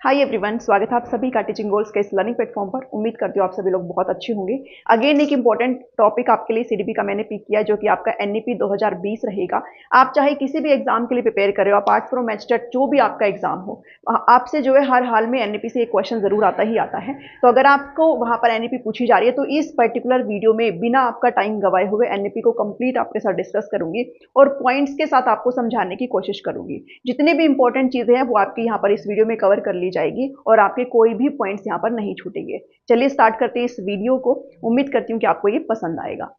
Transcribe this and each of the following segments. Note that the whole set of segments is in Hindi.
हाय एवरीवन, स्वागत है आप सभी का टीचिंग गोल्स के इस लर्निंग प्लेटफॉर्म पर। उम्मीद करती हूँ आप सभी लोग बहुत अच्छे होंगे। अगेन एक इंपॉर्टेंट टॉपिक आपके लिए सीडीपी का मैंने पिक किया, जो कि आपका एनईपी 2020 रहेगा। आप चाहे किसी भी एग्जाम के लिए प्रिपेयर कर रहे हो, अपार्ट फ्रॉम मैजिस्ट्रेट जो भी आपका एग्जाम हो, आपसे जो है हर हाल में एनईपी से एक क्वेश्चन जरूर आता ही आता है। तो अगर आपको वहां पर एनईपी पूछी जा रही है तो इस पर्टिकुलर वीडियो में बिना आपका टाइम गवाए हुए एनईपी को कंप्लीट आपके साथ डिस्कस करूंगी और पॉइंट्स के साथ आपको समझाने की कोशिश करूंगी। जितने भी इंपॉर्टेंट चीजें हैं वो आपकी यहाँ पर इस वीडियो में कवर कर ली जाएगी और आपके कोई भी पॉइंट्स यहाँ पर नहीं छूटेंगे। चलिए स्टार्ट करते हैं इस वीडियो को। उम्मीद करती हूँ कि आपको ये पसंद आएगा।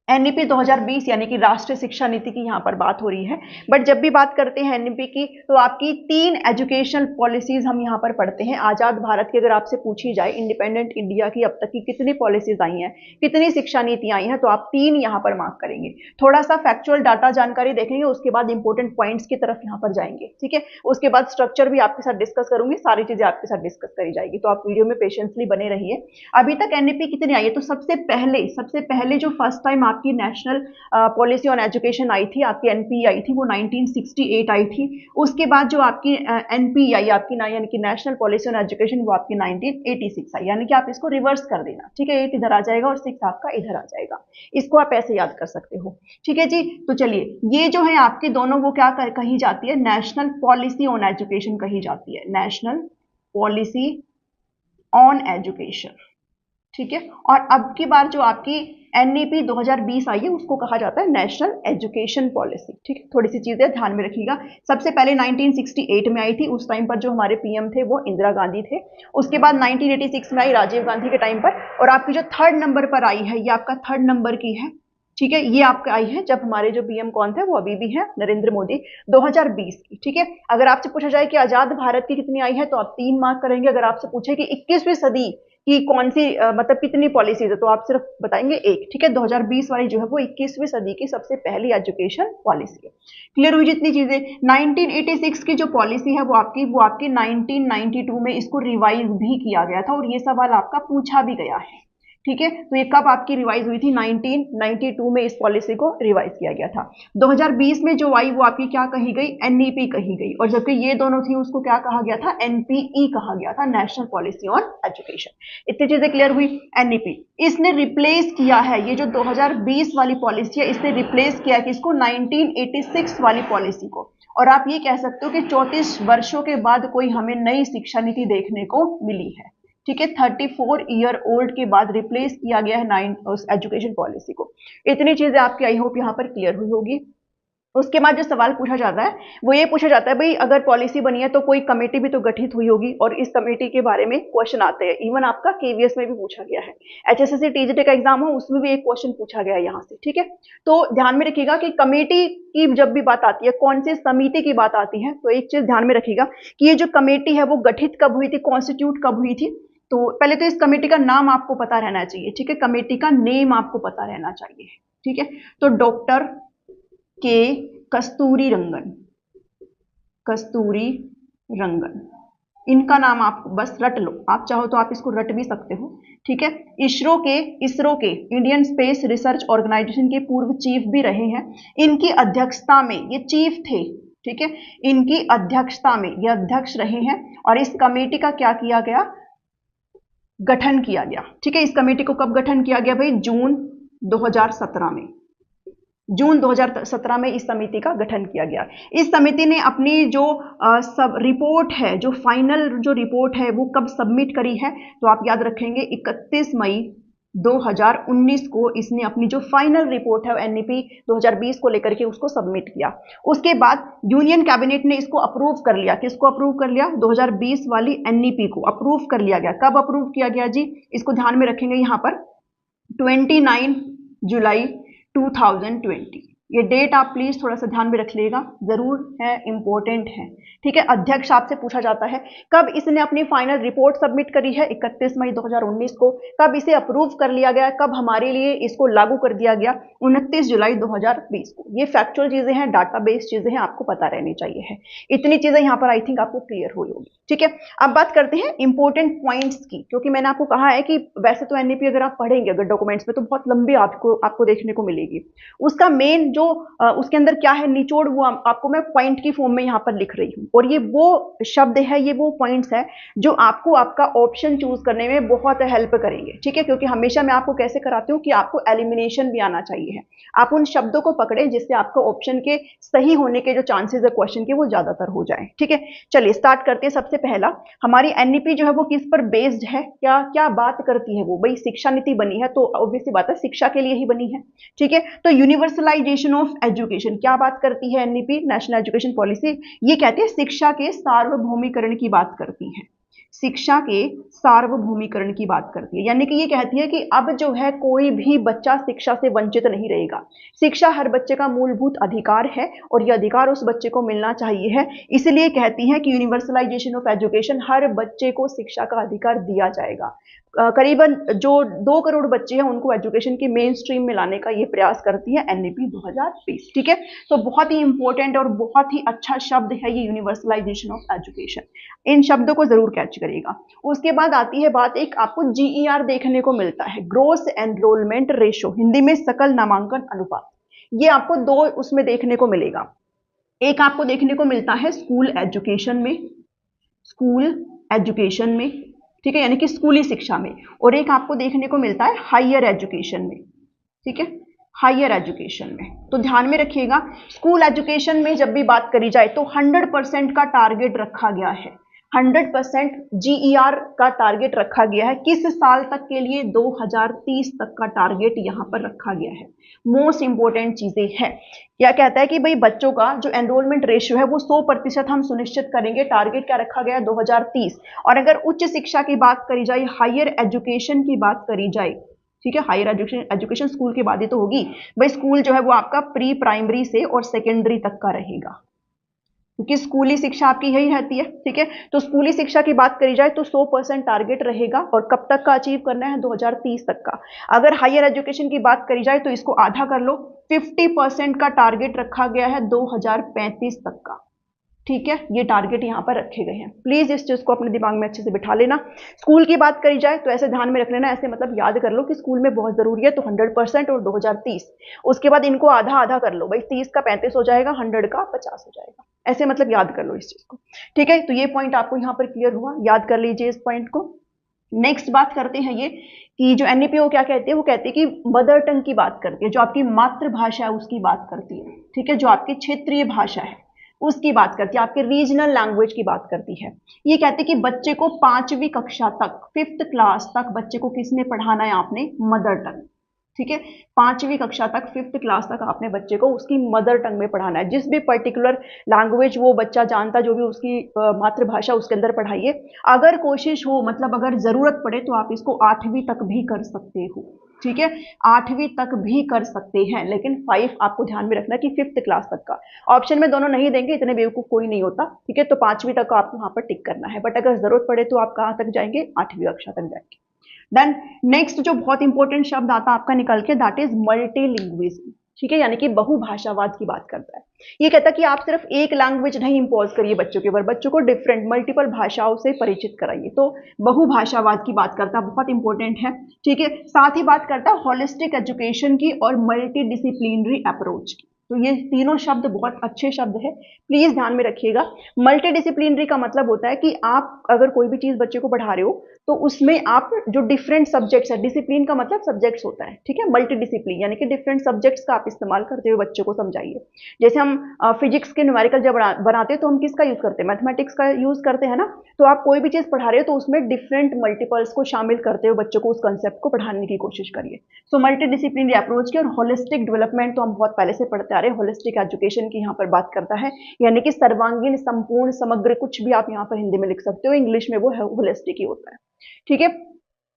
एनईपी 2020 यानी कि राष्ट्रीय शिक्षा नीति की यहाँ पर बात हो रही है। बट जब भी बात करते हैं एनईपी की तो आपकी 3 एजुकेशनल पॉलिसीज हम यहाँ पर पढ़ते हैं। आजाद भारत की अगर आपसे पूछी जाए, इंडिपेंडेंट इंडिया की अब तक की कितनी पॉलिसीज आई हैं, कितनी शिक्षा नीतियां आई हैं, तो आप 3 यहाँ पर मार्क करेंगे। थोड़ा सा फैक्चुअल डाटा जानकारी देखेंगे, उसके बाद इंपॉर्टेंट पॉइंट्स की तरफ यहाँ पर जाएंगे। ठीक है, उसके बाद स्ट्रक्चर भी आपके साथ डिस्कस करूंगी, सारी चीजें आपके साथ डिस्कस करी जाएगी। तो आप वीडियो में पेशेंसली बने रहिए। अभी तक एनईपी कितनी आई है, तो सबसे पहले जो फर्स्ट टाइम आपकी national policy on education I थी, आपकी एनपी आई थी, वो 1968 आई थी। उसके बाद जो आपकी एनपी आई आपकी यानी कि नेशनल पॉलिसी ऑन एजुकेशन, वो आपकी 1986 आई। यानी कि आप इसको रिवर्स कर देना। ठीक है, 8 इधर आ जाएगा और 6 आपका इधर आ जाएगा। इसको आप ऐसे याद कर सकते हो। ठीक है जी, तो चलिए, ये जो है आपके दोनों वो क्या कही जाती है, नेशनल पॉलिसी ऑन एजुकेशन कही जाती है, नेशनल पॉलिसी ऑन एजुकेशन। ठीक है, और अब की बार जो आपकी एनईपी 2020 आई है उसको कहा जाता है नेशनल एजुकेशन पॉलिसी। ठीक है, थोड़ी सी चीजें ध्यान में रखिएगा। सबसे पहले 1968 में आई थी, उस टाइम पर जो हमारे पीएम थे वो इंदिरा गांधी थे। उसके बाद 1986 में आई राजीव गांधी के टाइम पर। और आपकी जो 3rd नंबर पर आई है, ये आपका 3rd नंबर की है। ठीक है, ये आपका आई है जब हमारे जो पीएम कौन थे, वो अभी भी है नरेंद्र मोदी, 2020 की। ठीक है, अगर आपसे पूछा जाए कि आजाद भारत की कितनी आई है तो आप 3 मार्क करेंगे। अगर आपसे पूछे कि 21वीं सदी कि कौन सी मतलब कितनी पॉलिसीज है, तो आप सिर्फ बताएंगे 1। ठीक है, 2020 वाली जो है वो 21वीं सदी की सबसे पहली एजुकेशन पॉलिसी है। क्लियर हुई जितनी चीजें। 1986 की जो पॉलिसी है वो आपकी 1992 में इसको रिवाइज भी किया गया था और ये सवाल आपका पूछा भी गया है। ठीक है, तो ये कब आपकी रिवाइज हुई थी, 1992 में इस पॉलिसी को रिवाइज किया गया था। 2020 में जो आई वो आपकी क्या कही गई, एनईपी कही गई। और जबकि ये दोनों थी उसको क्या कहा गया था, एनपीई कहा गया था, नेशनल पॉलिसी ऑन एजुकेशन। इतनी चीजें क्लियर हुई। एनईपी इसने रिप्लेस किया है, ये जो 2020 वाली पॉलिसी है इसने रिप्लेस किया है किसको, 1986 वाली पॉलिसी को। और आप ये कह सकते हो कि 34 वर्षों के बाद कोई हमें नई शिक्षा नीति देखने को मिली है। ठीक है, 34 ईयर ओल्ड के बाद रिप्लेस किया गया है 9 एजुकेशन पॉलिसी को। इतनी चीजें आपकी आई होप यहाँ पर क्लियर हुई होगी। उसके बाद जो सवाल पूछा जाता है वो ये पूछा जाता है, भाई अगर पॉलिसी बनी है तो कोई कमेटी भी तो गठित हुई होगी और इस कमेटी के बारे में क्वेश्चन आते हैं। इवन आपका केवीएस में भी पूछा गया है, एचएसएससी टीजीटी का एग्जाम हो उसमें भी एक क्वेश्चन पूछा गया है यहाँ से। ठीक है, तो ध्यान में रखिएगा कि कमेटी की जब भी बात आती है, कौन सी समिति की बात आती है, तो एक चीज ध्यान में रखिएगा कि ये जो कमेटी है वो गठित कब हुई थी, कॉन्स्टिट्यूट कब हुई थी। तो पहले तो इस कमेटी का नाम आपको पता रहना चाहिए। ठीक है, कमेटी का नेम आपको पता रहना चाहिए। ठीक है, तो डॉक्टर के कस्तूरी रंगन, इनका नाम आप बस रट लो। आप चाहो तो आप इसको रट भी सकते हो। ठीक है, इसरो के इंडियन स्पेस रिसर्च ऑर्गेनाइजेशन के पूर्व चीफ भी रहे हैं। इनकी अध्यक्षता में, ये चीफ थे। ठीक है, इनकी अध्यक्षता में ये अध्यक्ष रहे हैं और इस कमेटी का क्या किया गया, गठन किया गया। ठीक है, इस कमेटी को कब गठन किया गया भाई, जून 2017 में। जून 2017 में इस समिति का गठन किया गया। इस समिति ने अपनी जो सब रिपोर्ट है, जो फाइनल जो रिपोर्ट है वो कब सबमिट करी है, तो आप याद रखेंगे 31 मई 2019 को इसने अपनी जो फाइनल रिपोर्ट है एनईपी 2020 को लेकर के उसको सबमिट किया। उसके बाद यूनियन कैबिनेट ने इसको अप्रूव कर लिया। किसको अप्रूव कर लिया, 2020 वाली एनईपी को अप्रूव कर लिया गया। कब अप्रूव किया गया जी, इसको ध्यान में रखेंगे यहाँ पर 29 जुलाई 2020। ये डेट आप प्लीज थोड़ा सा ध्यान में रख लीजिएगा, जरूर है, इंपॉर्टेंट है। ठीक है, अध्यक्ष आपसे पूछा जाता है कब इसने अपनी फाइनल रिपोर्ट सबमिट करी है, 31 मई 2019 को। कब इसे अप्रूव कर लिया गया, कब हमारे लिए इसको लागू कर दिया गया, 29 जुलाई 2020 को। ये फैक्चुअल चीजें हैं, डाटाबेस चीजें हैं, आपको पता रहनी चाहिए है। इतनी चीजें यहाँ पर आई थिंक आपको क्लियर हुई होगी। ठीक है, अब बात करते हैं इंपॉर्टेंट पॉइंट्स की, क्योंकि मैंने आपको कहा है कि वैसे तो एनईपी अगर आप पढ़ेंगे अगर डॉक्यूमेंट्स में तो बहुत लंबी आपको देखने को मिलेगी। उसका मेन जो जो उसके अंदर क्या है निचोड़, वो आपको मैं पॉइंट की फॉर्म में यहाँ पर लिख रही हूँ। और ये वो शब्द है, ये वो पॉइंट्स है जो आपको आपका ऑप्शन चूज करने में बहुत हेल्प करेंगे, ठीक है। क्योंकि हमेशा मैं आपको कैसे कराती हूँ कि आपको एलिमिनेशन भी आना चाहिए है। आप उन शब्दों को पकड़े जिससे आपको ऑप्शन के सही होने के जो चांसेस है क्वेश्चन के वो ज्यादातर हो जाए, ठीक है। चलिए स्टार्ट करते हैं। सबसे पहला, हमारी एनईपी जो है वो किस पर बेस्ड है, क्या क्या बात करती है वो? भाई शिक्षा नीति बनी है तो ऑब्वियसली बात है शिक्षा के लिए ही बनी है, ठीक है। तो यूनिवर्सलाइजेशन ऑफ एजुकेशन क्या बात करती है एनईपी, नेशनल एजुकेशन पॉलिसी? ये कहते हैं शिक्षा के सार्वभौमिकरण की बात करती है, शिक्षा के सार्वभौमिकरण की बात करती है। यानी कि ये कहती है कि अब जो है कोई भी बच्चा शिक्षा से वंचित नहीं रहेगा। शिक्षा हर बच्चे का मूलभूत अधिकार है और यह अधिकार उस बच्चे को मिलना चाहिए है। इसलिए कहती है कि यूनिवर्सलाइजेशन ऑफ एजुकेशन, हर बच्चे को शिक्षा का अधिकार दिया जाएगा। करीबन जो 2 करोड़ बच्चे हैं उनको एजुकेशन की मेन स्ट्रीम में लाने का ये प्रयास करती है एनईपी 2020, ठीक है। तो बहुत ही इंपॉर्टेंट और बहुत ही अच्छा शब्द है ये यूनिवर्सलाइजेशन ऑफ एजुकेशन, इन शब्दों को जरूर कैच करिएगा। उसके बाद आती है बात, एक आपको जीईआर देखने को मिलता है, ग्रोस एनरोलमेंट रेशो, हिंदी में सकल नामांकन अनुपात। ये आपको 2 उसमें देखने को मिलेगा। एक आपको देखने को मिलता है स्कूल एजुकेशन में, स्कूल एजुकेशन में, ठीक है, यानी कि स्कूली शिक्षा में, और एक आपको देखने को मिलता है हायर एजुकेशन में, ठीक है, हायर एजुकेशन में। तो ध्यान में रखिएगा, स्कूल एजुकेशन में जब भी बात करी जाए तो 100% का टारगेट रखा गया है, 100% जीईआर का टारगेट रखा गया है। किस साल तक के लिए? 2030 तक का टारगेट यहां पर रखा गया है। मोस्ट इंपोर्टेंट चीजें है, क्या कहता है कि भाई बच्चों का जो एनरोलमेंट रेशियो है वो 100% हम सुनिश्चित करेंगे। टारगेट क्या रखा गया है? 2030। और अगर उच्च शिक्षा की बात करी जाए, हायर एजुकेशन की बात करी जाए, ठीक है, हायर एजुकेशन स्कूल के बाद ही तो होगी भाई। स्कूल जो है वो आपका प्री प्राइमरी से और सेकेंडरी तक का रहेगा, क्योंकि स्कूली शिक्षा आपकी यही रहती है, ठीक है। तो स्कूली शिक्षा की बात करी जाए तो 100% टारगेट रहेगा, और कब तक का अचीव करना है? 2030 तक का। अगर हायर एजुकेशन की बात करी जाए तो इसको आधा कर लो, 50% का टारगेट रखा गया है 2035 तक का, ठीक है। ये टारगेट यहां पर रखे गए हैं, प्लीज इस चीज को अपने दिमाग में अच्छे से बिठा लेना। स्कूल की बात करी जाए तो ऐसे ध्यान में रख लेना, ऐसे मतलब याद कर लो कि स्कूल में बहुत जरूरी है, तो 100% और 2030। उसके बाद इनको आधा आधा कर लो भाई, 30 का 35 हो जाएगा, 100 का 50 हो जाएगा, ऐसे मतलब याद कर लो इस चीज को, ठीक है। तो ये पॉइंट आपको यहां पर क्लियर हुआ, याद कर लीजिए इस पॉइंट को। नेक्स्ट बात करते हैं ये कि जो एनईपी क्या कहते हैं, वो कहते हैं कि मदर टंग की बात करती है, जो आपकी मातृभाषा है उसकी बात करती है, ठीक है, जो आपकी क्षेत्रीय भाषा है उसकी बात करती है, आपके रीजनल लैंग्वेज की बात करती है। ये कहते हैं कि बच्चे को 5वीं कक्षा तक, 5th क्लास तक बच्चे को किसमें पढ़ाना है? आपने मदर टंग, ठीक है। 5वीं कक्षा तक, 5th क्लास तक आपने बच्चे को उसकी मदर टंग में पढ़ाना है। जिस भी पर्टिकुलर लैंग्वेज वो बच्चा जानता, जो भी उसकी मातृभाषा, उसके अंदर पढ़ाइए। अगर कोशिश हो, मतलब अगर जरूरत पड़े तो आप इसको 8वीं तक भी कर सकते हो, ठीक है, 8वीं तक भी कर सकते हैं, लेकिन 5 आपको ध्यान में रखना कि 5th क्लास तक का। ऑप्शन में दोनों नहीं देंगे, इतने बेवकूफ कोई नहीं होता, ठीक है। तो 5वीं तक आपको वहां पर टिक करना है, बट अगर जरूरत पड़े तो आप कहां तक जाएंगे? 8वीं कक्षा तक जाएंगे। देन नेक्स्ट जो बहुत इंपॉर्टेंट शब्द आता है आपका निकल के, दैट इज मल्टीलिंग्विज्म, ठीक है, यानी कि बहुभाषावाद की बात करता है। ये कहता है कि आप सिर्फ एक लैंग्वेज नहीं इंपोज करिए बच्चों के ऊपर, बच्चों को डिफरेंट मल्टीपल भाषाओं से परिचित कराइए। तो बहुभाषावाद की बात करता है, बहुत इंपॉर्टेंट है, ठीक है। साथ ही बात करता है होलिस्टिक एजुकेशन की और मल्टी डिसिप्लिनरी अप्रोच की। तो ये तीनों शब्द बहुत अच्छे शब्द है, प्लीज ध्यान में रखिएगा। मल्टी डिसिप्लिनरी का मतलब होता है कि आप अगर कोई भी चीज बच्चे को पढ़ा रहे हो तो उसमें आप जो डिफरेंट सब्जेक्ट्स है, डिसिप्लिन का मतलब सब्जेक्ट्स होता है, ठीक है, मल्टी डिसिप्लिन यानी कि डिफरेंट सब्जेक्ट्स का आप इस्तेमाल करते हुए बच्चों को समझाइए। जैसे हम फिजिक्स के न्यूमेरिकल जब बनाते हैं तो हम किसका यूज करते हैं? मैथमेटिक्स का यूज करते हैं ना। तो आप कोई भी चीज पढ़ा रहे हो तो उसमें डिफरेंट मल्टीपल्स को शामिल करते हुए बच्चों को उस कंसेप्ट को पढ़ाने की कोशिश करिए। सो मल्टी डिसिप्लिनरी अप्रोच की और होलिस्टिक डेवलपमेंट तो हम बहुत पहले से पढ़ते आ रहे हैं, होलिस्टिक एजुकेशन की यहाँ पर बात करता है, यानी कि सर्वांगीण, संपूर्ण, समग्र, कुछ भी आप यहाँ पर हिंदी में लिख सकते हो, इंग्लिश में वो होलिस्टिक ही होता है, ठीक है।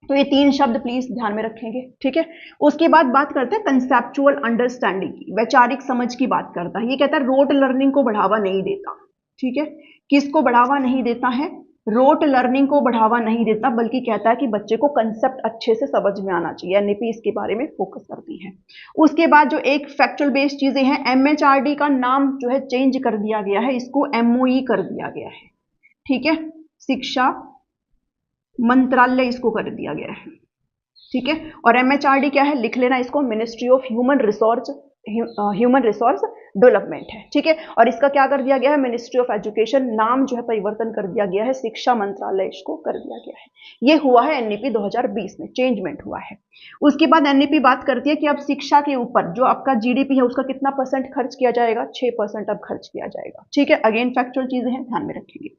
तो ये 3 शब्द प्लीज ध्यान में रखेंगे, ठीक है। उसके बाद बात करते हैं कंसेप्चुअल अंडरस्टैंडिंग की, वैचारिक समझ की बात करता है। ये कहता है रोट लर्निंग को बढ़ावा नहीं देता, ठीक है। किसको बढ़ावा नहीं देता है? रोट लर्निंग को बढ़ावा नहीं देता, बल्कि कहता है कि बच्चे को कंसेप्ट अच्छे से समझ में आना चाहिए, एनईपी इसके बारे में फोकस करती है। उसके बाद जो एक फैक्चुअल बेस्ड चीजें हैं, एमएचआरडी का नाम जो है चेंज कर दिया गया है, इसको एमओई कर दिया गया है, ठीक है, शिक्षा मंत्रालय इसको कर दिया गया है, ठीक है। और एमएचआरडी क्या है? लिख लेना इसको, ministry of human resource human resource development है, ठीक है। और इसका क्या कर दिया गया है, मिनिस्ट्री ऑफ एजुकेशन, नाम जो है परिवर्तन कर दिया गया है, शिक्षा मंत्रालय इसको कर दिया गया है। ये हुआ है एनईपी 2020 में, चेंजमेंट हुआ है। उसके बाद एनईपी बात करती है कि अब शिक्षा के ऊपर जो आपका जीडीपी है उसका कितना % खर्च किया जाएगा, 6% अब खर्च किया जाएगा, ठीक है। अगेन फैक्चुअल चीजें हैं, ध्यान में रखेंगे।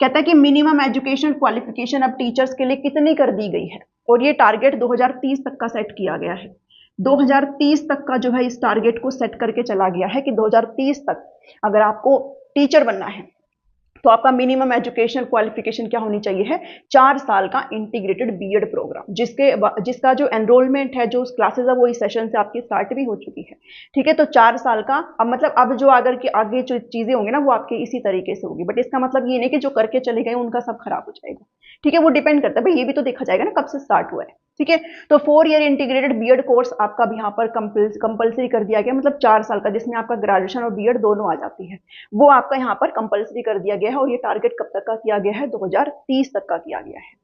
कहता है कि मिनिमम एजुकेशन क्वालिफिकेशन अब टीचर्स के लिए कितनी कर दी गई है, और ये टारगेट 2030 तक का सेट किया गया है। 2030 तक का जो है इस टारगेट को सेट करके चला गया है कि 2030 तक अगर आपको टीचर बनना है तो आपका मिनिमम एजुकेशन क्वालिफिकेशन क्या होनी चाहिए है, 4 साल का इंटीग्रेटेड बीएड प्रोग्राम, जिसका जो एनरोलमेंट है, जो क्लासेस है वो इस सेशन से आपकी स्टार्ट भी हो चुकी है, ठीक है। तो 4 साल का, अब मतलब अब जो आगे जो चीजें होंगी ना वो आपके इसी तरीके से होगी, बट इसका मतलब ये नहीं कि जो करके चले गए उनका सब खराब हो जाएगा, ठीक है। वो डिपेंड करता है भाई, ये भी तो देखा जाएगा ना कब से स्टार्ट हुआ है, ठीक है। तो 4 ईयर इंटीग्रेटेड बीएड कोर्स आपका भी यहाँ पर कंपल्सरी कर दिया गया, मतलब 4 साल का, जिसमें आपका ग्रेजुएशन और बीएड दोनों आ जाती है, वो आपका यहाँ पर कंपल्सरी कर दिया गया है। और ये टारगेट कब तक का किया गया है, 2030 तक का किया गया है।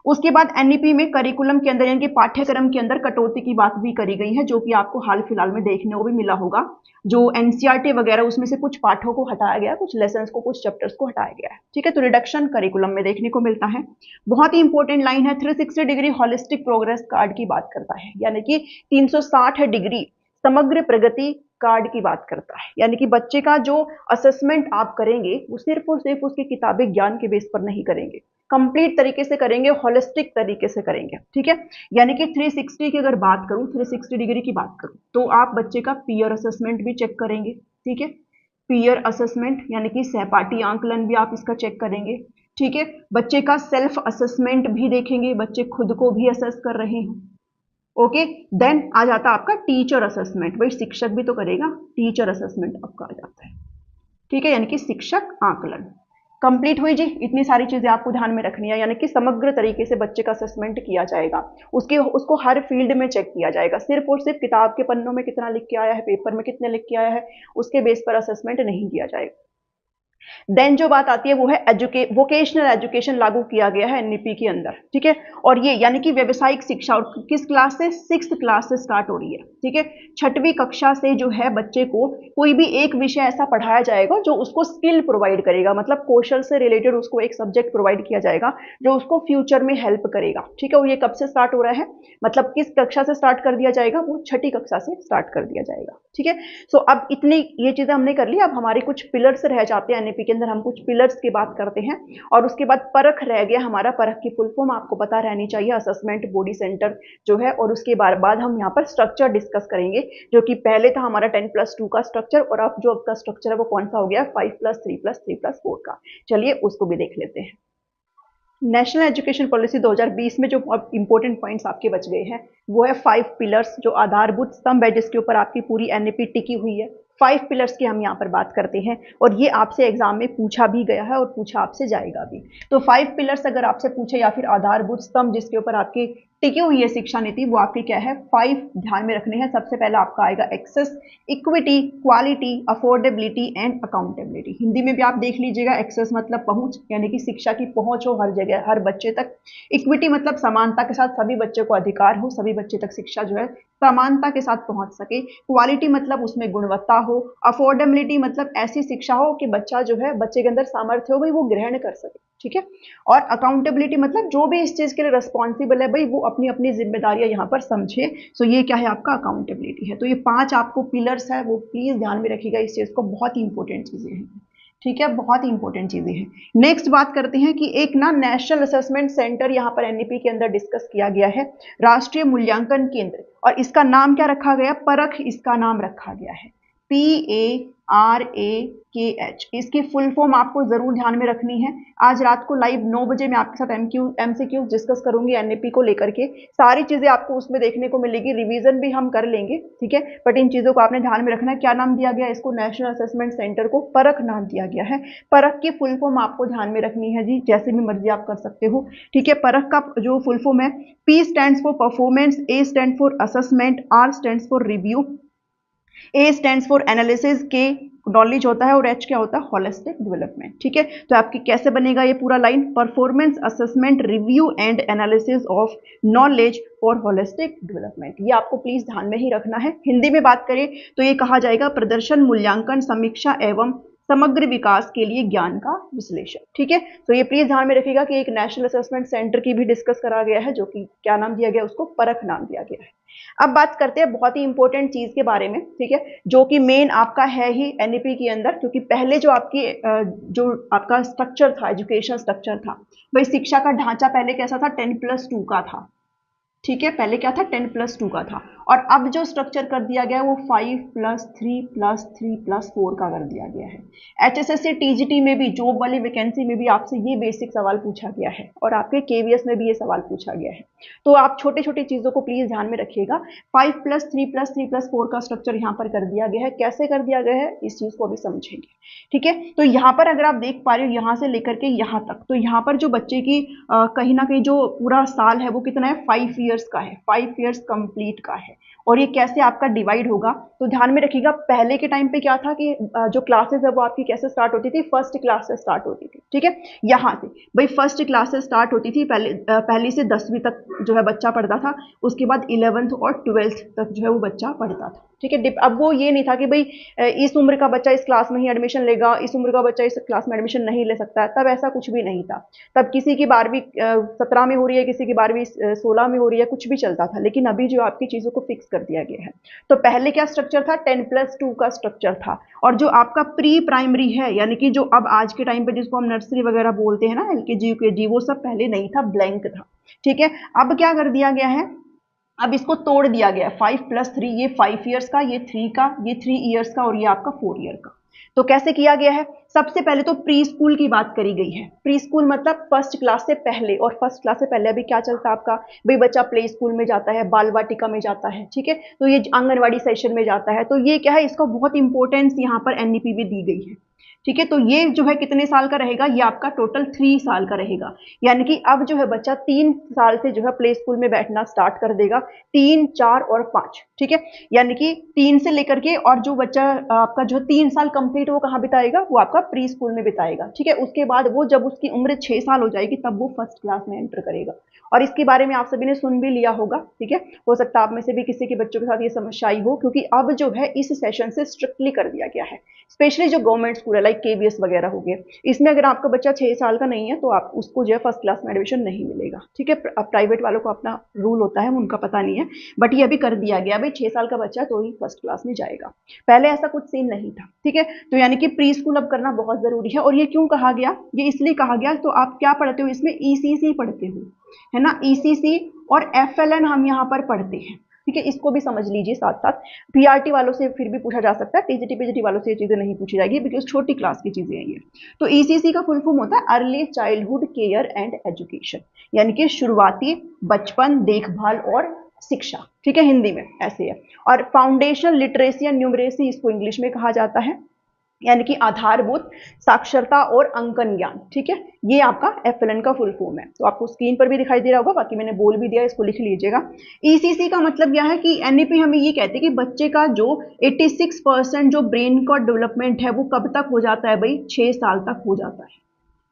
उसके बाद एनईपी में करिकुलम के अंदर यानी कि पाठ्यक्रम के अंदर कटौती की बात भी करी गई है, जो कि आपको हाल फिलहाल में देखने को भी मिला होगा। जो एनसीईआरटी वगैरह उसमें से कुछ पाठों को हटाया गया, कुछ लेसन्स को, कुछ चैप्टर्स को हटाया गया है, ठीक है। तो रिडक्शन करिकुलम में देखने को मिलता है। बहुत ही इंपॉर्टेंट लाइन है, 360 डिग्री होलिस्टिक प्रोग्रेस कार्ड की बात करता है, यानी कि 360 डिग्री समग्र प्रगति कार्ड की बात करता है। यानी कि बच्चे का जो असेसमेंट आप करेंगे वो सिर्फ और सिर्फ उसके किताबी ज्ञान के बेस पर नहीं करेंगे, कंप्लीट तरीके से करेंगे, होलिस्टिक तरीके से करेंगे, ठीक है। यानी कि 360 की अगर बात करूं, 360 डिग्री की बात करूं, तो आप बच्चे का पीयर असेसमेंट भी चेक करेंगे, ठीक है। पीयर असेसमेंट यानी कि सहपाठी आंकलन भी आप इसका चेक करेंगे, ठीक है। बच्चे का सेल्फ असेसमेंट भी देखेंगे, बच्चे खुद को भी असेस कर रहे हैं, ओके। देन आ जाता है आपका टीचर असेसमेंट, भाई शिक्षक भी तो करेगा, टीचर असेसमेंट आपका आ जाता है, ठीक है। यानी कि शिक्षक आकलन कंप्लीट हुई जी। इतनी सारी चीजें आपको ध्यान में रखनी है, यानी कि समग्र तरीके से बच्चे का असेसमेंट किया जाएगा, उसको हर फील्ड में चेक किया जाएगा, सिर्फ और सिर्फ किताब के पन्नों में कितना लिख के आया है, पेपर में कितने लिख के आया है, उसके बेस पर असेसमेंट नहीं किया जाएगा। देन जो बात आती है वो है वोकेशनल एजुकेशन लागू किया गया है एनईपी के अंदर, ठीक है। और ये यानी कि व्यवसायिक शिक्षा, और किस क्लास से, 6th क्लास से स्टार्ट हो रही है, ठीक है। 6वीं कक्षा से जो है बच्चे को कोई भी एक विषय ऐसा पढ़ाया जाएगा जो उसको स्किल प्रोवाइड करेगा, मतलब कौशल से रिलेटेड उसको एक सब्जेक्ट प्रोवाइड किया जाएगा जो उसको फ्यूचर में हेल्प करेगा, ठीक है। और ये कब से स्टार्ट हो रहा है, मतलब किस कक्षा से स्टार्ट कर दिया जाएगा, वो 6ठी कक्षा से स्टार्ट कर दिया जाएगा, ठीक है। सो अब इतनी ये चीजें हमने कर ली, अब हमारे कुछ पिलर्स रह जाते हैं एनईपी के अंदर, हम कुछ पिलर्स की बात करते हैं। और उसके बाद परख रह गया हमारा, परख की फुल फॉर्म आपको पता रहनी चाहिए, असेसमेंट बॉडी सेंटर जो है। और उसके बाद हम यहाँ पर स्ट्रक्चर डिस्कस करेंगे, जो कि पहले था हमारा 10+2 का स्ट्रक्चर, और अब जो आपका स्ट्रक्चर है वो कौन सा हो गया, 5+3+3+4 का। चलिए उसको भी देख लेते हैं। नेशनल एजुकेशन पॉलिसी 2020 में जो इंपॉर्टेंट पॉइंट्स आपके बच गए हैं वो है 5 पिलर्स, जो आधारभूत स्तंभ है जिसके ऊपर आपकी पूरी एनईपी टिकी हुई है। 5 पिलर्स की हम यहाँ पर बात करते हैं, और ये आपसे एग्जाम में पूछा भी गया है और पूछा आपसे जाएगा भी। तो 5 पिलर्स अगर आपसे पूछे, या फिर आधारभूत स्तंभ जिसके ऊपर आपकी टिकी हुई है शिक्षा नीति, वो आपकी क्या है, 5 ध्यान में रखने हैं। सबसे पहला आपका आएगा access, equity, quality, affordability and accountability. Hindi में भी आप देख लीजिएगा, एक्सेस मतलब पहुंच, यानी कि शिक्षा की पहुंच हो हर जगह हर बच्चे तक। इक्विटी मतलब समानता के साथ सभी बच्चों को अधिकार हो, सभी बच्चे तक शिक्षा जो है समानता के साथ पहुंच सके। क्वालिटी मतलब उसमें गुणवत्ता हो। अफोर्डेबिलिटी मतलब ऐसी शिक्षा हो कि बच्चा जो है, बच्चे के अंदर सामर्थ्य हो भाई वो ग्रहण कर सके, ठीक है। और अकाउंटेबिलिटी मतलब जो भी इस चीज के लिए रिस्पॉन्सिबल है भाई वो अपनी अपनी जिम्मेदारियां यहाँ पर समझे। सो ये क्या है आपका अकाउंटेबिलिटी है। तो ये 5 आपको पिलर्स है, वो प्लीज ध्यान में रखिएगा इस चीज को, बहुत ही इंपॉर्टेंट चीजें हैं, ठीक है, बहुत ही इंपॉर्टेंट चीजें हैं। नेक्स्ट बात करते हैं कि एक ना नेशनल असेसमेंट सेंटर यहाँ पर एनईपी के अंदर डिस्कस किया गया है, राष्ट्रीय मूल्यांकन केंद्र, और इसका नाम क्या रखा गया, परख इसका नाम रखा गया है, PARAKH। इसकी फुल फॉर्म आपको जरूर ध्यान में रखनी है। आज रात को लाइव 9 बजे मैं आपके साथ MCQ डिस्कस करूंगी एनईपी को लेकर के, सारी चीजें आपको उसमें देखने को मिलेगी, रिवीजन भी हम कर लेंगे, ठीक है। बट इन चीजों को आपने ध्यान में रखना है। क्या नाम दिया गया इसको, नेशनल असेसमेंट सेंटर को परख नाम दिया गया है। परख की फुल फॉर्म आपको ध्यान में रखनी है जी, जैसे भी मर्जी आप कर सकते हो, ठीक है। परख का जो फुल फॉर्म है, P stands for performance, A stand for assessment, R stands for review, A stands for analysis, के नॉलेज होता है और एच क्या होता है, होलिस्टिक डेवलपमेंट। ठीक है, तो आपकी कैसे बनेगा ये पूरा line, performance assessment review and analysis of knowledge for holistic development. ये आपको प्लीज ध्यान में ही रखना है। हिंदी में बात करें तो ये कहा जाएगा प्रदर्शन मूल्यांकन समीक्षा एवं समग्र विकास के लिए ज्ञान का विश्लेषण। ठीक है, तो ये प्लीज ध्यान में रखिएगा कि एक नेशनल असेसमेंट सेंटर की भी डिस्कस करा गया है, जो कि क्या नाम दिया गया, उसको परख नाम दिया गया है। अब बात करते हैं बहुत ही इंपॉर्टेंट चीज के बारे में, ठीक है, जो कि मेन आपका है ही एनईपी के अंदर, क्योंकि पहले जो आपकी जो आपका स्ट्रक्चर था, एजुकेशन स्ट्रक्चर था, भाई शिक्षा का ढांचा पहले कैसा था, 10+2 का था। ठीक है, पहले क्या था, 10+2 का था, और अब जो स्ट्रक्चर कर दिया गया है वो 5+3+3+4 का कर दिया गया है। एचएसएससी टीजीटी में भी, जॉब वाली वैकेंसी में भी आपसे ये बेसिक सवाल पूछा गया है, और आपके केवीएस में भी ये सवाल पूछा गया है। तो आप छोटे छोटे चीजों को प्लीज ध्यान में रखिएगा। 5+3+3+4 का स्ट्रक्चर यहाँ पर कर दिया गया है। कैसे कर दिया गया है, इस चीज को अभी समझेंगे। ठीक है, तो यहाँ पर अगर आप देख पा रहे हो, यहाँ से लेकर के यहाँ तक, तो यहाँ पर जो बच्चे की कहीं ना कहीं जो पूरा साल है वो कितना है, 5 ईयर्स का है, 5 ईयर्स कंप्लीट का है। और ये कैसे आपका डिवाइड होगा, तो ध्यान में रखिएगा, पहले के टाइम पे क्या था कि जो क्लासेस है वो आपकी कैसे स्टार्ट होती थी, फर्स्ट क्लास से स्टार्ट होती थी। ठीक है, यहाँ से भाई फर्स्ट क्लास से स्टार्ट होती थी, पहली से 10वीं तक जो है बच्चा पढ़ता था, उसके बाद 11th और 12th तक जो है वो बच्चा पढ़ता था। ठीक है, अब वो ये नहीं था कि भाई इस उम्र का बच्चा इस क्लास में ही एडमिशन लेगा, इस उम्र का बच्चा इस क्लास में एडमिशन नहीं ले सकता है, तब ऐसा कुछ भी नहीं था। तब किसी की 12वीं 17 में हो रही है, किसी की 12वीं 16 में हो रही है, कुछ भी चलता था। लेकिन अभी जो आपकी चीजों को फिक्स कर दिया गया है। तो पहले क्या स्ट्रक्चर था, 10+2 का स्ट्रक्चर था, और जो आपका प्री प्राइमरी है, यानी कि जो अब आज के टाइम पे जिसको हम नर्सरी वगैरह बोलते हैं ना, एलकेजी यूकेजी, वो सब पहले नहीं था, ब्लैंक था। ठीक है, अब क्या कर दिया गया है, अब इसको तोड़ दिया गया, 5+3, ये 5 ईयर्स का, ये 3 का, ये 3 ईयर्स का, और ये आपका 4 ईयर का। तो कैसे किया गया है, सबसे पहले तो प्री स्कूल की बात करी गई है। प्री स्कूल मतलब फर्स्ट क्लास से पहले, और फर्स्ट क्लास से पहले अभी क्या चलता है आपका, भाई बच्चा प्ले स्कूल में जाता है, बाल वाटिका में जाता है। ठीक है, तो ये आंगनवाड़ी सेशन में जाता है, तो ये क्या है, इसको बहुत इंपॉर्टेंस यहाँ पर एनईपी में दी गई है। ठीक है, तो ये जो है कितने साल का रहेगा, ये आपका टोटल 3 साल का रहेगा। यानी कि अब जो है बच्चा 3 साल से जो है प्ले स्कूल में बैठना स्टार्ट कर देगा, 3, 4 और 5। ठीक है, यानी कि 3 से लेकर के, और जो बच्चा आपका जो 3 साल कंप्लीट वो कहाँ बिताएगा, वो आपका प्री स्कूल में बिताएगा। ठीक है, उसके बाद वो जब उसकी उम्र 6 साल हो जाएगी, तब वो फर्स्ट क्लास में एंटर करेगा। और इसके बारे में आप सभी ने सुन भी लिया होगा। ठीक है, हो सकता है आप में से भी किसी के बच्चों के साथ ये समस्या आई हो, क्योंकि अब जो है इस सेशन से स्ट्रिक्टली कर दिया गया है, स्पेशली जो गवर्नमेंट स्कूल है, लाइक केवीएस वगैरह हो गए, इसमें अगर आपका बच्चा 6 साल का नहीं है तो आप उसको जो है फर्स्ट क्लास में एडमिशन नहीं मिलेगा। ठीक है, प्राइवेट वालों को अपना रूल होता है, उनका पता नहीं है, बट ये अभी कर दिया गया, भाई 6 साल का बच्चा तो ही फर्स्ट क्लास में जाएगा, पहले ऐसा कुछ सीन नहीं था। ठीक है, तो यानी कि प्री स्कूल अब करना बहुत जरूरी है। और ये क्यों कहा गया, ये इसलिए कहा गया, तो आप क्या पढ़ते हो इसमें, ईसीसी पढ़ते हो, है ना, ईसीसी और एफएलएन हम यहाँ पर पढ़ते हैं। ठीक है, इसको भी समझ लीजिए साथ साथ। पीआरटी वालों से फिर भी पूछा जा सकता है, टीजीटी पीजीटी वालों से ये चीजें नहीं पूछी जाएगी, बिकॉज छोटी क्लास की चीजें हैं ये। तो ईसीसी का फुल फॉर्म होता है early childhood care and education, यानी कि शुरुआती बचपन, देखभाल और शिक्षा। ठीक है, हिंदी में ऐसे है। और फाउंडेशन लिटरेसी एंड न्यूमरेसी इसको इंग्लिश में कहा जाता है, यानी कि आधारभूत साक्षरता और अंकन ज्ञान। ठीक है, ये आपका एफएलएन का फुल फॉर्म है। तो आपको स्क्रीन पर भी दिखाई दे रहा होगा, बाकी मैंने बोल भी दिया, इसको लिख लीजिएगा। ईसीसी का मतलब क्या है कि एनईपी हमें ये कहते हैं कि बच्चे का जो 86% जो ब्रेन का डेवलपमेंट है वो कब तक हो जाता है, भाई 6 साल तक हो जाता है।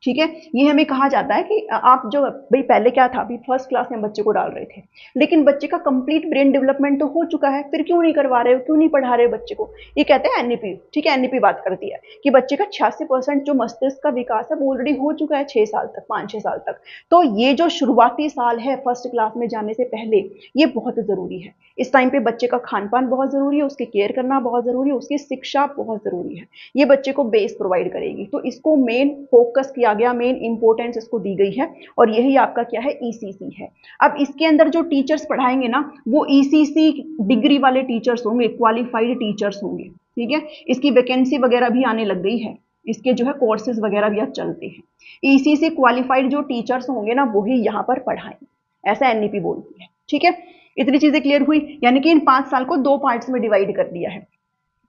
ठीक है, ये हमें कहा जाता है कि आप जो भाई पहले क्या था, अभी फर्स्ट क्लास में बच्चे को डाल रहे थे, लेकिन बच्चे का कंप्लीट ब्रेन डेवलपमेंट तो हो चुका है, फिर क्यों नहीं करवा रहे हो, क्यों नहीं पढ़ा रहे हो बच्चे को, ये कहते हैं एनईपी। ठीक है, एनईपी बात करती है कि बच्चे का 86% जो मस्तिष्क का विकास है वो ऑलरेडी हो चुका है 6 साल तक, 5-6 साल तक। तो ये जो शुरुआती साल है फर्स्ट क्लास में जाने से पहले, ये बहुत जरूरी है। इस टाइम पे बच्चे का खान पान बहुत जरूरी है, उसकी केयर करना बहुत जरूरी है, उसकी शिक्षा बहुत जरूरी है, ये बच्चे को बेस प्रोवाइड करेगी। तो इसको मेन फोकस किया गया, मेन इंपॉर्टेंस इसको दी गई है, और यही आपका क्या है, ईसीसी है। अब इसके अंदर जो टीचर्स पढ़ाएंगे ना, वो ईसीसी डिग्री वाले टीचर्स होंगे, क्वालिफाइड टीचर्स होंगे। ठीक है, इसकी वैकेंसी वगैरह भी आने लग गई है, इसके जो है कोर्सेज वगैरह भी अब चलते हैं। ईसीसी क्वालिफाइड जो टीचर्स होंगे ना, वही यहाँ पर पढ़ाएंगे, ऐसा एनईपी बोलती है। ठीक है, इतनी चीजें क्लियर हुई, यानी कि इन 5 साल को 2 पार्ट्स में डिवाइड कर दिया है।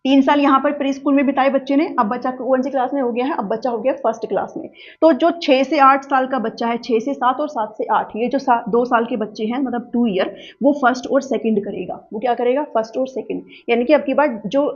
3 साल यहाँ पर प्री स्कूल में बिताए बच्चे ने, अब बच्चा कौन सी क्लास में हो गया है, अब बच्चा हो गया फर्स्ट क्लास में। तो जो 6 से 8 साल का बच्चा है, 6 से 7 और 7 से 8, ये जो 2 साल के बच्चे हैं मतलब 2 ईयर, वो फर्स्ट और सेकंड करेगा। वो क्या करेगा, फर्स्ट और सेकंड। यानी कि अब की बार जो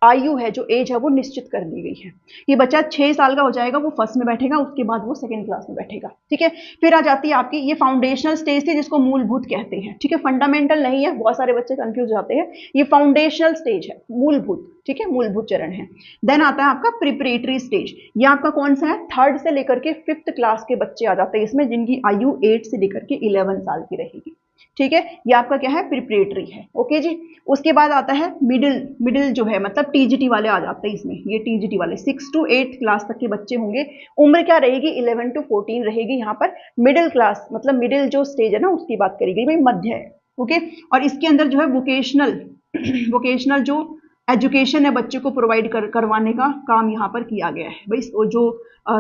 आयु है, जो एज है, वो निश्चित कर दी गई है। ये बच्चा 6 साल का हो जाएगा, वो फर्स्ट में बैठेगा, उसके बाद वो सेकंड क्लास में बैठेगा। ठीक है, फिर आ जाती है आपकी ये फाउंडेशनल स्टेज थी, जिसको मूलभूत कहते हैं। ठीक है, फंडामेंटल नहीं है, बहुत सारे बच्चे कंफ्यूज जाते हैं। ये फाउंडेशनल स्टेज है, मूलभूत। ठीक है, मूलभूत चरण है। देन आता है आपका प्रिपरेटरी स्टेज। ये आपका कौन सा है, 3rd से लेकर के 5th क्लास के बच्चे आ जाते हैं इसमें, जिनकी आयु 8 से लेकर के 11 साल की रहेगी। ठीक है, ये आपका क्या है, प्रिपरेटरी है। ओके जी। उसके बाद आता है मिडिल जो है, मतलब टीजीटी वाले आ जाते हैं इसमें। ये टीजीटी वाले 6 to 8 क्लास तक के बच्चे होंगे। उम्र क्या रहेगी, 11 to 14 रहेगी। यहाँ पर मिडिल क्लास मतलब मिडिल जो स्टेज है ना, उसकी बात करी गई, भाई मध्य है। ओके, और इसके अंदर जो है वोकेशनल जो एजुकेशन है बच्चे को प्रोवाइड करवाने का काम यहाँ पर किया गया है। भाई जो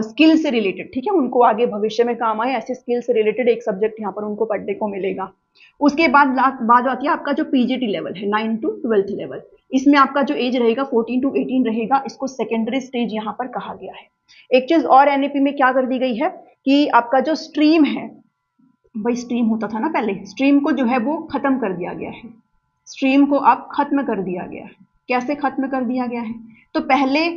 स्किल से रिलेटेड, ठीक है, उनको आगे भविष्य में काम आए, ऐसे स्किल से रिलेटेड एक सब्जेक्ट यहाँ पर उनको पढ़ने को मिलेगा। उसके बाद आती है आपका जो पीजीटी लेवल है, 9 to 12 लेवल। इसमें आपका जो एज रहेगा 14 to 18 रहेगा। इसको सेकेंडरी स्टेज यहाँ पर कहा गया है। एक चीज और एनईपी में क्या कर दी गई है कि आपका जो स्ट्रीम है, भाई स्ट्रीम होता था ना पहले, स्ट्रीम को जो है वो खत्म कर दिया गया है। स्ट्रीम को अब खत्म कर दिया गया है। कैसे खत्म कर दिया गया है, तो पहले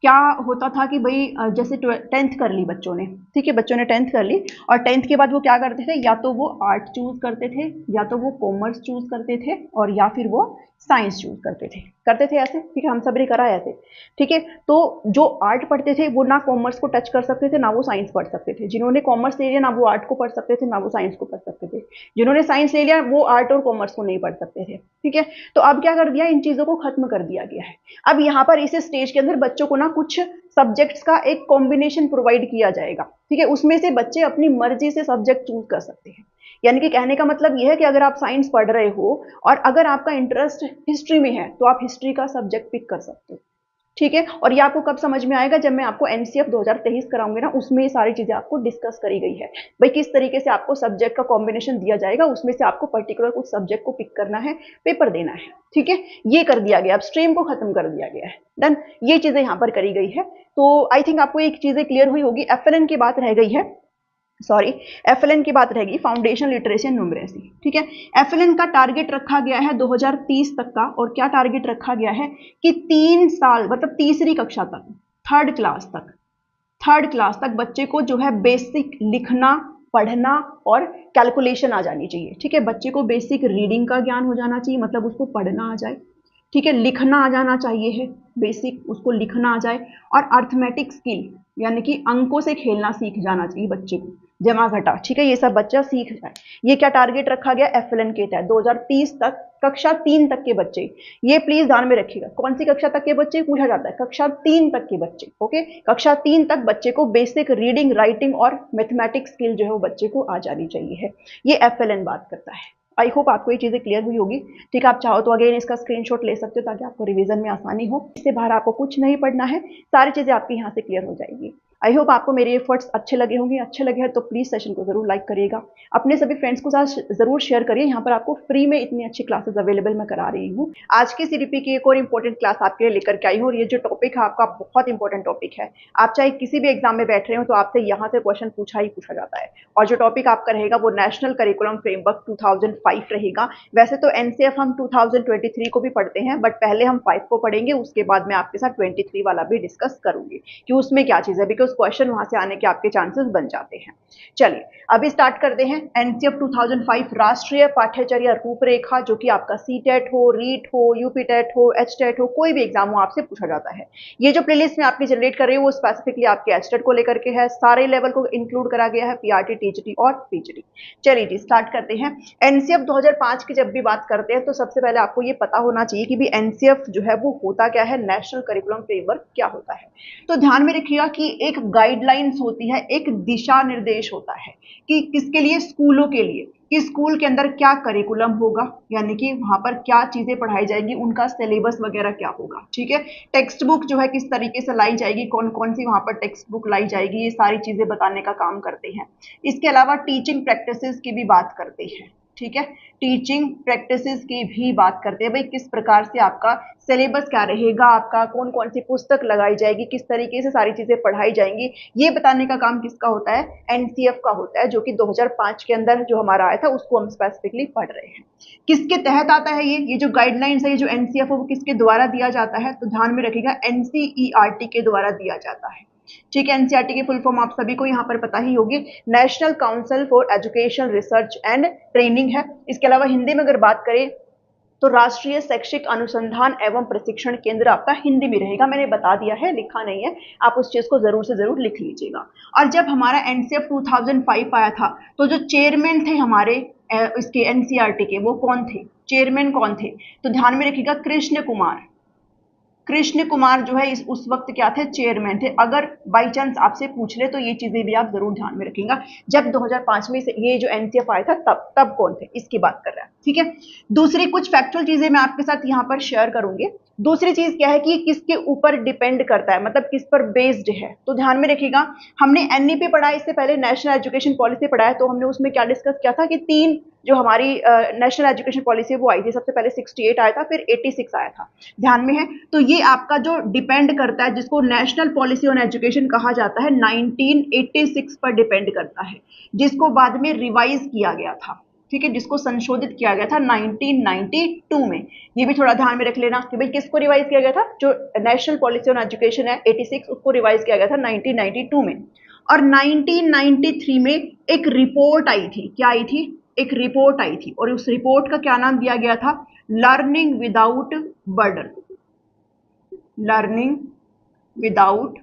क्या होता था कि भाई जैसे 10th कर ली बच्चों ने, ठीक है, बच्चों ने 10th कर ली, और 10th के बाद वो क्या करते थे, या तो वो आर्ट चूज करते थे, या तो वो कॉमर्स चूज करते थे, और या फिर वो साइंस चूज करते थे ऐसे। ठीक है, हम सब ने करा है ऐसे। ठीक है, तो जो आर्ट पढ़ते थे वो ना कॉमर्स को टच कर सकते थे, ना वो साइंस पढ़ सकते थे। जिन्होंने कॉमर्स ले लिया, ना वो आर्ट को पढ़ सकते थे, ना वो साइंस को पढ़ सकते थे। जिन्होंने साइंस ले लिया, वो आर्ट और कॉमर्स को नहीं पढ़ सकते थे। ठीक है, तो अब क्या कर दिया, इन चीजों को खत्म कर दिया गया है। अब यहाँ पर इस स्टेज के अंदर बच्चों को ना कुछ सब्जेक्ट्स का एक कॉम्बिनेशन प्रोवाइड किया जाएगा। ठीक है, उसमें से बच्चे अपनी मर्जी से सब्जेक्ट चूज कर सकते हैं। यानी कि कहने का मतलब यह है कि अगर आप साइंस पढ़ रहे हो और अगर आपका इंटरेस्ट हिस्ट्री में है, तो आप हिस्ट्री का सब्जेक्ट पिक कर सकते हो। ठीक है, और ये आपको कब समझ में आएगा, जब मैं आपको एनसीएफ 2023 कराऊंगी ना, उसमें ये सारी चीजें आपको डिस्कस करी गई है। भाई किस तरीके से आपको सब्जेक्ट का कॉम्बिनेशन दिया जाएगा, उसमें से आपको पर्टिकुलर कुछ सब्जेक्ट को पिक करना है, पेपर देना है। ठीक है, ये कर दिया गया, अब स्ट्रीम को खत्म कर दिया गया है। देन ये चीजें यहाँ पर करी गई है। तो आई थिंक आपको एक चीजें क्लियर हुई होगी। एफएलएन की बात रह गई है, सॉरी, एफएलएन की बात रहेगी, फाउंडेशन लिटरेसी एंड न्यूमरेसी। ठीक है, एफएलएन का टारगेट रखा गया है 2030 तक का, और क्या टारगेट रखा गया है कि 3 साल मतलब तीसरी कक्षा तक, थर्ड क्लास तक बच्चे को जो है बेसिक लिखना, पढ़ना और कैलकुलेशन आ जानी चाहिए। ठीक है, बच्चे को बेसिक रीडिंग का ज्ञान हो जाना चाहिए, मतलब उसको पढ़ना आ जाए। ठीक है, लिखना आ जाना चाहिए है, बेसिक उसको लिखना आ जाए, और अर्थमेटिक स्किल यानी कि अंकों से खेलना सीख जाना चाहिए बच्चे को, जमा घटा। ठीक है, ये सब बच्चा सीख जाए। ये क्या टारगेट रखा गया एफएलएन के तहत 2030 तक, कक्षा 3 तक के बच्चे। ये प्लीज ध्यान में रखिएगा, कौन सी कक्षा तक के बच्चे पूछा जाता है, कक्षा 3 तक के बच्चे। ओके, कक्षा 3 तक बच्चे को बेसिक रीडिंग, राइटिंग और मैथमेटिक्स स्किल जो है वो बच्चे को आ जानी चाहिए है। ये एफएलएन बात करता है। आई होप आपको ये चीजें क्लियर हुई होगी। ठीक है, आप चाहो तो अगेन इसका स्क्रीनशॉट ले सकते हो, ताकि आपको रिवीजन में आसानी हो। इससे बाहर आपको कुछ नहीं पढ़ना है, सारी चीजें आपकी यहाँ से क्लियर हो जाएगी। आई होप आपको मेरे एफर्ट्स अच्छे लगे होंगे। अच्छे लगे हैं तो प्लीज सेशन को जरूर लाइक करिएगा, अपने सभी फ्रेंड्स को साथ जरूर शेयर करिए। यहाँ पर आपको फ्री में इतनी अच्छी क्लासेस अवेलेबल मैं करा रही हूँ। आज की सीडीपी की एक और इंपॉर्टेंट क्लास आपके लिए लेकर के आई हूँ, और ये जो टॉपिक है आपका बहुत इंपॉर्टेंट टॉपिक है। आप चाहे किसी भी एग्जाम में बैठ रहे हो, तो आपसे यहाँ से क्वेश्चन पूछा ही पूछा जाता है। और जो टॉपिक आपका रहेगा वो नेशनल करिकुलम फ्रेमवर्क 2005 रहेगा। वैसे तो एनसीएफ हम 2023 को भी पढ़ते हैं, बट पहले हम 5 को पढ़ेंगे, उसके बाद मैं आपके साथ 23 वाला भी डिस्कस करूंगी कि उसमें क्या चीज है, बिकॉज क्वेश्चन वहां से आने के आपके चांसेस बन जाते हैं। चलिए अभी स्टार्ट करते हैं। एनसीएफ 2005 राष्ट्रीय पाठ्यचर्या रूपरेखा, जो कि आपका सीटेट हो, रीट हो, यूपीटेट हो, एचटेट हो, कोई भी एग्जाम हो आपसे पूछा जाता है। ये जो प्लेलिस्ट में आपकी जनरेट कर रही है वो स्पेसिफिकली आपके एचटेट को लेकर के है, सारे लेवल को इंक्लूड करा गया है, पीआरटी, टीजीटी और पीजीटी। चलिए जी स्टार्ट करते हैं। एनसीएफ 2005 की जब भी बात करते हैं तो सबसे पहले आपको ये पता होना चाहिए कि भी एनसीएफ जो है वो होता क्या है, नेशनल करिकुलम फ्रेमवर्क क्या होता है। तो ध्यान में रखिएगा कि एक गाइडलाइंस होती है, एक दिशा निर्देश होता है कि किसके लिए, स्कूलों के लिए, कि स्कूल के अंदर क्या करिकुलम होगा, यानी कि वहां पर क्या चीजें पढ़ाई जाएगी, उनका सिलेबस वगैरह क्या होगा। ठीक है, टेक्स्ट बुक जो है किस तरीके से लाई जाएगी, कौन कौन सी वहां पर टेक्स्ट बुक लाई जाएगी, ये सारी चीजें बताने का काम करते हैं। इसके अलावा टीचिंग प्रैक्टिसेस की भी बात करते हैं। ठीक है, टीचिंग प्रैक्टिसेस की भी बात करते हैं, भाई किस प्रकार से आपका सिलेबस क्या रहेगा, आपका कौन कौन सी पुस्तक लगाई जाएगी, किस तरीके से सारी चीजें पढ़ाई जाएंगी, ये बताने का काम किसका होता है, एनसीएफ का होता है, जो कि 2005 के अंदर जो हमारा आया था उसको हम स्पेसिफिकली पढ़ रहे हैं। किसके तहत आता है ये जो गाइडलाइंस है, ये जो एनसीएफ है वो किसके द्वारा दिया जाता है, तो ध्यान में रखिएगा एनसीईआरटी के द्वारा दिया जाता है। ठीक है, एनसीईआरटी की फुल फॉर्म आप सभी को यहाँ पर पता ही होगी, national council for education research and training है। इसके अलावा हिंदी में अगर बात करें तो राष्ट्रीय शैक्षिक अनुसंधान एवं प्रशिक्षण केंद्र आपका हिंदी में रहेगा, मैंने बता दिया है, लिखा नहीं है, आप उस चीज को जरूर से जरूर लिख लीजिएगा। और जब हमारा एनसीएफ 2005 आया था तो जो चेयरमैन थे हमारे इसके एनसीईआरटी के, वो कौन थे, चेयरमैन कौन थे, तो ध्यान में रखिएगा कृष्ण कुमार। कृष्ण कुमार जो है उस वक्त क्या थे, चेयरमैन थे। अगर बाई चांस आपसे पूछ ले तो ये चीजें भी आप जरूर ध्यान में रखिएगा, जब 2005 में ये जो एनसीएफ आया था तब कौन थे, इसकी बात कर रहा है। ठीक है, दूसरी कुछ फैक्चुअल चीजें मैं आपके साथ यहाँ पर शेयर करूंगी। दूसरी चीज क्या है कि ये किसके ऊपर डिपेंड करता है, मतलब किस पर बेस्ड है, तो ध्यान में रखिएगा। हमने एनईपी पढ़ा, इससे पहले नेशनल एजुकेशन पॉलिसी पढ़ा है, तो हमने उसमें क्या डिस्कस किया था कि तीन जो हमारी नेशनल एजुकेशन पॉलिसी वो आई थी, सबसे पहले 68 आया था, फिर 86 आया था, ध्यान में है। तो ये आपका जो डिपेंड करता है, जिसको नेशनल पॉलिसी ऑन एजुकेशन कहा जाता है, 1986 पर डिपेंड करता है, जिसको बाद में रिवाइज किया गया था। ठीक है, जिसको संशोधित किया गया था 1992 में। ये भी थोड़ा ध्यान में रख लेना कि भाई किसको रिवाइज किया गया था, जो नेशनल पॉलिसी ऑन एजुकेशन है 86, उसको रिवाइज किया गया था 1992 में। और 1993 में एक रिपोर्ट आई थी, क्या आई थी, एक रिपोर्ट आई थी, और उस रिपोर्ट का क्या नाम दिया गया था, learning without burden. Learning without,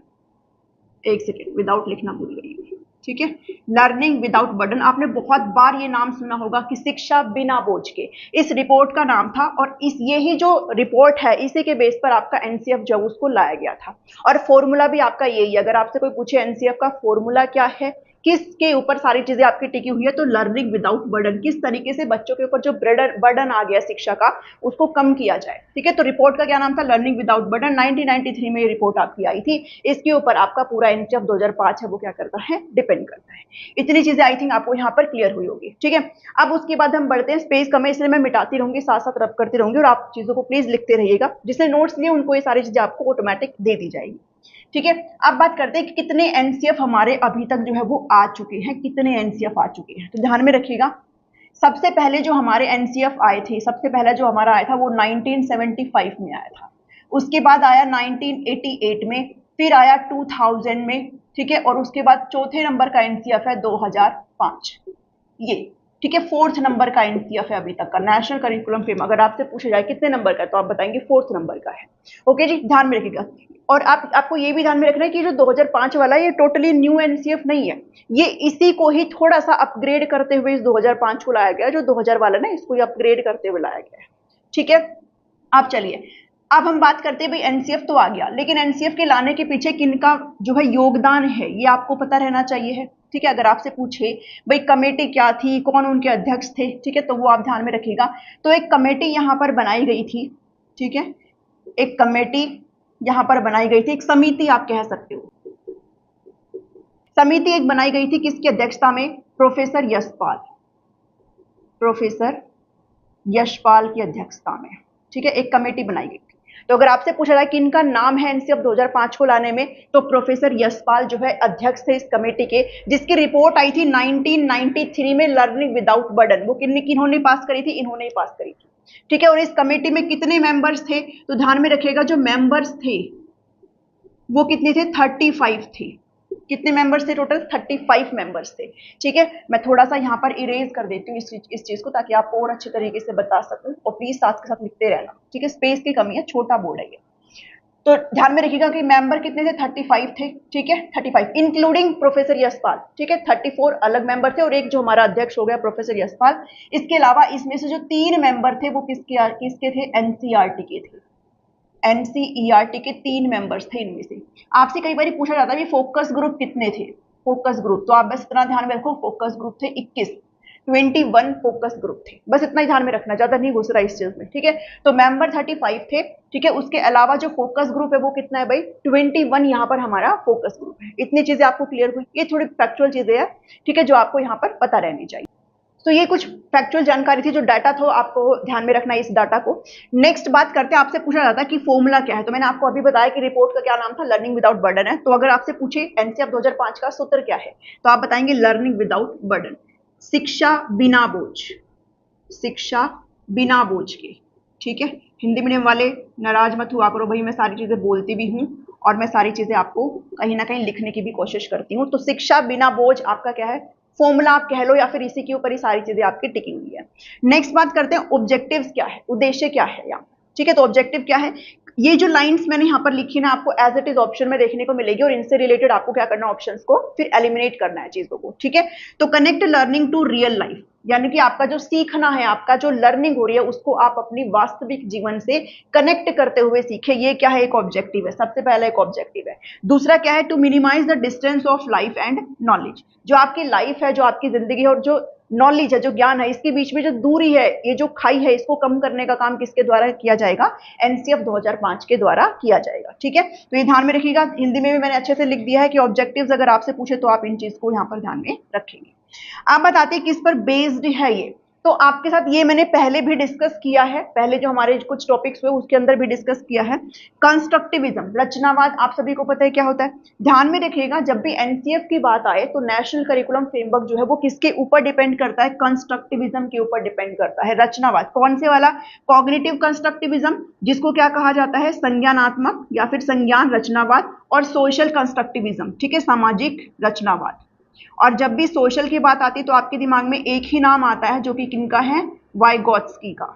एक सेकेंड, विदाउट लिखना भूल गई, ठीक है, लर्निंग विदाउट बर्डन। आपने बहुत बार ये नाम सुना होगा कि शिक्षा बिना बोझ के, इस रिपोर्ट का नाम था। और यही जो रिपोर्ट है, इसी के बेस पर आपका एनसीएफ जो उसको लाया गया था। और फॉर्मूला भी आपका यही, अगर आपसे कोई पूछे एनसीएफ का फॉर्मूला क्या है, किसके ऊपर सारी चीजें आपकी टिकी हुई है, तो लर्निंग विदाउट बर्डन, किस तरीके से बच्चों के ऊपर जो बर्डन आ गया शिक्षा का, उसको कम किया जाए। ठीक है, तो रिपोर्ट का क्या नाम था, लर्निंग विदाउट बर्डन। 1993 में ये रिपोर्ट आपकी आई थी, इसके ऊपर आपका पूरा एनसीएफ 2005 है वो क्या करता है, डिपेंड करता है। इतनी चीजें आई थिंक आपको यहाँ पर क्लियर हुई होगी। ठीक है, अब उसके बाद हम बढ़ते हैं, स्पेस कम है इसलिए मैं मिटाती रहूंगी, साथ साथ रब करती रहूंगी, और आप चीजों को प्लीज लिखते रहिएगा। जिसने नोट्स लिए उनको ये सारी चीजें आपको ऑटोमेटिक दे दी जाएगी। ठीक है, अब बात करते हैं कि कितने एनसीएफ हमारे अभी तक जो है वो आ चुके हैं, कितने एनसीएफ आ चुके हैं, तो ध्यान में रखिएगा। सबसे पहले जो हमारे एनसीएफ आए थे, सबसे पहला जो हमारा आया था वो 1975 में आया था, उसके बाद आया 1988 में, फिर आया 2000 में, ठीक है, और उसके बाद चौथे नंबर का एनसीएफ है 2005, ये। ठीक है, फोर्थ नंबर का एनसीएफ है अभी तक का नेशनल करिकुलम फ्रेम। अगर आपसे पूछा जाए कितने नंबर का, तो आप बताएंगे फोर्थ नंबर का है। ओके जी, ध्यान में रखिएगा। और आपको ये भी ध्यान में रखना है कि जो 2005 वाला है ये टोटली न्यू एनसीएफ नहीं है, ये इसी को ही थोड़ा सा अपग्रेड करते हुए इस 2005 को लाया गया, जो 2000 वाला ना इसको अपग्रेड करते हुए लाया गया है। ठीक है, आप चलिए अब हम बात करते हैं, भाई एनसीएफ तो आ गया, लेकिन एनसीएफ के लाने के पीछे किनका जो है योगदान है, ये आपको पता रहना चाहिए है। ठीक है, अगर आपसे पूछे भाई कमेटी क्या थी, कौन उनके अध्यक्ष थे, ठीक है, तो वो आप ध्यान में रखिएगा। तो एक कमेटी यहाँ पर बनाई गई थी, ठीक है, एक कमेटी यहाँ पर बनाई गई थी, एक समिति आप कह सकते हो, समिति एक बनाई गई थी, किसकी अध्यक्षता में, प्रोफेसर यशपाल, प्रोफेसर यशपाल की अध्यक्षता में। ठीक है, एक कमेटी बनाई गई थी। तो अगर आपसे पूछा जाए कि इनका नाम है एनसीएफ 2005 को लाने में, तो प्रोफेसर यशपाल जो है अध्यक्ष थे इस कमेटी के, जिसकी रिपोर्ट आई थी 1993 में, लर्निंग विदाउट बर्डन। वो किन्होंने पास करी थी, इन्होंने पास करी थी। ठीक है, और इस कमेटी में कितने मेंबर्स थे, तो ध्यान में रखिएगा जो मेंबर्स थे वो कितने थे, 35 थे। कितने मेंबर्स थे टोटल, 35 मेंबर्स थे। ठीक है, मैं थोड़ा सा यहाँ पर इरेज कर देती हूँ इस चीज को, ताकि आपको और अच्छे तरीके से बता सकूं, और प्लीज साथ के साथ लिखते रहना। ठीक है, स्पेस की कमी है, छोटा बोर्ड है ये, तो ध्यान में रखिएगा कि मेंबर कितने थे, 35 थे। ठीक है, 35 इंक्लूडिंग प्रोफेसर यशपाल। ठीक है, 34 अलग मेंबर थे, और एक जो हमारा अध्यक्ष हो गया प्रोफेसर यशपाल। इसके अलावा इसमें से जो 3 मेंबर थे वो किसके थे, एनसीईआरटी के थे। एनसीईआरटी के 3 मेंबर्स थे इनमें से। आपसे कई बार पूछा जाता है कि फोकस ग्रुप कितने थे, फोकस ग्रुप, तो आप बस इतना ध्यान में रखो, फोकस ग्रुप थे 21 फोकस ग्रुप थे, बस इतना ही ध्यान में रखना, ज्यादा नहीं घुस रहा इस चीज में। ठीक है, तो मेंबर 35 थे। ठीक है, उसके अलावा जो फोकस ग्रुप है वो कितना है भाई, 21 यहाँ पर हमारा फोकस ग्रुप है। इतनी चीजें आपको क्लियर हुई, ये थोड़ी फैक्चुअल चीजें हैं, ठीक है, जो आपको यहाँ पर पता रहनी चाहिए। तो ये कुछ फैक्चुअल जानकारी थी, जो डाटा था आपको ध्यान में रखना है इस डाटा को। नेक्स्ट बात करते हैं, आपसे पूछा जाता है कि फॉर्मूला क्या है। तो मैंने आपको अभी बताया कि रिपोर्ट का क्या नाम था, लर्निंग विदाउट बर्डन है। तो अगर आपसे पूछे एनसीएफ 2005 का सूत्र क्या है, तो आप बताएंगे लर्निंग विदाउट बर्डन, शिक्षा बिना बोझ, शिक्षा बिना बोझ के। ठीक है, हिंदी मीडियम वाले नाराज मत हुआ करो भाई, मैं सारी चीजें बोलती भी हूँ और मैं सारी चीजें आपको कहीं ना कहीं लिखने की भी कोशिश करती हूँ। तो शिक्षा बिना बोझ आपका क्या है, फॉर्मूला आप कह लो, या फिर इसी के ऊपर ही सारी चीजें आपकी टिकी हुई है। नेक्स्ट बात करते हैं, ऑब्जेक्टिव्स क्या है, उद्देश्य क्या है यहाँ। ठीक है, तो ऑब्जेक्टिव क्या है, ये जो लाइंस मैंने यहाँ पर लिखी ना, आपको एज इट इज ऑप्शन में देखने को मिलेगी, और इनसे रिलेटेड आपको क्या करना है, ऑप्शंस को फिर एलिमिनेट करना है चीजों को। ठीक है, तो connect learning to real life, यानी कि आपका जो सीखना है, आपका जो लर्निंग हो रही है, उसको आप अपनी वास्तविक जीवन से कनेक्ट करते हुए सीखे। ये क्या है, एक ऑब्जेक्टिव है, सबसे पहला एक ऑब्जेक्टिव है। दूसरा क्या है, to minimise the distance of life and knowledge, जो आपकी लाइफ है, जो आपकी जिंदगी है, और जो नॉलेज है, जो ज्ञान है, इसके बीच में जो दूरी है, ये जो खाई है, इसको कम करने का काम किसके द्वारा किया जाएगा, एनसीएफ 2005 के द्वारा किया जाएगा। ठीक है, तो ये ध्यान में रखिएगा। हिंदी में भी मैंने अच्छे से लिख दिया है कि ऑब्जेक्टिव्स अगर आपसे पूछे तो आप इन चीज को यहाँ पर ध्यान में रखेंगे। आप बताते हैं किस पर बेस्ड है ये, तो आपके साथ ये मैंने पहले भी डिस्कस किया है, पहले जो हमारे कुछ टॉपिक्स हुए उसके अंदर भी डिस्कस किया है। कंस्ट्रक्टिविज्म, रचनावाद, आप सभी को पता है क्या होता है। ध्यान में रखिएगा, जब भी एनसीएफ की बात आए तो नेशनल करिकुलम फ्रेमवर्क जो है वो किसके ऊपर डिपेंड करता है, कंस्ट्रक्टिविज्म के ऊपर डिपेंड करता है। रचनावाद कौन से वाला, कॉग्निटिव कंस्ट्रक्टिविज्म, जिसको क्या कहा जाता है, संज्ञानात्मक या फिर संज्ञान रचनावाद, और सोशल कंस्ट्रक्टिविज्म, ठीक है, सामाजिक रचनावाद। और जब भी सोशल की बात आती है तो आपके दिमाग में एक ही नाम आता है, जो कि किनका है, वाइगोत्स्की का।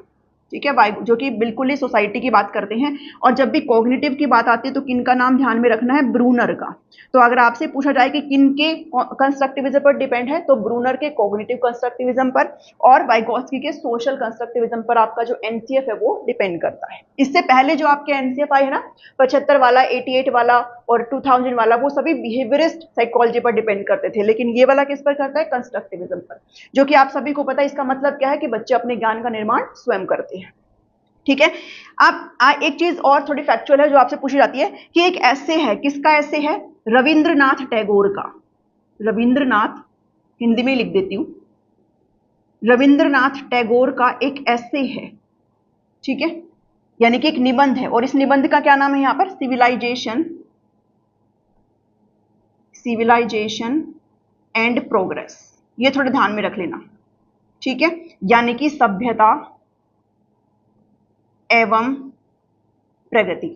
ठीक है, जो कि बिल्कुल ही सोसाइटी की बात करते हैं। और जब भी कॉग्निटिव की बात आती है तो किनका नाम ध्यान में रखना है, ब्रूनर का। तो अगर आपसे पूछा जाए कि किनके कंस्ट्रक्टिविज्म पर डिपेंड है, तो ब्रूनर के कॉग्निटिव कंस्ट्रक्टिविज्म पर और वाइगोत्स्की के सोशल कंस्ट्रक्टिविज्म पर आपका जो एनसीएफ है वो डिपेंड करता है। इससे पहले जो आपके एनसीएफ आए है ना, 75 वाला, 88 वाला और 2000 वाला, वो सभी बिहेवियरिस्ट साइकोलॉजी पर डिपेंड करते थे, लेकिन ये वाला किस पर करता है, कंस्ट्रक्टिविज्म पर, जो कि आप सभी को पता है। इसका मतलब क्या है कि बच्चे अपने ज्ञान का निर्माण स्वयं करते हैं। ठीक है, अब एक चीज और थोड़ी फैक्चुअल है जो आपसे पूछी जाती है कि एक ऐसे है, किसका ऐसे है, रविंद्रनाथ टैगोर का। रविंद्रनाथ, हिंदी में लिख देती हूं, रविंद्रनाथ टैगोर का एक ऐसे है। ठीक है, यानी कि एक निबंध है, और इस निबंध का क्या नाम है यहां पर, सिविलाइजेशन, सिविलाइजेशन एंड प्रोग्रेस। ये थोड़ा ध्यान में रख लेना। ठीक है, यानी कि सभ्यता एवं प्रगति।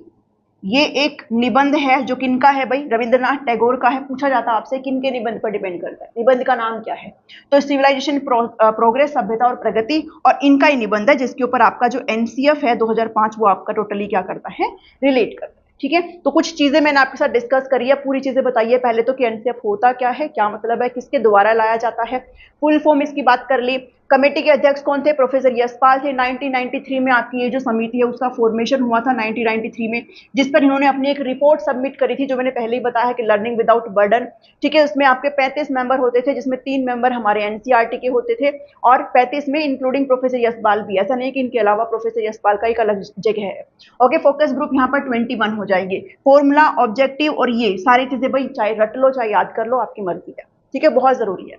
ये एक निबंध है जो किनका है भाई, रविंद्रनाथ टैगोर का है। पूछा जाता है आपसे किनके निबंध पर डिपेंड करता है, निबंध का नाम क्या है, तो सिविलाइजेशन प्रोग्रेस, सभ्यता और प्रगति, और इनका ही निबंध है जिसके ऊपर आपका जो एनसीएफ है 2005 वो आपका टोटली क्या करता है, रिलेट करता है। ठीक है, तो कुछ चीजें मैंने आपके साथ डिस्कस करी है, पूरी चीजें बताइए पहले तो कि एनसीएफ होता क्या है, क्या मतलब है, किसके द्वारा लाया जाता है, फुल फॉर्म इसकी बात कर ली। कमेटी के अध्यक्ष कौन थे, प्रोफेसर यशपाल थे। 1993 में आपकी ये जो समिति है उसका फॉर्मेशन हुआ था 1993 में, जिस पर इन्होंने अपनी एक रिपोर्ट सबमिट करी थी, जो मैंने पहले ही बताया कि लर्निंग विदाउट बर्डन। ठीक है, उसमें आपके 35 मेंबर होते थे, जिसमें 3 मेंबर हमारे एनसीईआरटी के होते थे, और 35 में इंक्लूडिंग प्रोफेसर यशपाल भी। ऐसा नहीं कि इनके अलावा प्रोफेसर यशपाल का एक अलग जगह है। ओके, फोकस ग्रुप यहाँ पर 21 हो जाएंगे। फॉर्मूला, ऑब्जेक्टिव और ये सारी चीजें भाई चाहे रट लो चाहे याद कर लो, आपकी मर्जी है। ठीक है, बहुत जरूरी है।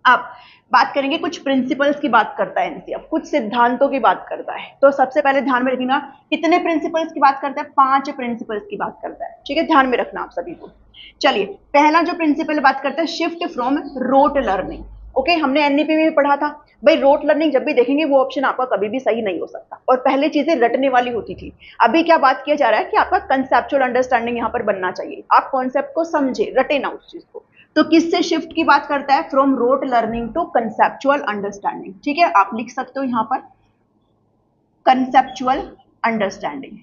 आप बात करेंगे, कुछ प्रिंसिपल्स की बात करता है एनसीएफ, कुछ सिद्धांतों की बात करता है। तो सबसे पहले ध्यान में रखना, कितने प्रिंसिपल्स की बात करता है, 5 प्रिंसिपल्स की बात करता है। ठीक है, ध्यान में रखना आप सभी को। चलिए, पहला जो प्रिंसिपल बात करता है, shift from rote learning. Okay, हमने एनईपी में भी पढ़ा था भाई, रोट लर्निंग जब भी देखेंगे वो ऑप्शन आपका कभी भी सही नहीं हो सकता, और पहले चीजें रटने वाली होती थी। अभी क्या बात किया जा रहा है कि आपका कंसेप्चुअल अंडरस्टैंडिंग यहाँ पर बनना चाहिए, आप कॉन्सेप्ट को समझे, रटे ना उस चीज को। तो किससे शिफ्ट की बात करता है, from rote learning to conceptual understanding. ठीक है, आप लिख सकते हो यहां पर कंसेप्चुअल अंडरस्टैंडिंग।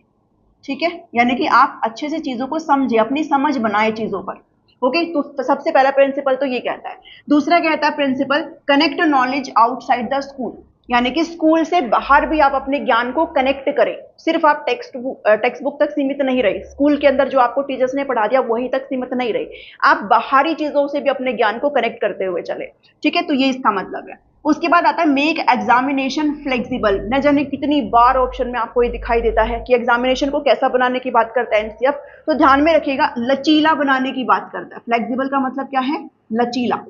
ठीक है, यानी कि आप अच्छे से चीजों को समझे, अपनी समझ बनाए चीजों पर। ओके, तो सबसे पहला प्रिंसिपल तो ये कहता है। दूसरा कहता है principle, connect knowledge outside the school, यानी कि स्कूल से बाहर भी आप अपने ज्ञान को कनेक्ट करें। सिर्फ आप टेक्स्ट बुक तक सीमित नहीं रहे, स्कूल के अंदर जो आपको टीचर्स ने पढ़ा दिया वहीं तक सीमित नहीं रहे, आप बाहरी चीजों से भी अपने ज्ञान को कनेक्ट करते हुए चले। ठीक है, तो ये इसका मतलब है। उसके बाद आता है मेक एग्जामिनेशन फ्लेक्सिबल। न जाने कितनी बार ऑप्शन में आपको ये दिखाई देता है कि एग्जामिनेशन को कैसा बनाने की बात करता है एनसीएफ, तो ध्यान में रखिएगा, लचीला बनाने की बात करता है। फ्लेक्सिबल का मतलब क्या है, लचीला।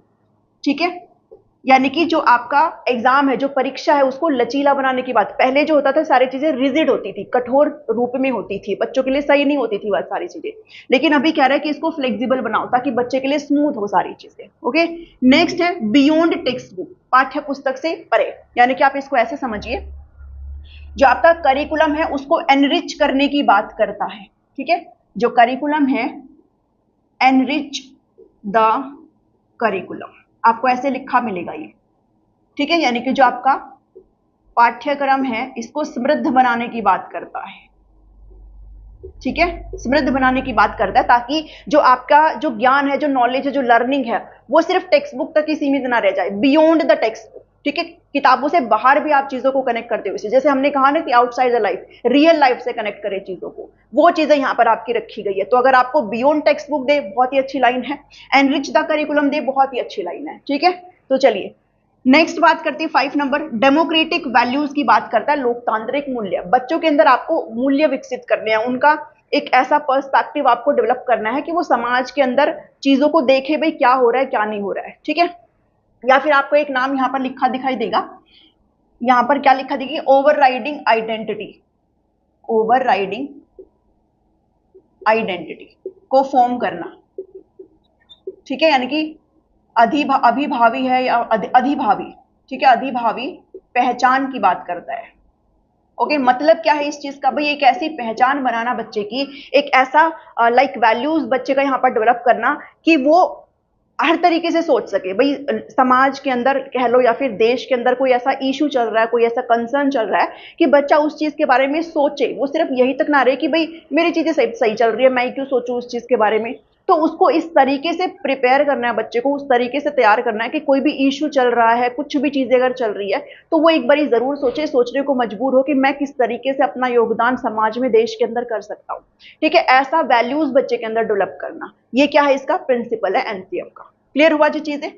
ठीक है, यानी कि जो आपका एग्जाम है, जो परीक्षा है, उसको लचीला बनाने की बात। पहले जो होता था सारी चीजें रिजिड होती थी, कठोर रूप में होती थी, बच्चों के लिए सही नहीं होती थी वह सारी चीजें। लेकिन अभी कह रहा है कि इसको फ्लेक्सिबल बनाओ ताकि बच्चे के लिए स्मूथ हो सारी चीजें। ओके, नेक्स्ट है बियॉन्ड टेक्स्ट बुक, पाठ्य पुस्तक से परे। यानी कि आप इसको ऐसे समझिए, जो आपका करिकुलम है उसको एनरिच करने की बात करता है। ठीक है, जो करिकुलम है, एनरिच द करिकुलम, आपको ऐसे लिखा मिलेगा ये। ठीक है, यानी कि जो आपका पाठ्यक्रम है इसको समृद्ध बनाने की बात करता है। ठीक है, समृद्ध बनाने की बात करता है ताकि जो आपका जो ज्ञान है, जो नॉलेज है, जो लर्निंग है, वो सिर्फ टेक्स्ट बुक तक ही सीमित ना रह जाए, बियॉन्ड द टेक्स्ट बुक। ठीक है, किताबों से बाहर भी आप चीजों को कनेक्ट करते हुए, जैसे हमने कहा ना कि outside the life, real life से कनेक्ट करें चीजों को, वो चीजें यहां पर आपकी रखी गई है। तो अगर आपको बियॉन्ड टेक्स्ट बुक दे, बहुत ही अच्छी लाइन है। एनरिच द करिकुलम दे, बहुत ही अच्छी लाइन है। ठीक है, तो चलिए नेक्स्ट बात करते हैं 5 नंबर, डेमोक्रेटिक वैल्यूज की बात करता है, लोकतांत्रिक मूल्य। बच्चों के अंदर आपको मूल्य विकसित करने हैं, उनका एक ऐसा पर्सपेक्टिव आपको डेवलप करना है कि वो समाज के अंदर चीजों को देखे, भाई क्या हो रहा है क्या नहीं हो रहा है। ठीक है, या फिर आपको एक नाम यहां पर लिखा दिखाई देगा, यहां पर क्या लिखा देगी, ओवरराइडिंग आइडेंटिटी, ओवरराइडिंग आइडेंटिटी को फॉर्म करना। ठीक है, यानी कि अभिभावी है या अधिभावी। ठीक है, अधिभावी पहचान की बात करता है। ओके, मतलब क्या है इस चीज का, भाई एक ऐसी पहचान बनाना बच्चे की, एक ऐसा लाइक वैल्यूज बच्चे का यहां पर डेवलप करना कि वो हर तरीके से सोच सके। भाई समाज के अंदर कह लो या फिर देश के अंदर कोई ऐसा इशू चल रहा है, कोई ऐसा कंसर्न चल रहा है कि बच्चा उस चीज के बारे में सोचे, वो सिर्फ यही तक ना रहे कि भाई मेरी चीजें सही सही चल रही है, मैं क्यों सोचूं उस चीज के बारे में। तो उसको इस तरीके से प्रिपेयर करना है, बच्चे को उस तरीके से तैयार करना है कि कोई भी इशू चल रहा है, कुछ भी चीजें अगर चल रही है, तो वो एक बार जरूर सोचे, सोचने को मजबूर हो कि मैं किस तरीके से अपना योगदान समाज में, देश के अंदर कर सकता हूँ। ठीक है, ऐसा वैल्यूज बच्चे के अंदर डेवलप करना, ये क्या है, इसका प्रिंसिपल है एनसीएफ का। क्लियर हुआ जी चीजें,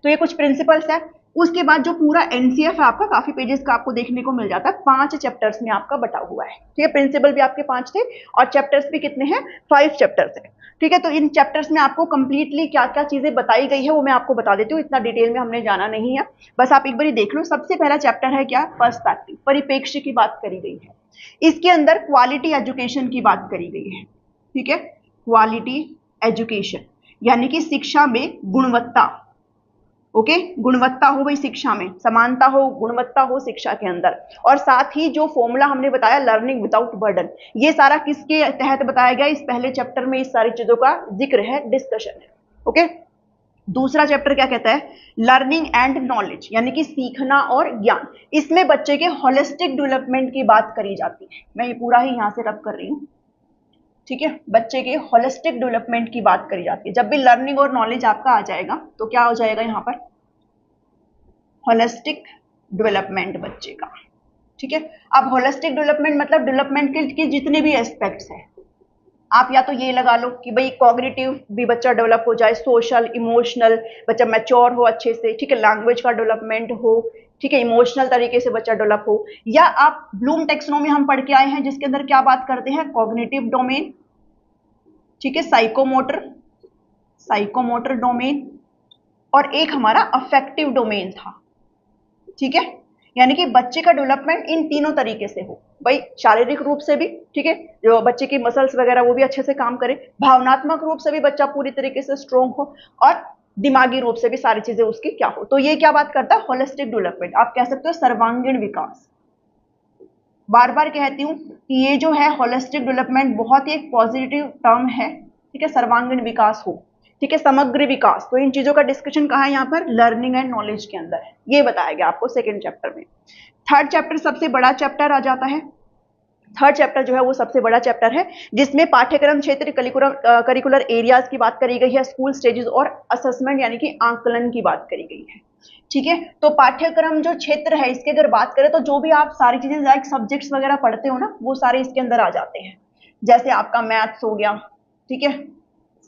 तो ये कुछ प्रिंसिपल्स है। उसके बाद जो पूरा एनसीएफ है आपका, काफी पेजेस का आपको देखने को मिल जाता है, 5 चैप्टर्स में आपका बटा हुआ है। ठीक है, प्रिंसिपल भी आपके 5 थे और चैप्टर्स भी कितने हैं, 5 चैप्टर्स है। ठीक है, तो इन चैप्टर्स में आपको कंप्लीटली क्या क्या चीजें बताई गई है वो मैं आपको बता देती हूँ, इतना डिटेल में हमने जाना नहीं है, बस आप एक बार देख लो। सबसे पहला चैप्टर है क्या, पर्सपेक्टिव, परिप्रेक्ष्य की बात करी गई है। इसके अंदर क्वालिटी एजुकेशन की बात करी गई है। ठीक है, क्वालिटी एजुकेशन यानी कि शिक्षा में गुणवत्ता। ओके, गुणवत्ता हो भाई शिक्षा में, समानता हो, गुणवत्ता हो शिक्षा के अंदर। और साथ ही जो फॉर्मूला हमने बताया, लर्निंग विदाउट बर्डन, ये सारा किसके तहत बताया गया, इस पहले चैप्टर में इस सारी चीजों का जिक्र है, डिस्कशन है। ओके, दूसरा चैप्टर क्या कहता है, लर्निंग एंड नॉलेज, यानी कि सीखना और ज्ञान। इसमें बच्चे के होलिस्टिक डेवलपमेंट की बात करी जाती है, मैं ये पूरा ही यहां से रब कर रही हूं। ठीक है, बच्चे के होलिस्टिक डेवलपमेंट की बात करी जाती है। जब भी लर्निंग और नॉलेज आपका आ जाएगा तो क्या हो जाएगा यहाँ पर, होलिस्टिक डेवलपमेंट बच्चे का। ठीक है, अब होलिस्टिक डेवलपमेंट मतलब डेवलपमेंट के जितने भी एस्पेक्ट्स हैं, आप या तो ये लगा लो कि भाई कॉग्निटिव भी बच्चा डेवलप हो जाए, सोशल, इमोशनल, बच्चा मैच्योर हो अच्छे से। ठीक है, लैंग्वेज का डेवलपमेंट हो। ठीक है, इमोशनल तरीके से बच्चा डेवलप हो। या आप ब्लूम टेक्सोनोमी हम पढ़ के आए हैं जिसके अंदर क्या बात करते हैं, कॉग्निटिव डोमेन। ठीक है, साइकोमोटर, साइकोमोटर डोमेन, और एक हमारा अफेक्टिव डोमेन था। ठीक है, यानी कि बच्चे का डेवलपमेंट इन तीनों तरीके से हो, भाई शारीरिक रूप से भी, ठीक है, जो बच्चे की मसल्स वगैरह वो भी अच्छे से काम करे, भावनात्मक रूप से भी बच्चा पूरी तरीके से स्ट्रोंग हो, और दिमागी रूप से भी सारी चीजें उसकी क्या हो। तो ये क्या बात करता है, होलिस्टिक डेवलपमेंट, आप कह सकते हो सर्वांगीण विकास। बार बार कहती हूं कि ये जो है होलिस्टिक डेवलपमेंट बहुत ही एक पॉजिटिव टर्म है। ठीक है, सर्वांगीण विकास हो। ठीक है, समग्र विकास, तो इन चीजों का डिस्कशन कहाँ है, यहाँ पर लर्निंग एंड नॉलेज के अंदर है, ये बताया गया आपको सेकंड चैप्टर में। थर्ड चैप्टर सबसे बड़ा चैप्टर आ जाता है। थर्ड चैप्टर जो है वो सबसे बड़ा चैप्टर है, जिसमें पाठ्यक्रम क्षेत्र, करिकुलर एरियाज की बात करी गई है, स्कूल स्टेजेस और असेसमेंट यानी कि आंकलन की बात करी गई है। ठीक है, तो पाठ्यक्रम जो क्षेत्र है इसके अगर बात करें तो जो भी आप सारी चीजें लाइक सब्जेक्ट्स वगैरह पढ़ते हो ना, वो सारे इसके अंदर आ जाते हैं। जैसे आपका मैथ्स हो गया, ठीक है,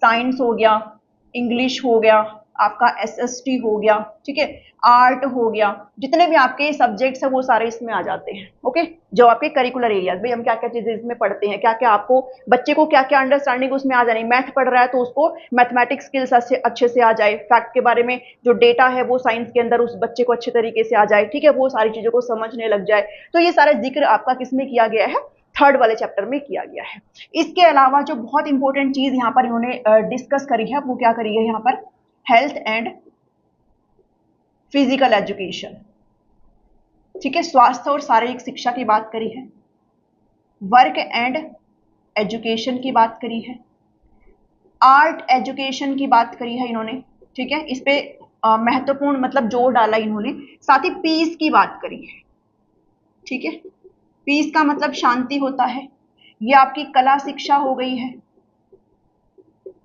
साइंस हो गया, इंग्लिश हो गया, आपका SST हो गया, ठीक है, आर्ट हो गया, जितने भी आपके सब्जेक्ट्स हैं वो सारे इसमें आ जाते हैं। ओके, जो आपके करिकुलर एरियाज, भाई हम क्या क्या चीजें इसमें पढ़ते हैं, क्या क्या आपको बच्चे को क्या क्या अंडरस्टैंडिंग उसमें आ जानी, मैथ पढ़ रहा है तो उसको मैथमेटिक्स स्किल्स अच्छे से आ जाए, फैक्ट के बारे में जो डेटा है वो साइंस के अंदर उस बच्चे को अच्छे तरीके से आ जाए, ठीक है, वो सारी चीजों को समझने लग जाए। तो ये सारा जिक्र आपका किसमें किया गया है, थर्ड वाले चैप्टर में किया गया है। इसके अलावा जो बहुत इंपॉर्टेंट चीज यहाँ पर इन्होंने डिस्कस करी है वो क्या करी है यहाँ पर, हेल्थ एंड फिजिकल एजुकेशन, ठीक है, स्वास्थ्य और शारीरिक शिक्षा की बात करी है, वर्क एंड एजुकेशन की बात करी है, आर्ट एजुकेशन की बात करी है इन्होंने, ठीक है, इस पे महत्वपूर्ण मतलब जोर डाला इन्होंने, साथ ही पीस की बात करी है, ठीक है, पीस का मतलब शांति होता है, ये आपकी कला शिक्षा हो गई है,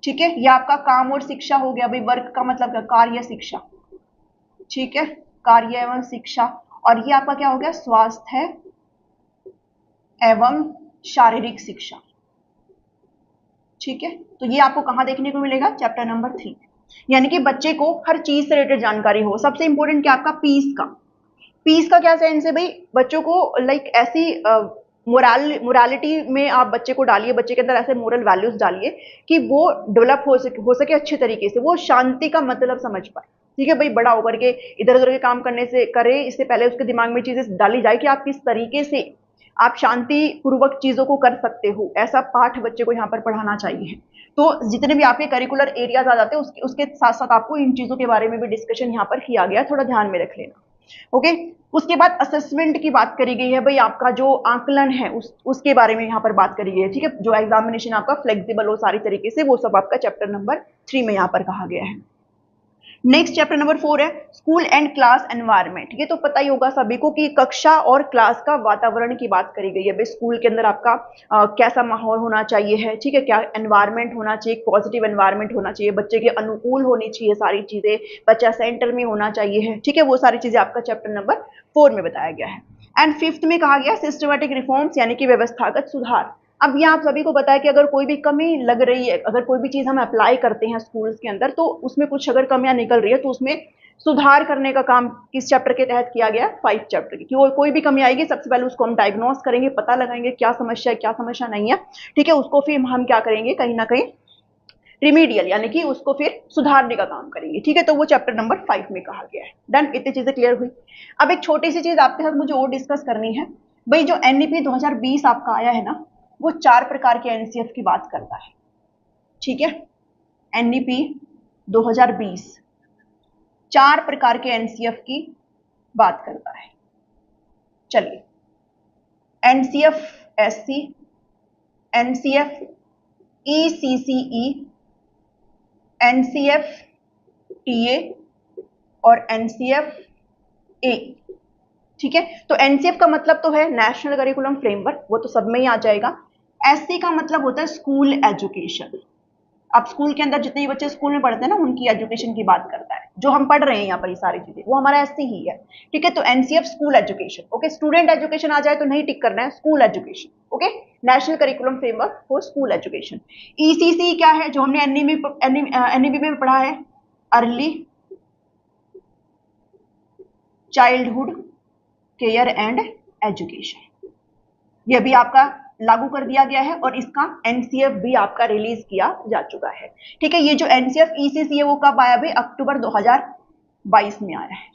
ठीक है, ये आपका काम और शिक्षा हो गया, भाई वर्क का मतलब क्या, कार्य शिक्षा, ठीक है, कार्य एवं शिक्षा, और ये आपका क्या हो गया, स्वास्थ्य एवं शारीरिक शिक्षा, ठीक है। तो ये आपको कहां देखने को मिलेगा, चैप्टर नंबर 3, यानी कि बच्चे को हर चीज से रिलेटेड जानकारी हो। सबसे इंपॉर्टेंट क्या आपका पीस का क्या सेंस है भाई, बच्चों को लाइक ऐसी मोरालिटी में आप बच्चे को डालिए, बच्चे के अंदर ऐसे मोरल वैल्यूज डालिए कि वो डेवलप हो सके अच्छे तरीके से, वो शांति का मतलब समझ पाए, ठीक है भाई, बड़ा होकर के इधर उधर के काम करने से करे, इससे पहले उसके दिमाग में चीजें डाली जाए कि आप किस तरीके से आप शांति पूर्वक चीजों को कर सकते हो, ऐसा पाठ बच्चे को यहाँ पर पढ़ाना चाहिए। तो जितने भी आपके करिकुलर एरियाज आ जाते हैं उसके साथ साथ आपको इन चीजों के बारे में भी डिस्कशन यहाँ पर किया गया, थोड़ा ध्यान में रख लेना। ओके, उसके बाद असेसमेंट की बात करी गई है, भाई आपका जो आकलन है उसके बारे में यहाँ पर बात करी गई है, ठीक है, जो एग्जामिनेशन आपका फ्लेक्सिबल हो सारी तरीके से, वो सब आपका चैप्टर नंबर 3 में यहाँ पर कहा गया है। नेक्स्ट चैप्टर नंबर 4 है स्कूल एंड क्लास एनवायरनमेंट। ये तो पता ही होगा सभी को कि कक्षा और क्लास का वातावरण की बात करी गई है, भाई स्कूल के अंदर आपका कैसा माहौल होना चाहिए है, ठीक है, क्या एनवायरनमेंट होना चाहिए, पॉजिटिव एनवायरनमेंट होना चाहिए, बच्चे के अनुकूल होनी चाहिए सारी चीजें, बच्चा सेंटर में होना चाहिए है, ठीक है, वो सारी चीजें आपका चैप्टर नंबर 4 में बताया गया है। एंड 5th में कहा गया सिस्टमैटिक रिफॉर्म्स, यानी कि व्यवस्थागत सुधार। अब ये आप सभी को पता है कि अगर कोई भी कमी लग रही है, अगर कोई भी चीज हम अप्लाई करते हैं स्कूल्स के अंदर, तो उसमें कुछ अगर कमियां निकल रही है तो उसमें सुधार करने का काम किस चैप्टर के तहत किया गया, 5 चैप्टर की, कि कोई भी कमी आएगी सबसे पहले उसको हम डायग्नोस करेंगे, पता लगाएंगे क्या समस्या है क्या समस्या नहीं है, ठीक है, उसको फिर हम क्या करेंगे, कहीं ना कहीं रिमीडियल यानी कि उसको फिर सुधारने का काम करेंगे, ठीक है, तो वो चैप्टर नंबर 5 में कहा गया है। डन, इतनी चीजें क्लियर हुई। अब एक छोटी सी चीज आपके साथ मुझे और डिस्कस करनी है, भाई जो एनईपी 2020 आपका आया है ना, वो 4 प्रकार के एनसीएफ की बात करता है, ठीक है, एनईपी 2020 4 प्रकार के एनसीएफ की बात करता है। चलिए, NCF SC, NCF ECCE, NCF TA और एनसीएफ ए, ठीक है। तो एनसीएफ का मतलब तो है नेशनल करिकुलम फ्रेमवर्क, वो तो सब में ही आ जाएगा। एससी का मतलब होता है स्कूल एजुकेशन, अब स्कूल के अंदर जितने बच्चे स्कूल में पढ़ते हैं ना उनकी एजुकेशन की बात करता है, जो हम पढ़ रहे हैं यहाँ पर ये सारी चीजें वो हमारा एससी ही है, ठीक है। तो NCF school education, okay, student education आ जाए तो नहीं टिक करना है, school education, okay, national curriculum framework for school education. ECC क्या है, जो हमने एनईबी में पढ़ा है, early childhood care and education, ये भी आपका लागू कर दिया गया है और इसका एनसीएफ भी आपका रिलीज किया जा चुका है, ठीक है। ये जो एनसीएफ ईसीसी है वो कब आया भाई, अक्टूबर 2022 में आया है,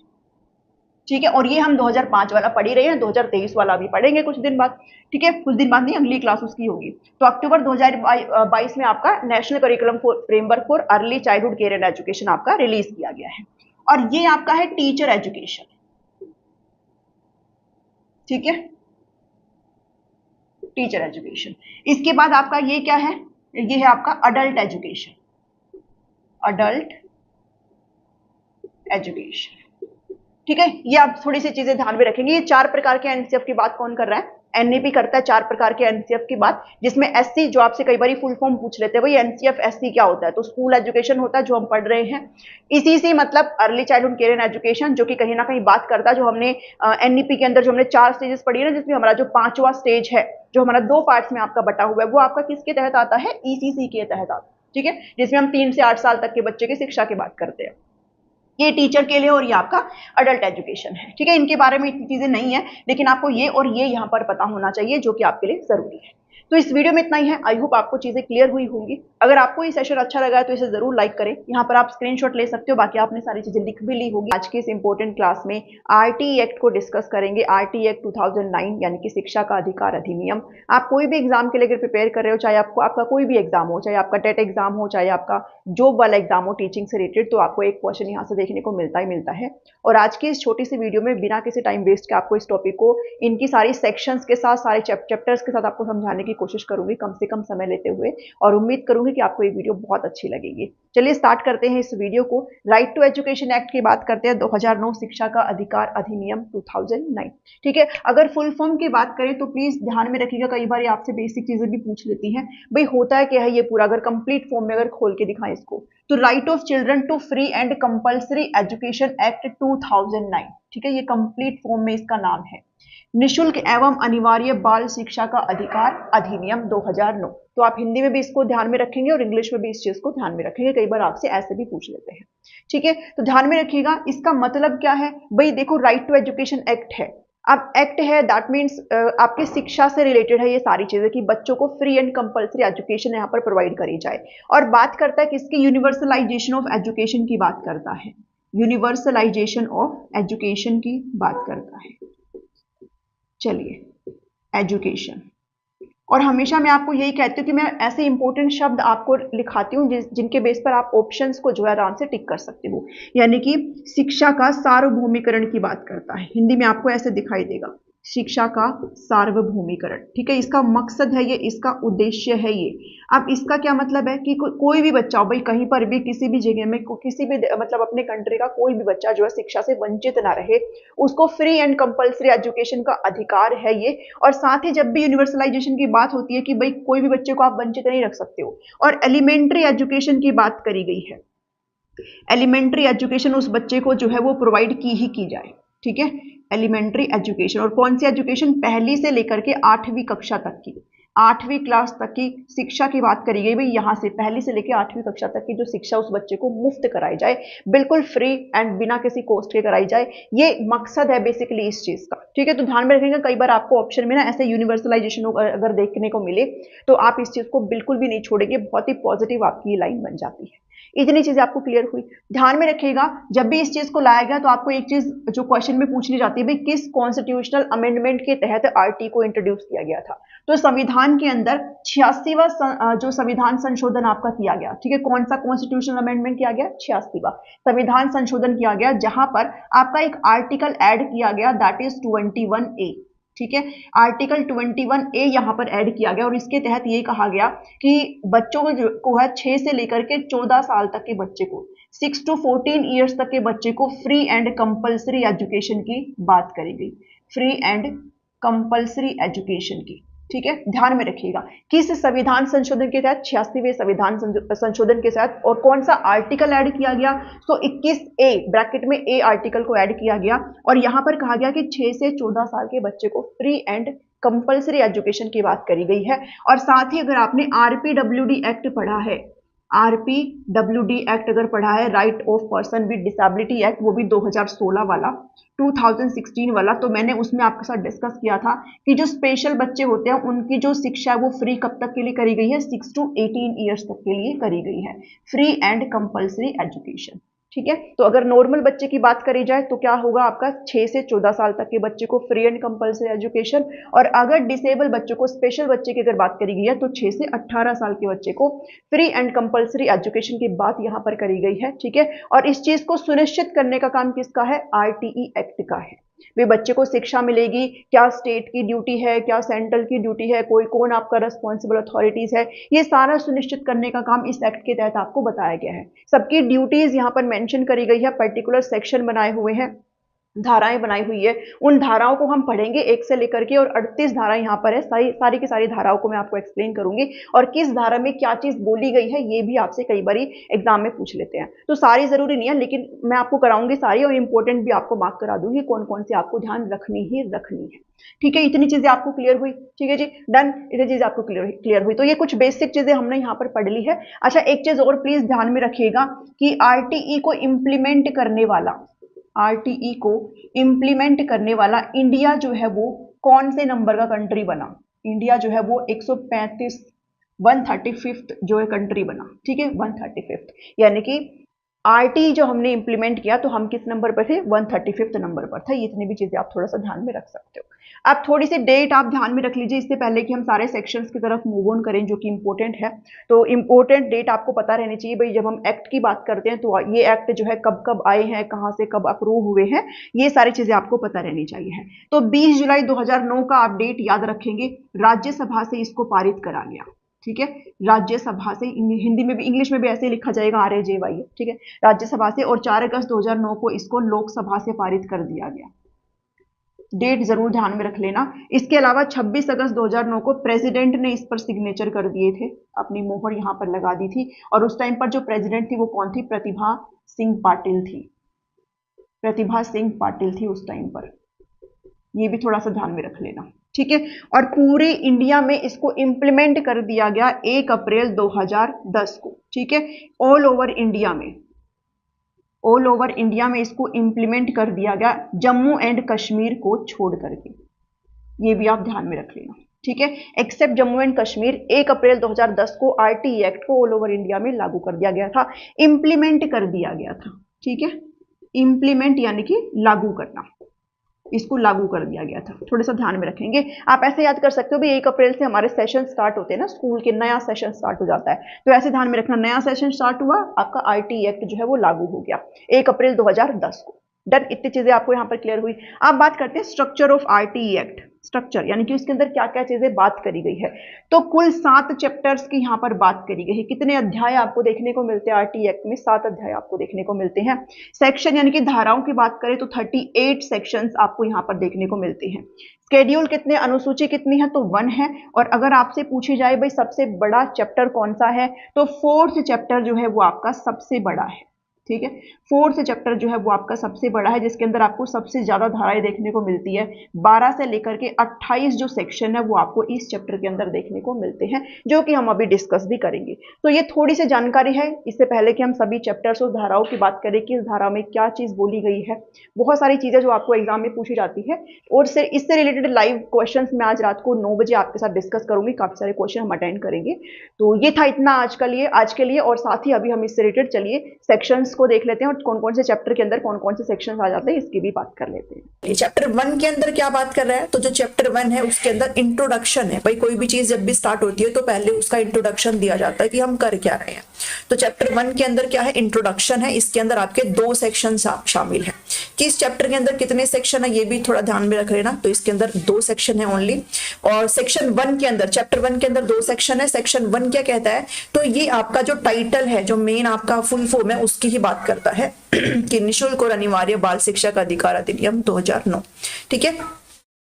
ठीक है, और ये हम 2005 वाला पढ़ ही रहे हैं, 2023 वाला भी पढ़ेंगे कुछ दिन बाद, ठीक है, कुछ दिन बाद नहीं, अगली क्लास उसकी होगी। तो अक्टूबर 2022 में आपका national curriculum framework for early childhood care and education आपका रिलीज किया गया है, और ये आपका है टीचर एजुकेशन, ठीक है, टीचर एजुकेशन। इसके बाद आपका ये क्या है, ये है आपका अडल्ट एजुकेशन, अडल्ट एजुकेशन, ठीक है। ये आप थोड़ी सी चीजें ध्यान में रखेंगे। ये 4 प्रकार के एनसीएफ की बात कौन कर रहा है, एनईपी करता है 4 प्रकार के एनसीएफ की बात, जिसमें एससी जो आपसे कई बार फुल फॉर्म पूछ लेते हैं, वही एनसीएफ एससी क्या होता है, तो स्कूल एजुकेशन होता है जो हम पढ़ रहे हैं। ईसीसी मतलब early childhood care and education, जो कि कहीं ना कहीं बात करता है जो हमने एनईपी के अंदर जो हमने 4 स्टेजेस पढ़ी है ना, जिसमें हमारा जो 5वां स्टेज है जो हमारा 2 पार्ट्स में आपका बटा हुआ है, वो आपका किसके तहत आता है, ईसीसी के तहत आता है, ठीक है, जिसमें हम 3 से 8 साल तक के बच्चे की शिक्षा की बात करते हैं। ये टीचर के लिए और ये आपका अडल्ट एजुकेशन है, ठीक है। इनके बारे में इतनी चीजें नहीं है, लेकिन आपको ये और ये यहाँ पर पता होना चाहिए, जो कि आपके लिए जरूरी है। तो इस वीडियो में इतना ही है। आई होप आपको चीजें क्लियर हुई होंगी। अगर आपको ये सेशन अच्छा लगा है तो इसे जरूर लाइक करें। यहाँ पर आप स्क्रीनशॉट ले सकते हो, बाकी आपने सारी चीजें लिख भी ली होगी। आज के इस इंपॉर्टेंट क्लास में आरटीई एक्ट को डिस्कस करेंगे। आरटीई एक्ट 2009 यानी कि शिक्षा का अधिकार अधिनियम। आप कोई भी एग्जाम के लिए अगर प्रिपेयर कर रहे हो, चाहे आपका कोई भी एग्जाम हो, चाहे आपका टेट एग्जाम हो, चाहे आपका जॉब वाला एग्जाम हो टीचिंग से रिलेटेड, तो आपको एक क्वेश्चन यहाँ से देखने को मिलता ही मिलता है। और आज की इस छोटी सी वीडियो में बिना किसी टाइम वेस्ट के आपको इस टॉपिक को इनकी सारी सेक्शंस के साथ, सारे चैप्टर्स के साथ आपको समझाने की कोशिश करूंगी, कम से कम समय लेते हुए, और उम्मीद करूंगी कि आपको ये वीडियो बहुत अच्छी लगेगी। चलिए स्टार्ट करते हैं इस वीडियो को। राइट टू एजुकेशन एक्ट की बात करते हैं, 2009 शिक्षा का अधिकार अधिनियम 2009, ठीक है। अगर फुल फॉर्म की बात करें तो प्लीज ध्यान में रखिएगा, कई बार आपसे बेसिक चीजें भी पूछ लेती हैं, भाई होता है क्या है ये पूरा, अगर कंप्लीट फॉर्म में अगर खोल के दिखाएं इसको, तो right of children to free and compulsory education act 2009, ठीक है। ये कंप्लीट फॉर्म में इसका नाम है, निशुल्क एवं अनिवार्य बाल शिक्षा का अधिकार अधिनियम 2009। तो आप हिंदी में भी इसको ध्यान में रखेंगे और इंग्लिश में भी इस चीज को ध्यान में रखेंगे, कई बार आपसे ऐसे भी पूछ लेते हैं, ठीक है। तो ध्यान में रखिएगा, इसका मतलब क्या है भाई, देखो राइट टू एजुकेशन एक्ट है। अब एक्ट है दैट मीन्स आपकी शिक्षा से रिलेटेड है ये सारी चीजें, कि बच्चों को फ्री एंड कंपल्सरी एजुकेशन यहाँ पर प्रोवाइड करी जाए। और बात करता है किसकी, यूनिवर्सलाइजेशन ऑफ एजुकेशन की बात करता है, यूनिवर्सलाइजेशन ऑफ एजुकेशन की बात करता है। चलिए एजुकेशन, और हमेशा मैं आपको यही कहती हूँ कि मैं ऐसे इंपॉर्टेंट शब्द आपको लिखाती हूँ जिनके बेस पर आप ऑप्शंस को जो है आराम से टिक कर सकते हो। यानी कि शिक्षा का सार्वभौमिकरण की बात करता है, हिंदी में आपको ऐसे दिखाई देगा, शिक्षा का सार्वभौमिकरण, ठीक है। इसका मकसद है ये, इसका उद्देश्य है ये। अब इसका क्या मतलब है कि कोई भी बच्चा हो भाई, कहीं पर भी किसी भी जगह में, किसी भी मतलब अपने कंट्री का कोई भी बच्चा जो है शिक्षा से वंचित ना रहे, उसको फ्री एंड कंपल्सरी एजुकेशन का अधिकार है ये। और साथ ही जब भी यूनिवर्सलाइजेशन की बात होती है कि भाई कोई भी बच्चे को आप वंचित नहीं रख सकते हो। और एलिमेंट्री एजुकेशन की बात करी गई है, एलिमेंट्री एजुकेशन उस बच्चे को जो है वो प्रोवाइड की जाए, ठीक है। एलिमेंट्री एजुकेशन, और कौन सी एजुकेशन, पहली से लेकर के 8वीं कक्षा तक की, 8वीं क्लास तक की शिक्षा की बात करी गई भाई। यहां से पहली से लेकर 8वीं कक्षा तक की जो शिक्षा उस बच्चे को मुफ्त कराई जाए, बिल्कुल फ्री एंड बिना किसी कॉस्ट के कराई जाए, ये मकसद है बेसिकली इस चीज का, ठीक है। तो ध्यान में रखेंगे, कई बार आपको ऑप्शन में ना ऐसे यूनिवर्सलाइजेशन अगर देखने को मिले तो आप इस चीज को बिल्कुल भी नहीं छोड़ेंगे, बहुत ही पॉजिटिव आपकी ये लाइन बन जाती है। इतनी चीजें आपको क्लियर हुई। ध्यान में रखिएगा, जब भी इस चीज को लाया गया तो आपको एक चीज जो क्वेश्चन में पूछनी जाती है, भाई किस कॉन्स्टिट्यूशनल अमेंडमेंट के तहत आरटी को इंट्रोड्यूस किया गया था। तो संविधान के अंदर 86वां जो संविधान संशोधन आपका किया गया, ठीक है। कौन सा कॉन्स्टिट्यूशनल अमेंडमेंट किया गया, 86वां संविधान संशोधन किया गया, जहां पर आपका एक आर्टिकल ऐड किया गया, दैट इज 21A, ठीक है। आर्टिकल 21A यहां पर ऐड किया गया, और इसके तहत ये कहा गया कि बच्चों को है 6 से लेकर के 14 साल तक के बच्चे को, 6 to 14 ईयर्स तक के बच्चे को फ्री एंड कंपल्सरी एजुकेशन की बात करी गई, फ्री एंड कंपल्सरी एजुकेशन की, ठीक है। ध्यान में रखिएगा किस संविधान संशोधन के तहत, 86वें संविधान संशोधन के तहत, और कौन सा आर्टिकल ऐड किया गया, तो 21A ब्रैकेट में ए आर्टिकल को ऐड किया गया, और यहां पर कहा गया कि 6 से 14 साल के बच्चे को फ्री एंड कंपल्सरी एजुकेशन की बात करी गई है। और साथ ही अगर आपने आरपीडब्ल्यूडी एक्ट पढ़ा है, आरपीडब्ल्यूडी एक्ट अगर पढ़ा है, right of person with disability act, वो भी 2016 वाला, 2016 वाला, तो मैंने उसमें आपके साथ डिस्कस किया था कि जो स्पेशल बच्चे होते हैं उनकी जो शिक्षा है वो फ्री कब तक के लिए करी गई है, 6 to 18 ईयर्स तक के लिए करी गई है, फ्री एंड कंपल्सरी एजुकेशन, ठीक है। तो अगर नॉर्मल बच्चे की बात करी जाए तो क्या होगा आपका, 6 से 14 साल तक के बच्चे को फ्री एंड कंपल्सरी एजुकेशन, और अगर डिसेबल बच्चों को, स्पेशल बच्चे की अगर बात करी गई है, तो 6 से 18 साल के बच्चे को फ्री एंड कंपल्सरी एजुकेशन की बात यहां पर करी गई है, ठीक है। और इस चीज को सुनिश्चित करने का काम किसका है, आरटीई एक्ट का है। वे बच्चे को शिक्षा मिलेगी, क्या स्टेट की ड्यूटी है, क्या सेंट्रल की ड्यूटी है, कोई कौन आपका रेस्पॉन्सिबल अथॉरिटीज है, ये सारा सुनिश्चित करने का काम इस एक्ट के तहत आपको बताया गया है। सबकी ड्यूटीज यहाँ पर मेंशन करी गई है, पर्टिकुलर सेक्शन बनाए हुए हैं, धाराएं बनाई हुई है, उन धाराओं को हम पढ़ेंगे 1 से लेकर के, और 38 धाराएं यहाँ पर है, सारी की सारी धाराओं को मैं आपको एक्सप्लेन करूंगी, और किस धारा में क्या चीज बोली गई है ये भी आपसे कई बार एग्जाम में पूछ लेते हैं। तो सारी जरूरी नहीं है, लेकिन मैं आपको कराऊंगी सारी, और इंपॉर्टेंट भी आपको मार्क करा दूंगी कौन कौन सी आपको ध्यान रखनी ही रखनी है। ठीक है, इतनी चीजें आपको क्लियर हुई? ठीक है जी, डन, इतनी चीजें आपको क्लियर हुई। तो ये कुछ बेसिक चीजें हमने यहाँ पर पढ़ ली है। अच्छा, एक चीज और प्लीज ध्यान में रखिएगा कि आरटीई को इंप्लीमेंट करने वाला, आरटीई को इंप्लीमेंट करने वाला इंडिया जो है वो कौन से नंबर का कंट्री बना? इंडिया जो है वो 135 135th जो है कंट्री बना। ठीक है, 135th, यानी कि आरटी जो हमने इंप्लीमेंट किया तो हम किस नंबर पर थे? 135th नंबर पर था। ये इतनी भी चीजें आप थोड़ा सा ध्यान में रख सकते हो। आप थोड़ी सी डेट आप ध्यान में रख लीजिए इससे पहले कि हम सारे सेक्शंस की तरफ मूव ऑन करें, जो कि इंपॉर्टेंट है। तो इंपॉर्टेंट डेट आपको पता रहनी चाहिए भाई। जब हम एक्ट की बात करते हैं तो ये एक्ट जो है कब कब आए हैं, कहाँ से कब अप्रूव हुए हैं, ये सारी चीजें आपको पता रहनी चाहिए है। तो 20 जुलाई 2009 का आप डेट याद रखेंगे, राज्यसभा से इसको पारित करा गया। ठीक है, राज्यसभा से, हिंदी में भी इंग्लिश में भी ऐसे ही लिखा जाएगा RAJY। ठीक है, राज्यसभा से, और 4 अगस्त 2009 को इसको लोकसभा से पारित कर दिया गया। डेट जरूर ध्यान में रख लेना। इसके अलावा 26 अगस्त 2009 को प्रेसिडेंट ने इस पर सिग्नेचर कर दिए थे, अपनी मोहर यहां पर लगा दी थी। और उस टाइम पर जो प्रेसिडेंट थी वो कौन थी? प्रतिभा सिंह पाटिल थी। प्रतिभा सिंह पाटिल थी उस टाइम पर, ये भी थोड़ा सा ध्यान में रख लेना। ठीक है, और पूरे इंडिया में इसको इंप्लीमेंट कर दिया गया 1 अप्रैल 2010 को। ठीक है, ऑल ओवर इंडिया में, ऑल ओवर इंडिया में इसको इंप्लीमेंट कर दिया गया, जम्मू एंड कश्मीर को छोड़ करके। ये भी आप ध्यान में रख लेना। ठीक है, एक्सेप्ट जम्मू एंड कश्मीर 1 अप्रैल 2010 को आरटीई एक्ट को ऑल ओवर इंडिया में लागू कर दिया गया था, इंप्लीमेंट कर दिया गया था। ठीक है, इंप्लीमेंट यानी कि लागू करना, इसको लागू कर दिया गया था। थोड़ा सा ध्यान में रखेंगे। आप ऐसे याद कर सकते हो भी 1 अप्रैल से हमारे सेशन स्टार्ट होते हैं ना, स्कूल के नया सेशन स्टार्ट हो जाता है, तो ऐसे ध्यान में रखना, नया सेशन स्टार्ट हुआ, आपका आरटीई एक्ट जो है वो लागू हो गया 1 अप्रैल 2010 को। डन, इतनी चीजें आपको यहाँ पर क्लियर हुई। अब बात करते हैं structure of RTE act. Structure यानी कि उसके अंदर क्या क्या चीजें बात करी गई है। तो कुल 7 चैप्टर्स की यहाँ पर बात करी गई है। कितने अध्याय आपको देखने को मिलते हैं आरटीई एक्ट में? 7 अध्याय आपको देखने को मिलते हैं। सेक्शन यानी कि धाराओं की बात करें तो 38 सेक्शंस आपको यहाँ पर देखने को मिलते हैं। स्केड्यूल कितने, अनुसूची कितनी है? तो 1 है। और अगर आपसे पूछी जाए भाई सबसे बड़ा चैप्टर कौन सा है, तो 4th चैप्टर जो है वो आपका सबसे बड़ा है। ठीक है, 4th चैप्टर जो है वो आपका सबसे बड़ा है, जिसके अंदर आपको सबसे ज्यादा धाराएं देखने को मिलती है। 12 से लेकर के 28 जो सेक्शन है वो आपको इस चैप्टर के अंदर देखने को मिलते हैं, जो कि हम अभी डिस्कस भी करेंगे। तो ये थोड़ी सी जानकारी है, इससे पहले कि हम सभी चैप्टर्स और धाराओं की बात करें कि इस धारा में क्या चीज बोली गई है। बहुत सारी चीजें जो आपको एग्जाम में पूछी जाती है, और इससे रिलेटेड लाइव क्वेश्चन मैं आज रात को 9 बजे आपके साथ डिस्कस करूंगी। काफी सारे क्वेश्चन हम अटेंड करेंगे। तो ये था इतना आज के लिए। और साथ ही अभी हम इससे रिलेटेड चलिए सेक्शंस को देख लेते हैं, और कौन कौन से चैप्टर के अंदर कौन कौन से सेक्शंस आ जाते हैं इसकी भी बात कर लेते हैं। चैप्टर 1 के अंदर क्या बात कर रहा है? तो जो चैप्टर 1 है उसके अंदर इंट्रोडक्शन है। भाई कोई भी चीज जब भी स्टार्ट होती है तो पहले उसका इंट्रोडक्शन दिया जाता है कि हम कर क्या रहे हैं। तो चैप्टर 1 के अंदर क्या है? इंट्रोडक्शन है। इसके अंदर आपके 2 सेक्शन शामिल है। कि इस चैप्टर के अंदर कितने सेक्शन है ये भी थोड़ा ध्यान में रख लेना। तो इसके अंदर 2 सेक्शन है ओनली। और सेक्शन 1 के अंदर, चैप्टर 1 के अंदर 2 सेक्शन है। सेक्शन 1 क्या कहता है? तो ये आपका जो टाइटल है, जो मेन आपका फुल फॉर्म है, उसकी ही बात करता है कि निःशुल्क और अनिवार्य बाल शिक्षा का अधिकार अधिनियम 2009। ठीक है,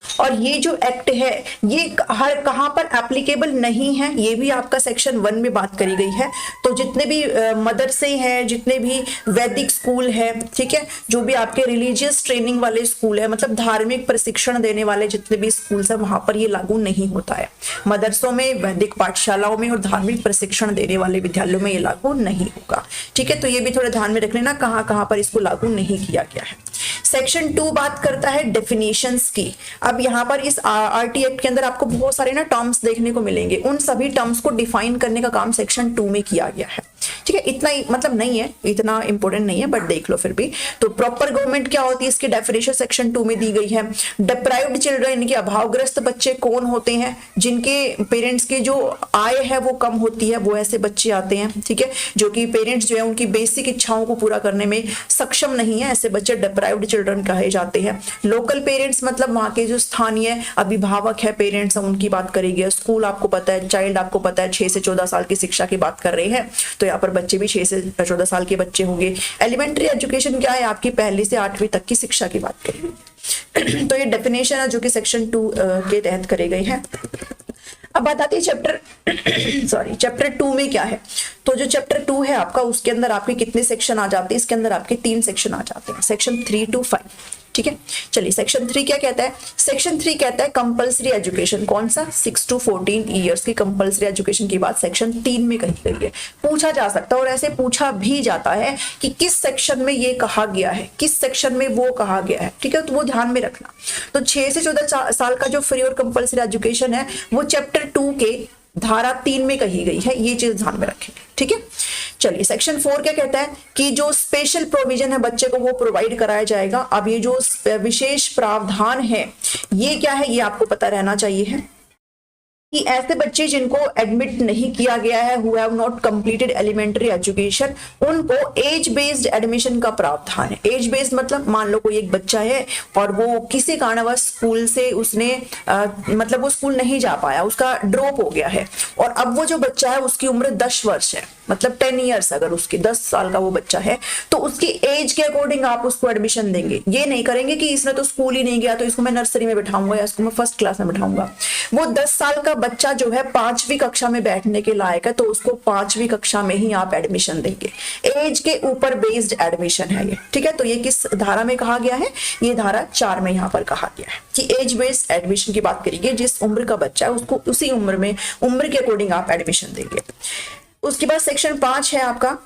और ये जो एक्ट है ये हर कहां पर एप्लीकेबल नहीं है, ये भी आपका सेक्शन 1 में बात करी गई है। तो जितने भी मदरसे हैं, जितने भी वैदिक स्कूल है, ठीक है, जो भी आपके रिलीजियस ट्रेनिंग वाले स्कूल है, मतलब धार्मिक प्रशिक्षण देने वाले जितने भी स्कूल है, वहां पर ये लागू नहीं होता है। मदरसों में, वैदिक पाठशालाओं में और धार्मिक प्रशिक्षण देने वाले विद्यालयों में ये लागू नहीं होगा। ठीक है, तो ये भी थोड़ा ध्यान में रख लेना कहां कहां पर इसको लागू नहीं किया गया है। सेक्शन 2 बात करता है डेफिनेशंस की। अब यहाँ पर इस आरटीई एक्ट के अंदर आपको बहुत सारे ना टर्म्स देखने को मिलेंगे। उन सभी टर्म्स को डिफाइन करने का काम सेक्शन 2 में किया गया है। ठीक है, इतना ही मतलब नहीं है, इतना इंपॉर्टेंट नहीं है, बट देख लो फिर भी। तो प्रॉपर गवर्नमेंट क्या होती है, इसकी डेफिनेशन सेक्शन 2 में दी गई है। डिप्राइव्ड चिल्ड्रन यानी कि अभावग्रस्त बच्चे कौन होते हैं? जिनके पेरेंट्स की जो आय है वो कम होती है, वो ऐसे बच्चे आते हैं। ठीक है, जो कि पेरेंट्स जो है उनकी बेसिक इच्छाओं को पूरा करने में सक्षम नहीं है, ऐसे बच्चे डिप्राइव्ड चिल्ड्रन कहे जाते हैं। लोकल पेरेंट्स मतलब वहां के जो स्थानीय अभिभावक है, पेरेंट्स हैं, उनकी बात करेंगे। स्कूल आपको पता है, चाइल्ड आपको पता है 6 से 14 साल की शिक्षा की बात कर रहे हैं, तो यहाँ पर बच्चे भी 6 से 14 साल के बच्चे होंगे। एलिमेंट्री एजुकेशन क्या है, आपकी पहली से 8वीं तक की शिक्षा की बात करेंगे। तो ये डेफिनेशन है जो कि सेक्शन 2 के तहत करे गए हैं। अब बात आती है चैप्टर 2 में क्या है। तो जो चैप्टर 2 है आपका, उसके अंदर आपके कितने सेक्शन आ जाते हैं, इसके अंदर आपके 3 सेक्शन आ जाते हैं, सेक्शन 3 to 5। ठीक है, चलिए सेक्शन 3 क्या कहता है। सेक्शन 3 कहता है कंपलसरी एजुकेशन। कौन सा, 6 to 14 ईयर्स की कंपलसरी एजुकेशन की बात सेक्शन 3 में कही गई है। पूछा जा सकता है और ऐसे पूछा भी जाता है कि किस सेक्शन में ये कहा गया है, किस सेक्शन में वो कहा गया है। ठीक है, तो वो ध्यान में रखना। तो 6 से 14 साल का जो फ्री और कंपलसरी एजुकेशन है वो चैप्टर 2 के धारा 3 में कही गई है, ये चीज ध्यान में रखेंगे। ठीक है, चलिए सेक्शन 4 क्या कहता है कि जो स्पेशल प्रोविजन है बच्चे को वो प्रोवाइड कराया जाएगा। अब ये जो विशेष प्रावधान है ये क्या है, ये आपको पता रहना चाहिए है कि ऐसे बच्चे जिनको एडमिट नहीं किया गया है, who have not completed elementary education, उनको एज बेस्ड एडमिशन का प्रावधान है। एज बेस्ड मतलब मान लो कोई एक बच्चा है और वो किसी कारणवश स्कूल से उसने मतलब वो स्कूल नहीं जा पाया, उसका ड्रॉप हो गया है, और अब वो जो बच्चा है उसकी उम्र 10 वर्ष है, मतलब 10 ईयर्स, अगर उसकी 10 साल का वो बच्चा है तो उसकी एज के अकॉर्डिंग आप उसको एडमिशन देंगे। ये नहीं करेंगे कि इसने तो स्कूल ही नहीं गया तो इसको मैं नर्सरी में बिठाऊंगा या इसको मैं फर्स्ट क्लास में बिठाऊंगा। वो 10 साल का बच्चा जो है 5वीं कक्षा में बैठने के लायक है तो उसको 5वीं कक्षा में ही आप एडमिशन देंगे। एज के ऊपर बेस्ड एडमिशन है ये। ठीक है, तो ये किस धारा में कहा गया है, ये धारा 4 में यहाँ पर कहा गया है कि एज बेस्ड एडमिशन की बात करेंगे। जिस उम्र का बच्चा है उसको उसी उम्र में, उम्र के अकॉर्डिंग आप एडमिशन देंगे। उसके बाद सेक्शन 5 है आपका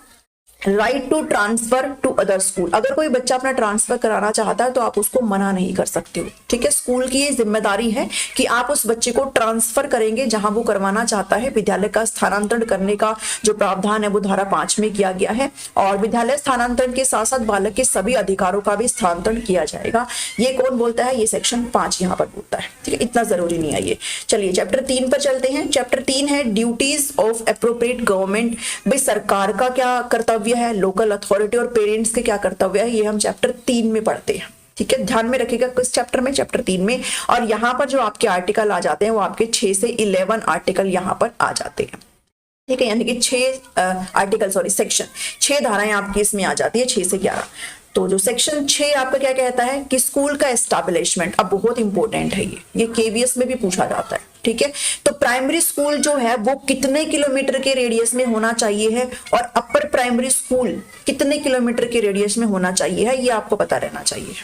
right to transfer to other school. अगर कोई बच्चा अपना ट्रांसफर कराना चाहता है तो आप उसको मना नहीं कर सकते हो। ठीक है, स्कूल की ये जिम्मेदारी है कि आप उस बच्चे को ट्रांसफर करेंगे जहां वो करवाना चाहता है। विद्यालय का स्थानांतरण करने का जो प्रावधान है वो धारा 5 में किया गया है, और विद्यालय स्थानांतरण के साथ साथ बालक के सभी अधिकारों का भी स्थानांतरण किया जाएगा। ये कौन बोलता है, ये सेक्शन 5 यहाँ पर बोलता है। ठीक है, इतना जरूरी नहीं है ये। चलिए चैप्टर 3 पर चलते हैं। चैप्टर 3 है ड्यूटीज ऑफ अप्रोप्रिएट गवर्नमेंट। भाई सरकार का क्या कर्तव्य है, लोकल अथॉरिटी और पेरेंट्स के क्या कर्तव्य है, ये हम चैप्टर 3 में पढ़ते हैं। ठीक है, ध्यान में रखिएगा किस चैप्टर में, चैप्टर 3 में। और यहाँ पर जो आपके आर्टिकल आ जाते हैं वो आपके 6 से 11 आर्टिकल यहाँ पर आ जाते हैं। ठीक है, यानी कि 6 सेक्शन 6 धाराएं आपकी इसमें आ जाती है, 6 से 11। तो जो सेक्शन 6 आपका क्या कहता है कि स्कूल का एस्टैब्लिशमेंट, अब बहुत इंपॉर्टेंट है ये केवीएस में भी पूछा जाता है। ठीक है, तो प्राइमरी स्कूल जो है वो कितने किलोमीटर के रेडियस में होना चाहिए है, और अपर प्राइमरी स्कूल कितने किलोमीटर के रेडियस में होना चाहिए है, ये आपको पता रहना चाहिए।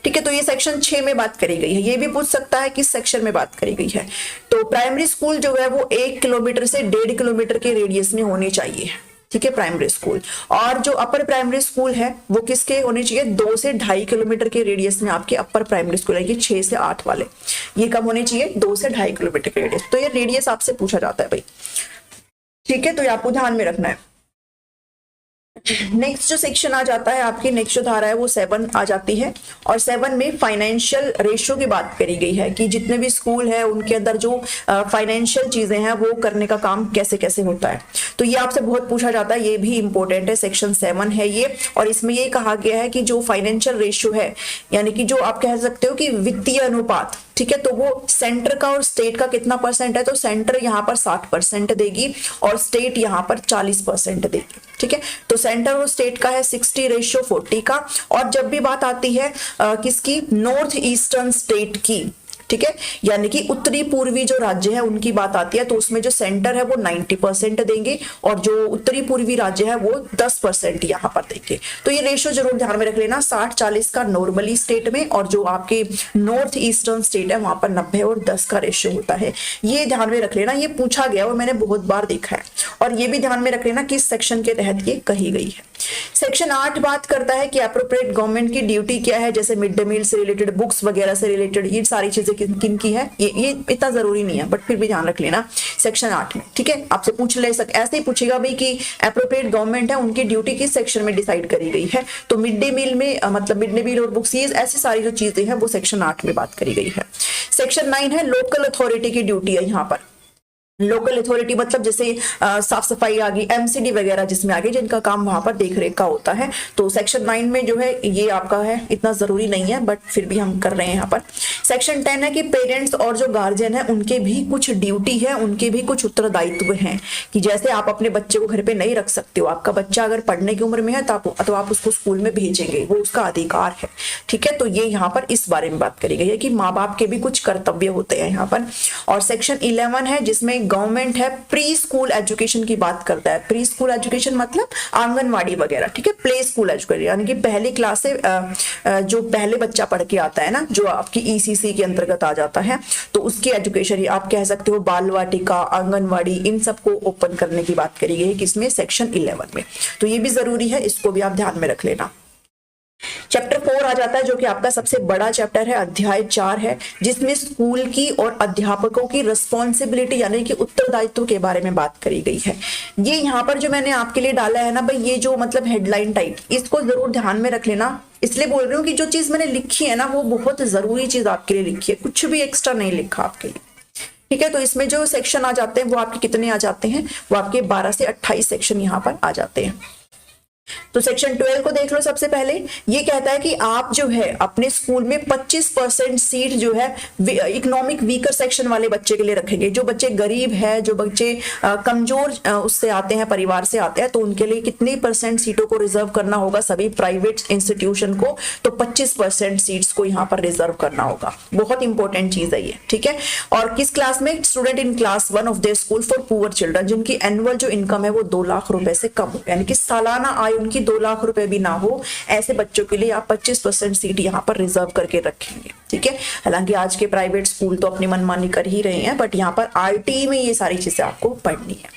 ठीक है, तो ये सेक्शन 6 में बात करी गई है। ये भी पूछ सकता है किस सेक्शन में बात करी गई है। तो प्राइमरी स्कूल जो है वो 1 किलोमीटर से 1.5 किलोमीटर के रेडियस में होनी चाहिए। ठीक है, प्राइमरी स्कूल। और जो अपर प्राइमरी स्कूल है वो किसके होने चाहिए, 2 से 2.5 किलोमीटर के रेडियस में आपके अपर प्राइमरी स्कूल है, ये 6 से 8 वाले। ये कब होने चाहिए, 2 से 2.5 किलोमीटर के रेडियस। तो ये रेडियस आपसे पूछा जाता है भाई। ठीक है, तो ये आपको ध्यान में रखना है। नेक्स्ट जो सेक्शन आ जाता है आपकी, नेक्स्ट जो धारा है वो 7 आ जाती है, और 7 में फाइनेंशियल रेशियो की बात करी गई है कि जितने भी स्कूल है उनके अंदर जो फाइनेंशियल चीजें हैं वो करने का काम कैसे कैसे होता है। तो ये आपसे बहुत पूछा जाता है, ये भी इंपॉर्टेंट है। सेक्शन 7 है ये, और इसमें ये कहा गया है कि जो फाइनेंशियल रेशियो है, यानी कि जो आप कह सकते हो कि वित्तीय अनुपात, ठीक है, तो वो सेंटर का और स्टेट का कितना परसेंट है, तो सेंटर यहाँ पर 60% देगी और स्टेट यहाँ पर 40% देगी। ठीक है, तो सेंटर और स्टेट का है 60:40 का। और जब भी बात आती है किसकी, नॉर्थ ईस्टर्न स्टेट की, ठीक है, यानी कि उत्तरी पूर्वी जो राज्य है उनकी बात आती है, तो उसमें जो सेंटर है वो 90% देंगे और जो उत्तरी पूर्वी राज्य है वो 10% यहाँ पर देंगे। तो ये रेशियो जरूर ध्यान में रख लेना, 60-40 का नॉर्मली स्टेट में, और जो आपके नॉर्थ ईस्टर्न स्टेट है वहां पर 90 और 10 का रेशियो होता है। ये ध्यान में रख लेना, ये पूछा गया और मैंने बहुत बार देखा है। और ये भी ध्यान में रख लेना किस सेक्शन के तहत ये कही गई है। सेक्शन 8 बात करता है कि अप्रोप्रिएट गवर्नमेंट की ड्यूटी क्या है, जैसे मिड डे मील से रिलेटेड, बुक्स वगैरह से रिलेटेड, ये सारी चीजें किन की है, ये इतना जरूरी नहीं है, बट फिर भी ध्यान रख लेना सेक्शन 8 में। ठीक है, आपसे पूछ ले ऐसे ही पूछेगा भाई कि अप्रोप्रिएट गवर्नमेंट है उनकी ड्यूटी किस सेक्शन में डिसाइड करी गई है, तो मिड डे मील में मतलब मिड डे मील और बुक्स, ये ऐसी सारी जो चीजें हैं वो सेक्शन 8 में बात करी गई है। सेक्शन 9 है लोकल अथॉरिटी की ड्यूटी है यहाँ पर। लोकल अथॉरिटी मतलब जैसे साफ सफाई आ गई, एमसीडी वगैरह जिसमें आ गई, जिनका काम वहां पर देख रेख का होता है। तो सेक्शन 9 में जो है ये आपका है, इतना जरूरी नहीं है बट फिर भी हम कर रहे हैं यहाँ पर। सेक्शन 10 है कि पेरेंट्स और जो गार्जियन है उनके भी कुछ ड्यूटी है, उनके भी कुछ उत्तरदायित्व हैं, कि जैसे आप अपने बच्चे को घर पे नहीं रख सकते हो, आपका बच्चा अगर पढ़ने की उम्र में है तो आप उसको स्कूल में भेजेंगे, वो उसका अधिकार है। ठीक है, तो ये यहाँ पर इस बारे में बात करी गई है कि माँ बाप के भी कुछ कर्तव्य होते हैं यहाँ पर। और सेक्शन 11 है जिसमें गवर्नमेंट है प्री स्कूल एजुकेशन की बात करता है। प्री स्कूल एजुकेशन मतलब आंगनवाड़ी वगैरह, ठीक है, प्ले स्कूल एजुकेशन यानी कि पहली क्लास से जो पहले बच्चा पढ़ के आता है ना, जो आपकी ईसीसी के अंतर्गत आ जाता है, तो उसकी एजुकेशन आप कह सकते हो बाल वाटिका, आंगनवाड़ी, इन सबको ओपन करने की बात करी गई है किसमें, सेक्शन 11 में। तो ये भी जरूरी है, इसको भी आप ध्यान में रख लेना। चैप्टर 4 आ जाता है जो कि आपका सबसे बड़ा चैप्टर है, अध्याय 4 है, जिसमें स्कूल की और अध्यापकों की रिस्पॉन्सिबिलिटी यानी कि उत्तरदायित्व के बारे में बात करी गई है। ये यहाँ पर जो मैंने आपके लिए डाला है ना भाई, ये जो मतलब हेडलाइन टाइप, इसको जरूर ध्यान में रख लेना। इसलिए बोल रही हूँ कि जो चीज मैंने लिखी है ना वो बहुत जरूरी चीज आपके लिए लिखी है, कुछ भी एक्स्ट्रा नहीं लिखा आपके लिए। ठीक है, तो इसमें जो सेक्शन आ जाते हैं वो आपके कितने आ जाते हैं, वो आपके 12 से 28 सेक्शन यहाँ पर आ जाते हैं। तो सेक्शन 12 को देख लो। सबसे पहले ये कहता है कि आप जो है अपने स्कूल में 25% सीट जो है इकोनॉमिक वीकर सेक्शन वाले बच्चे के लिए रखेंगे। जो बच्चे गरीब है, जो बच्चे कमजोर उससे आते हैं, परिवार से आते हैं, तो उनके लिए कितनी % सीटों को रिजर्व करना होगा सभी प्राइवेट इंस्टीट्यूशन को, तो 25% सीट्स को यहाँ पर रिजर्व करना होगा। बहुत इंपॉर्टेंट चीज है ये। ठीक है, और किस क्लास में, student in class 1 of their school for poor children, जिनकी एनुअल जो इनकम है वो 2 लाख रुपए से कम हो, यानी कि सालाना आय उनकी 2 लाख रुपए भी ना हो, ऐसे बच्चों के लिए आप 25% सीट यहाँ पर रिजर्व करके रखेंगे। ठीक है, हालांकि आज के प्राइवेट स्कूल तो अपनी मनमानी कर ही रहे हैं, बट यहाँ पर आरटी में ये सारी चीजें आपको पढ़नी है।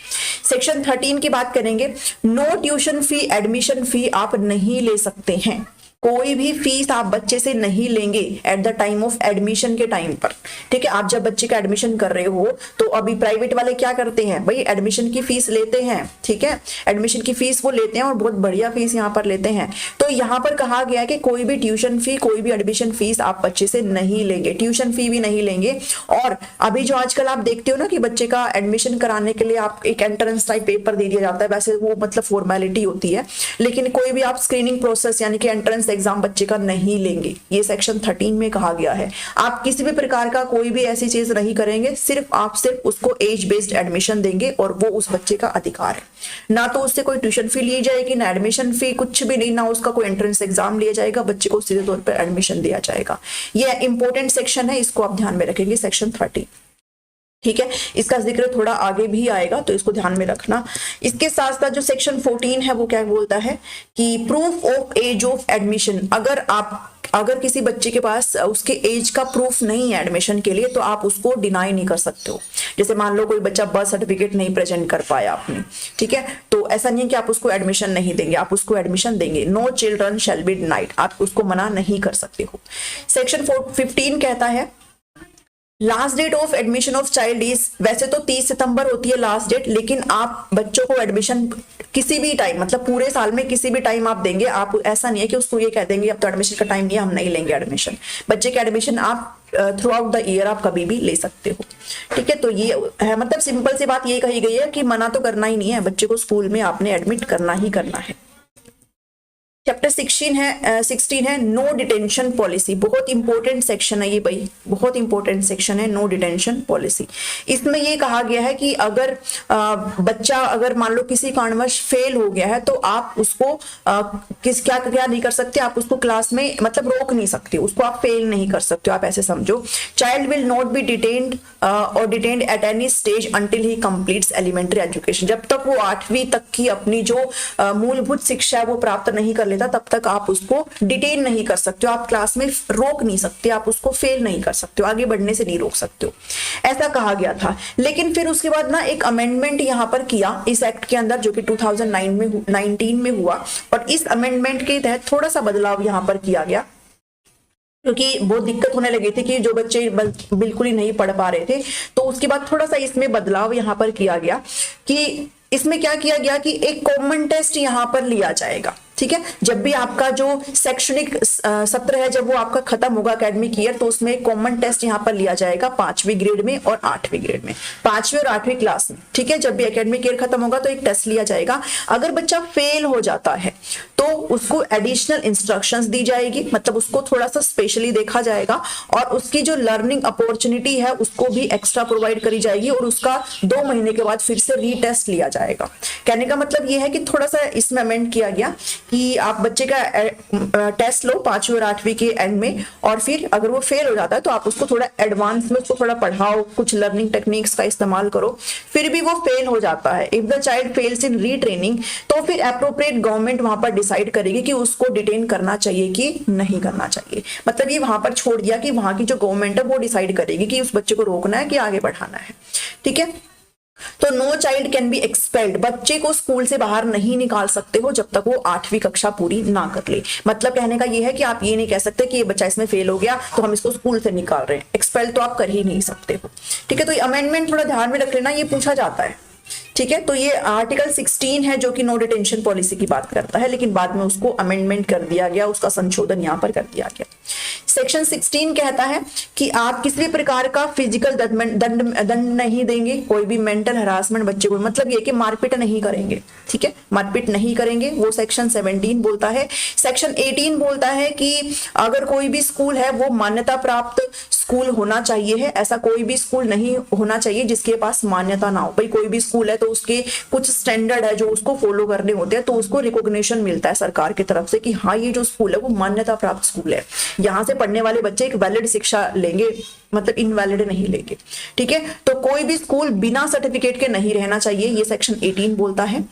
सेक्शन 13 की बात करेंगे। No tuition fee, admission fee आप नहीं ले सकते हैं, कोई भी फीस आप बच्चे से नहीं लेंगे at the time of admission के टाइम पर। ठीक है, आप जब बच्चे का एडमिशन कर रहे हो तो अभी प्राइवेट वाले क्या करते हैं भाई, एडमिशन की फीस लेते हैं। ठीक है, एडमिशन की फीस वो लेते हैं और बहुत बढ़िया फीस यहाँ पर लेते हैं। तो यहाँ पर कहा गया है कि कोई भी ट्यूशन फी, कोई भी एडमिशन फीस आप बच्चे से नहीं लेंगे, ट्यूशन फी भी नहीं लेंगे। और अभी जो आजकल आप देखते हो ना कि बच्चे का एडमिशन कराने के लिए आप एक एंट्रेंस टाइप पेपर दे दिया जाता है, वैसे वो मतलब फॉर्मेलिटी होती है, लेकिन कोई भी आप स्क्रीनिंग प्रोसेस यानी कि एंट्रेंस एग्जाम बच्चे का नहीं लेंगे। ये सेक्शन 13 में कहा गया है। आप किसी भी प्रकार का कोई भी ऐसी चीज नहीं करेंगे, सिर्फ उसको एज बेस्ड एडमिशन देंगे और वो उस बच्चे का अधिकार है। ना तो उससे कोई ट्यूशन फी ली जाएगी, ना एडमिशन फी, कुछ भी नहीं, ना उसका कोई एंट्रेंस एग्जाम लिया जाएगा, बच्चे को सीधे तौर पर एडमिशन दिया जाएगा। ये इंपॉर्टेंट सेक्शन है, इसको आप ध्यान में रखेंगे, सेक्शन 13। ठीक है, इसका जिक्र थोड़ा आगे भी आएगा तो इसको ध्यान में रखना। इसके साथ साथ जो सेक्शन 14 है वो क्या बोलता है कि proof of age of admission, अगर किसी बच्चे के पास उसके एज का प्रूफ नहीं है एडमिशन के लिए तो आप उसको डिनाई नहीं कर सकते हो। जैसे मान लो कोई बच्चा बर्थ सर्टिफिकेट नहीं प्रेजेंट कर पाया आपने, ठीक है, तो ऐसा नहीं है कि आप उसको एडमिशन नहीं देंगे, आप उसको एडमिशन देंगे। No children shall be denied, आप उसको मना नहीं कर सकते हो। सेक्शन 15 कहता है last date of admission of child is, वैसे तो 30 सितंबर होती है लास्ट डेट, लेकिन आप बच्चों को एडमिशन किसी भी टाइम, मतलब पूरे साल में किसी भी टाइम आप देंगे। आप ऐसा नहीं है कि उसको ये कह देंगे अब तो एडमिशन का टाइम नहीं है, हम नहीं लेंगे एडमिशन। बच्चे के एडमिशन आप थ्रू आउट द ईयर आप कभी भी ले सकते हो। ठीक है, तो ये है, मतलब सिंपल सी बात ये कही गई है कि मना तो करना ही नहीं है, बच्चे को स्कूल में आपने एडमिट करना ही करना है। चैप्टर 16 है नो डिटेंशन पॉलिसी। बहुत इंपॉर्टेंट सेक्शन है ये भाई, बहुत इंपॉर्टेंट सेक्शन है नो डिटेंशन पॉलिसी। इसमें ये कहा गया है कि अगर बच्चा अगर मान लो किसी कारणवश फेल हो गया है तो आप उसको क्या नहीं कर सकते, आप उसको क्लास में मतलब रोक नहीं सकते, उसको आप फेल नहीं कर सकते, आप ऐसे समझो। Child will not be detained और detained at any stage until he completes elementary education. जब तक वो 8वीं तक की अपनी जो मूलभूत शिक्षा है वो प्राप्त नहीं कर तब तक आप उसको डिटेन नहीं कर सकते हो, आप क्लास में रोक नहीं सकते, आप उसको फेल नहीं कर सकते हो, आगे बढ़ने से नहीं रोक सकते हो, ऐसा कहा गया था। लेकिन फिर उसके बाद ना एक अमेंडमेंट यहां पर किया इस एक्ट के अंदर जो कि 2019 में हुआ, और इस अमेंडमेंट के तहत थोड़ा सा बदलाव यहां पर किया गया, क्योंकि बहुत दिक्कत होने लगी थी कि जो बच्चे बिल्कुल ही नहीं पढ़ पा रहे थे। तो उसके बाद थोड़ा सा इसमें बदलाव यहां पर किया गया कि इसमें क्या किया गया कि एक कॉमन टेस्ट यहां पर लिया जाएगा। ठीक है। जब भी आपका जो शैक्षणिक सत्र है जब वो आपका खत्म होगा एकेडमिक ईयर, तो उसमें कॉमन टेस्ट यहाँ पर लिया जाएगा 5वीं ग्रेड में और 8वीं ग्रेड में, 5वीं और 8वीं क्लास में। ठीक है, जब भी एकेडमिक ईयर खत्म होगा तो एक टेस्ट लिया जाएगा। अगर बच्चा फेल हो जाता है तो उसको एडिशनल इंस्ट्रक्शंस दी जाएगी, मतलब उसको थोड़ा सा स्पेशली देखा जाएगा और उसकी जो लर्निंग अपॉर्चुनिटी है उसको भी एक्स्ट्रा प्रोवाइड करी जाएगी और उसका 2 महीने के बाद फिर से रीटेस्ट लिया जाएगा। कहने का मतलब ये है कि थोड़ा सा इसमें अमेंड किया गया कि आप बच्चे का टेस्ट लो 5वीं और 8वीं के एंड में, और फिर अगर वो फेल हो जाता है तो आप उसको थोड़ा एडवांस में उसको थोड़ा पढ़ाओ, कुछ लर्निंग टेक्निक्स का इस्तेमाल करो। फिर भी वो फेल हो जाता है, if the child fails in retraining, तो फिर एप्रोप्रिएट गवर्नमेंट वहां पर डिसाइड करेगी कि उसको डिटेन करना चाहिए कि नहीं करना चाहिए। मतलब ये वहां पर छोड़ दिया कि वहां की जो गवर्नमेंट है वो डिसाइड करेगी कि उस बच्चे को रोकना है कि आगे बढ़ाना है। ठीक है, तो no child can be expelled, बच्चे को स्कूल से बाहर नहीं निकाल सकते हो जब तक वो 8वीं कक्षा पूरी ना कर ले। मतलब कहने का ये है कि आप ये नहीं कह सकते कि ये बच्चा इसमें फेल हो गया तो हम इसको स्कूल से निकाल रहे हैं, एक्सपेल तो आप कर ही नहीं सकते हो। ठीक है, तो ये अमेंडमेंट थोड़ा ध्यान में रख लेना, ये पूछा जाता है। ठीक है, तो ये आर्टिकल 16 है जो कि नो डिटेंशन पॉलिसी की बात करता है, लेकिन बाद में उसको अमेंडमेंट कर दिया गया, उसका संशोधन यहाँ पर कर दिया गया। सेक्शन 16 कहता है कि आप किसी भी प्रकार का फिजिकल दंड नहीं देंगे, कोई भी मेंटल हरासमेंट बच्चे को, मतलब ये कि मारपीट नहीं करेंगे। ठीक है, मारपीट नहीं करेंगे, वो सेक्शन 17 बोलता है। सेक्शन 18 बोलता है कि अगर कोई भी स्कूल है वो मान्यता प्राप्त स्कूल होना चाहिए है, ऐसा कोई भी स्कूल नहीं होना चाहिए जिसके पास मान्यता ना हो। भाई कोई भी स्कूल है तो उसके कुछ स्टैंडर्ड है जो उसको फॉलो करने होते हैं, तो उसको रिकॉग्निशन मिलता है सरकार की तरफ से कि हाँ ये जो स्कूल है वो मान्यता प्राप्त स्कूल है, यहाँ से पढ़ने वाले बच्चे एक वैलिड शिक्षा लेंगे, मतलब इनवैलिड नहीं लेंगे। ठीक है, तो कोई भी स्कूल बिना सर्टिफिकेट के नहीं रहना चाहिए, ये सेक्शन 18 बोलता है।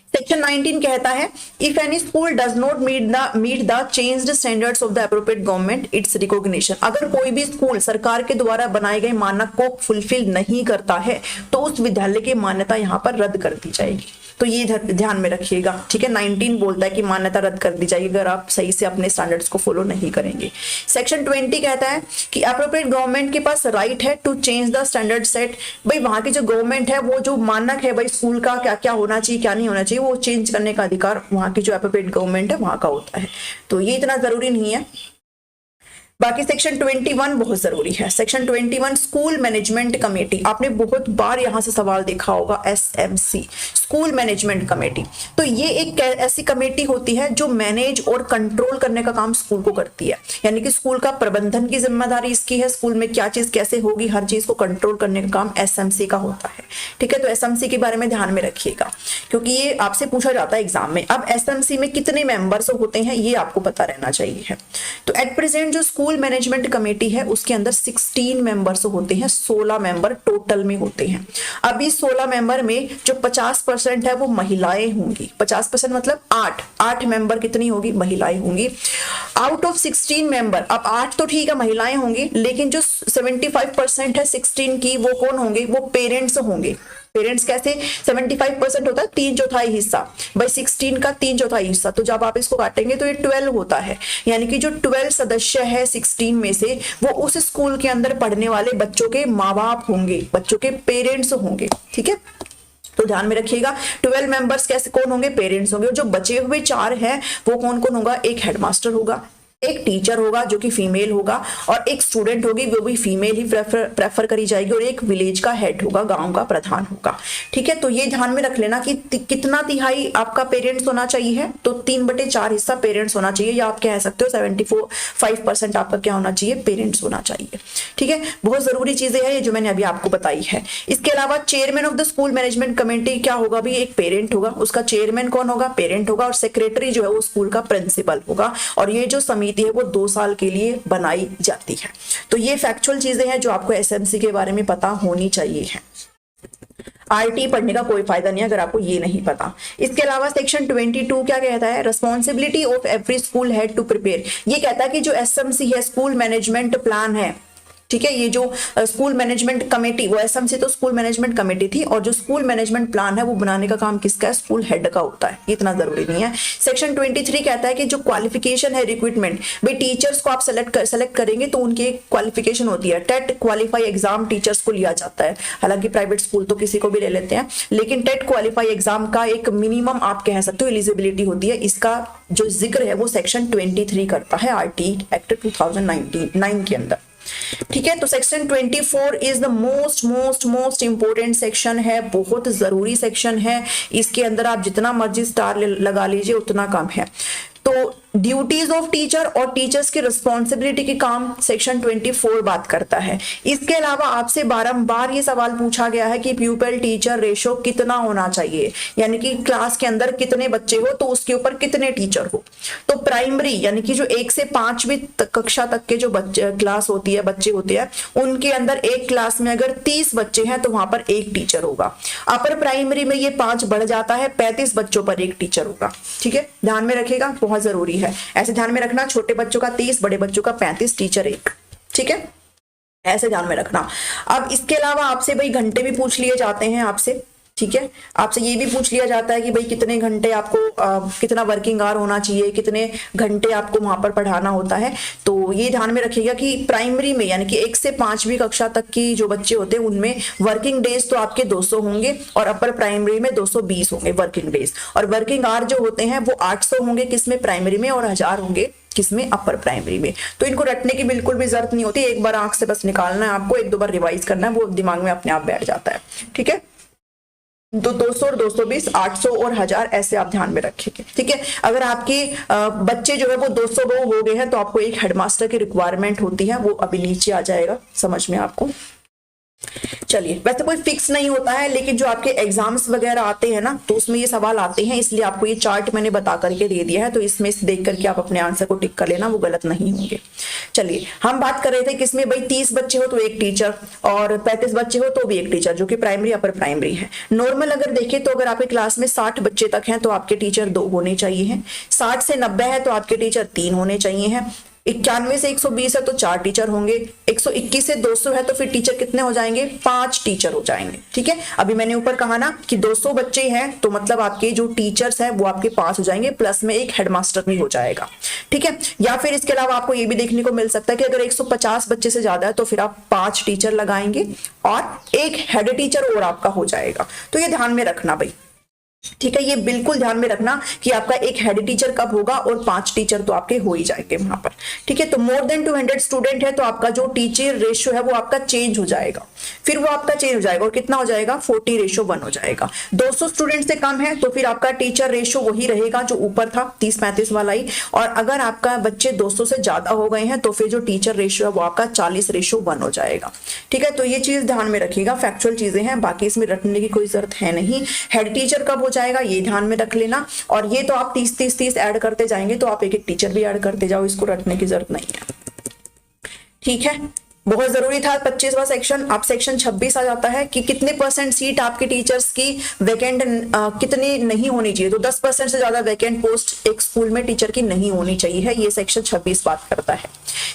सेक्शन 19 कहता है if any school does not meet the changed standards of the appropriate government its recognition, अगर कोई भी स्कूल सरकार के द्वारा बनाए गए मानक को फुलफिल नहीं करता है तो उस विद्यालय की मान्यता यहाँ पर रद्द कर दी जाएगी। तो ये ध्यान में रखिएगा। ठीक है, 19 बोलता है कि मान्यता रद्द कर दी जाएगी अगर आप सही से अपने स्टैंडर्ड्स को फॉलो नहीं करेंगे। सेक्शन 20 कहता है कि एप्रोप्रिएट गवर्नमेंट के पास राइट है to change the standard set, भाई वहां की जो गवर्नमेंट है वो जो मानक है भाई स्कूल का क्या क्या होना चाहिए क्या नहीं होना चाहिए वो चेंज करने का अधिकार वहां की जो एप्रोप्रिएट गवर्नमेंट है वहां का होता है। तो ये इतना जरूरी नहीं है। बाकी सेक्शन 21 बहुत जरूरी है। सेक्शन 21 स्कूल मैनेजमेंट कमेटी, आपने बहुत बार यहां से सवाल देखा होगा, SMC स्कूल मैनेजमेंट कमेटी। तो ये एक ऐसी कमेटी होती है जो मैनेज और कंट्रोल करने का काम स्कूल को करती है, यानी कि स्कूल का प्रबंधन की जिम्मेदारी इसकी है, स्कूल में क्या चीज कैसे होगी हर चीज को कंट्रोल करने का काम SMC का होता है। ठीक है, तो SMC के बारे में ध्यान में रखिएगा क्योंकि ये आपसे पूछा जाता है एग्जाम में। अब SMC में कितने मेंबर्स होते हैं ये आपको पता रहना चाहिए। तो एट प्रेजेंट जो स्कूल मैनेजमेंट कमेटी है उसके अंदर 16 मेंबर्स होते हैं, 16 मेंबर टोटल में होते हैं। अभी 16 मेंबर में जो 50% है वो महिलाएं होंगी, 50% मतलब 8 मेंबर कितनी होगी, महिलाएं होंगी। आउट ऑफ 16 मेंबर, अब 8 तो ठीक है महिलाएं होंगी, लेकिन जो 75% है 16 की वो कौन होंगे, वो पेरेंट्स होंगे। पेरेंट्स कैसे, 75% होता है 3/4 हिस्सा, भाई 16 का 3/4 हिस्सा, तो जब आप इसको काटेंगे तो ये 12 होता है, यानी कि जो 12 सदस्य है 16 में से वो उस स्कूल के अंदर पढ़ने वाले बच्चों के माँ बाप होंगे, बच्चों के पेरेंट्स होंगे। ठीक है, तो ध्यान में रखिएगा 12 मेंबर्स कैसे कौन होंगे, पेरेंट्स होंगे। जो बचे हुए 4 हैं वो कौन कौन होगा, एक हेडमास्टर होगा, एक टीचर होगा जो कि फीमेल होगा, और एक स्टूडेंट होगी वो भी फीमेल ही प्रेफर करी जाएगी, और एक विलेज का हेड होगा, गांव का प्रधान होगा। ठीक है, तो ये ध्यान में रख लेना कि कितना तिहाई आपका पेरेंट्स होना चाहिए, तो 3/4 हिस्सा पेरेंट्स होना चाहिए, या आप कह सकते हो 75% आपका क्या होना चाहिए, पेरेंट्स होना चाहिए। ठीक है, बहुत जरूरी चीजें हैं ये जो मैंने अभी आपको बताई है। इसके अलावा chairman of the school management committee क्या होगा, भी एक पेरेंट होगा, उसका चेयरमैन कौन होगा, पेरेंट होगा, और सेक्रेटरी जो है वो स्कूल का प्रिंसिपल होगा, और ये जो समिति है वो 2 साल के लिए बनाई जाती है। तो ये फैक्चुअल चीजें हैं जो आपको SMC के बारे में पता होनी चाहिए है। RT पढ़ने का कोई फायदा नहीं अगर आपको ये नहीं पता। इसके अलावा सेक्शन 22 क्या कहता है, responsibility of every school head to prepare, ये कहता है कि जो SMC है स्कूल मैनेजमेंट प्लान है ठीक है, ये जो स्कूल मैनेजमेंट कमेटी, वो एसएमसी तो स्कूल मैनेजमेंट कमेटी थी, और जो स्कूल मैनेजमेट प्लान है वो बनाने का काम किसका है, स्कूल हेड का होता है, इतना जरूरी नहीं है। सेक्शन 23 कहता है कि जो क्वालिफिकेशन है, रिक्रूटमेंट, भाई टीचर्स को आप सेलेक्ट करेंगे तो उनकी क्वालिफिकेशन होती है, टेट क्वालिफाई एग्जाम टीचर्स को लिया जाता है, हालांकि प्राइवेट स्कूल तो किसी को भी ले लेते हैं, लेकिन टेट क्वालिफाई एग्जाम का एक मिनिमम आप कह सकते हो एलिजिबिलिटी होती है, इसका जो जिक्र है वो सेक्शन 23 करता है आरटी एक्ट 2009 के अंदर। ठीक है, तो section 24 is the most important section है, बहुत जरूरी सेक्शन है, इसके अंदर आप जितना मर्जी स्टार लगा लीजिए उतना कम है। तो ड्यूटीज ऑफ टीचर और टीचर्स की रिस्पॉन्सिबिलिटी के काम सेक्शन 24 बात करता है। इसके अलावा आपसे बारंबार ये सवाल पूछा गया है कि प्यूपल टीचर रेशो कितना होना चाहिए, यानी कि क्लास के अंदर कितने बच्चे हो तो उसके ऊपर कितने टीचर हो। तो प्राइमरी यानी कि जो 1 से 5वीं कक्षा तक के जो क्लास होती है, बच्चे होते हैं, उनके अंदर एक क्लास में अगर 30 बच्चे हैं तो वहां पर 1 टीचर होगा। अपर प्राइमरी में ये 5 बढ़ जाता है, 35 बच्चों पर 1 टीचर होगा। ठीक है, ध्यान में रखेगा, बहुत जरूरी है, ऐसे ध्यान में रखना, छोटे बच्चों का 30, बड़े बच्चों का 35, टीचर 1। ठीक है, ऐसे ध्यान में रखना। अब इसके अलावा आपसे भाई घंटे भी पूछ लिए जाते हैं आपसे। ठीक है, आपसे ये भी पूछ लिया जाता है कि भाई कितने घंटे आपको कितना वर्किंग आवर होना चाहिए, कितने घंटे आपको वहां पर पढ़ाना होता है। तो ये ध्यान में रखिएगा कि प्राइमरी में यानी कि 1 से 5वीं कक्षा तक की जो बच्चे होते हैं उनमें वर्किंग डेज तो आपके 200 होंगे, और अपर प्राइमरी में 220 होंगे वर्किंग डेज, और वर्किंग आवर जो होते हैं वो 800 होंगे किसमें, प्राइमरी में, और 1000 होंगे किसमें, अपर प्राइमरी में। तो इनको रटने की बिल्कुल भी जरूरत नहीं होती, एक बार आंख से बस निकालना है आपको, 1-2 बार रिवाइज करना है, वो दिमाग में अपने आप बैठ जाता है। ठीक है, तो 200 और 220, 800 और 1000 ऐसे आप ध्यान में रखेंगे। ठीक है, अगर आपके बच्चे जो है वो 200 हो गए हैं तो आपको एक हेडमास्टर की रिक्वायरमेंट होती है, वो अभी नीचे आ जाएगा समझ में आपको। चलिए, वैसे कोई फिक्स नहीं होता है, लेकिन जो आपके एग्जाम्स वगैरह आते हैं ना तो उसमें ये सवाल आते हैं, इसलिए आपको ये चार्ट मैंने बता करके दे दिया है, तो इसमें से देख करके आप अपने आंसर को टिक कर लेना, वो गलत नहीं होंगे। चलिए, हम बात कर रहे थे किसमें, भाई 30 बच्चे हो तो 1 टीचर, और 35 बच्चे हो तो भी 1 टीचर, जो कि प्राइमरी अपर प्राइमरी है। नॉर्मल अगर देखें तो अगर आपकी क्लास में 60 बच्चे तक हैं तो आपके टीचर 2 होने चाहिए, 60 से 90 है तो आपके टीचर 3 होने चाहिए हैं, 91 से 120 है तो 4 टीचर होंगे, 121 से 200 है तो फिर टीचर कितने हो जाएंगे, 5 टीचर हो जाएंगे। ठीक है, अभी मैंने ऊपर कहा ना कि 200 बच्चे हैं तो मतलब आपके जो टीचर्स हैं वो आपके 5 हो जाएंगे, प्लस में 1 हेडमास्टर भी हो जाएगा। ठीक है, या फिर इसके अलावा आपको ये भी देखने को मिल सकता है कि अगर 150 बच्चे से ज्यादा है तो फिर आप 5 टीचर लगाएंगे और 1 हेड टीचर और आपका हो जाएगा। तो ये ध्यान में रखना भाई। ठीक है, ये बिल्कुल ध्यान में रखना कि आपका 1 हेड टीचर कब होगा, और 5 टीचर तो आपके हो ही जाएंगे वहां पर। ठीक है, तो मोर देन 200 स्टूडेंट है तो आपका जो टीचर रेशियो है वो आपका चेंज हो जाएगा, फिर वो आपका चेंज हो जाएगा और कितना हो जाएगा, 40:1 हो जाएगा। 200 स्टूडेंट से कम है तो फिर आपका टीचर रेशियो वही रहेगा जो ऊपर था 30-35 वाला ही, और अगर आपका बच्चे 200 से ज्यादा हो गए हैं तो फिर जो टीचर रेशियो है वो आपका 40:1 हो जाएगा। ठीक है, तो ये चीज ध्यान में रखिएगा, फैक्चुअल चीजें हैं, बाकी इसमें रटने की कोई जरूरत है नहीं। हेड टीचर कब हो जाएगा ये ध्यान में रख लेना, और ये तो आप 30-30-30 ऐड करते जाएंगे तो आप 1-1 टीचर भी ऐड करते जाओ, इसको रटने की जरूरत नहीं है। ठीक है, बहुत जरूरी था 25वां सेक्शन। अब सेक्शन 26 आ जाता है कि कितने % सीट आपके टीचर्स की वैकेंट कितनी नहीं होनी चाहिए, तो 10% से ज्यादा वैकेंट पोस्ट एक स्कूल में टीचर की नहीं होनी चाहिए है, ये सेक्शन 26 बात करता है।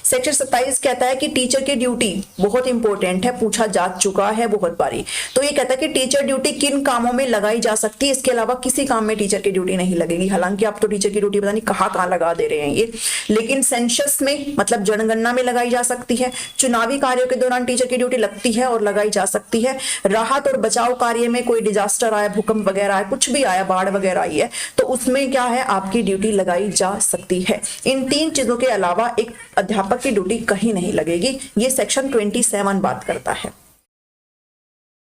सेक्शन 27 कहता है कि टीचर की ड्यूटी बहुत इंपॉर्टेंट है, पूछा जा चुका है बहुत बारी। तो ये कहता है कि टीचर ड्यूटी किन कामों में लगाई जा सकती है, इसके अलावा किसी काम में टीचर की ड्यूटी नहीं लगेगी। हालांकि आप तो टीचर की ड्यूटी पता नहीं कहाँ लगा दे रहे हैं ये, लेकिन सेंसस में मतलब जनगणना में लगाई जा सकती है, चुनावी कार्यों के दौरान टीचर की ड्यूटी लगती है और लगाई जा सकती है, राहत और बचाव कार्य में कोई डिजास्टर आया, भूकंप वगैरह आया, कुछ भी आया, बाढ़ वगैरह आई है तो उसमें क्या है, आपकी ड्यूटी लगाई जा सकती है। इन 3 चीजों के अलावा एक अध्यापक की ड्यूटी कहीं नहीं लगेगी, ये सेक्शन 27 बात करता है।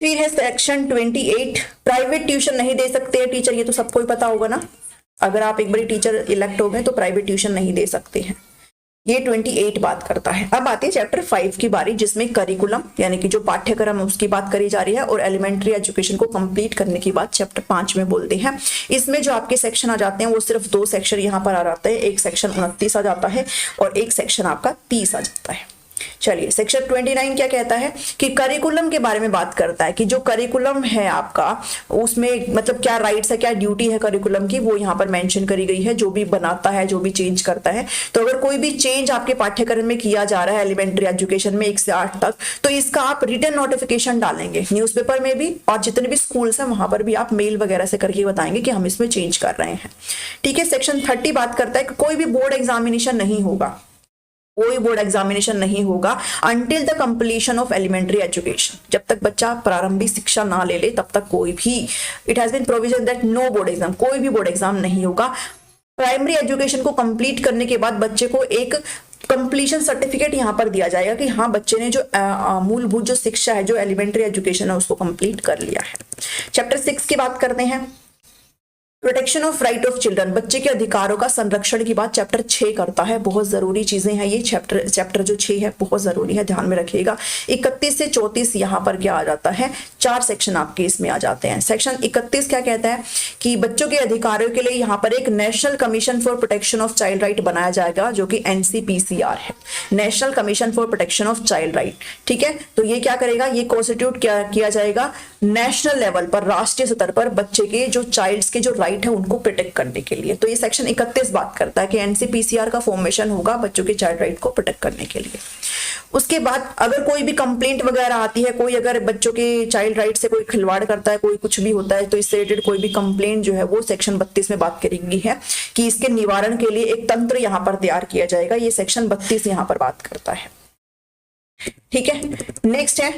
फिर है सेक्शन 28, प्राइवेट ट्यूशन नहीं दे सकते हैं टीचर, ये तो सबको ही पता होगा ना, अगर आप एक बारी टीचर इलेक्ट हो गए तो प्राइवेट ट्यूशन नहीं दे सकते हैं, ये 28 बात करता है। अब आती है चैप्टर 5 की बारी, जिसमें करिकुलम यानी कि जो पाठ्यक्रम है उसकी बात करी जा रही है, और एलिमेंट्री एजुकेशन को कंप्लीट करने की बात चैप्टर 5 में बोलते हैं। इसमें जो आपके सेक्शन आ जाते हैं वो सिर्फ 2 सेक्शन यहाँ पर आ जाते हैं, एक सेक्शन 29 आ जाता है और एक सेक्शन आपका 30 आ जाता है। चलिए सेक्शन 29 क्या कहता है कि करिकुलम के बारे में बात करता है कि जो करिकुलम है आपका उसमें मतलब क्या राइट्स है, क्या ड्यूटी है करिकुलम की, वो यहाँ पर मेंशन करी गई है। जो भी बनाता है, जो भी चेंज करता है, तो अगर कोई भी चेंज आपके पाठ्यक्रम में किया जा रहा है एलिमेंट्री एजुकेशन में 1 से 8 तक, तो इसका आप रिटन नोटिफिकेशन डालेंगे न्यूज़पेपर में भी, और जितने भी स्कूल्स हैं वहां पर भी आप मेल वगैरह से करके बताएंगे कि हम इसमें चेंज कर रहे हैं। ठीक है। सेक्शन 30 बात करता है कि कोई भी बोर्ड एग्जामिनेशन नहीं होगा, कोई बोर्ड एग्जामिनेशन नहीं होगा until the completion of elementary education. जब तक बच्चा प्रारंभिक शिक्षा ना ले ले तब तक कोई भी, it has been provision that no board exam, कोई भी बोर्ड एग्जाम नहीं होगा। प्राइमरी एजुकेशन को कंप्लीट करने के बाद बच्चे को एक कंप्लीशन सर्टिफिकेट यहाँ पर दिया जाएगा कि हाँ बच्चे ने जो मूलभूत जो शिक्षा है, जो एलिमेंट्री एजुकेशन है, उसको कंप्लीट कर लिया है। चैप्टर 6 की बात करते हैं, protection of right of children, बच्चे के अधिकारों का संरक्षण की बात चैप्टर 6 करता है। बहुत जरूरी चीजें हैं ये चैप्टर जो 6 है बहुत जरूरी है, ध्यान में रखिएगा। 31 से 34 यहाँ पर क्या आ जाता है, 4 सेक्शन आपके इसमें आ जाते हैं। सेक्शन 31 क्या कहता है कि बच्चों के अधिकारों के लिए यहाँ पर एक national commission for protection of child right बनाया जाएगा, जो कि NCPCR है, national commission for protection of child right. ठीक है। तो ये क्या करेगा, ये कॉन्स्टिट्यूट किया जाएगा नेशनल लेवल पर, राष्ट्रीय स्तर पर बच्चे के जो चाइल्ड्स के जो राइट है उनको प्रोटेक्ट करने के लिए। तो ये सेक्शन 31 बात करता है कि NCPCR का फॉर्मेशन होगा बच्चों के चाइल्ड राइट को प्रोटेक्ट करने के लिए। उसके बाद अगर कोई भी कंप्लेंट वगैरह आती है, कोई अगर बच्चों के चाइल्ड राइट से कोई खिलवाड़ करता है, कोई कुछ भी होता है, तो इससे रिलेटेड कोई भी कंप्लेंट जो है वो सेक्शन 32 में बात करी गई है कि इसके निवारण के लिए एक तंत्र यहाँ पर तैयार किया जाएगा। ये सेक्शन 32 यहाँ पर बात करता है। ठीक है। नेक्स्ट है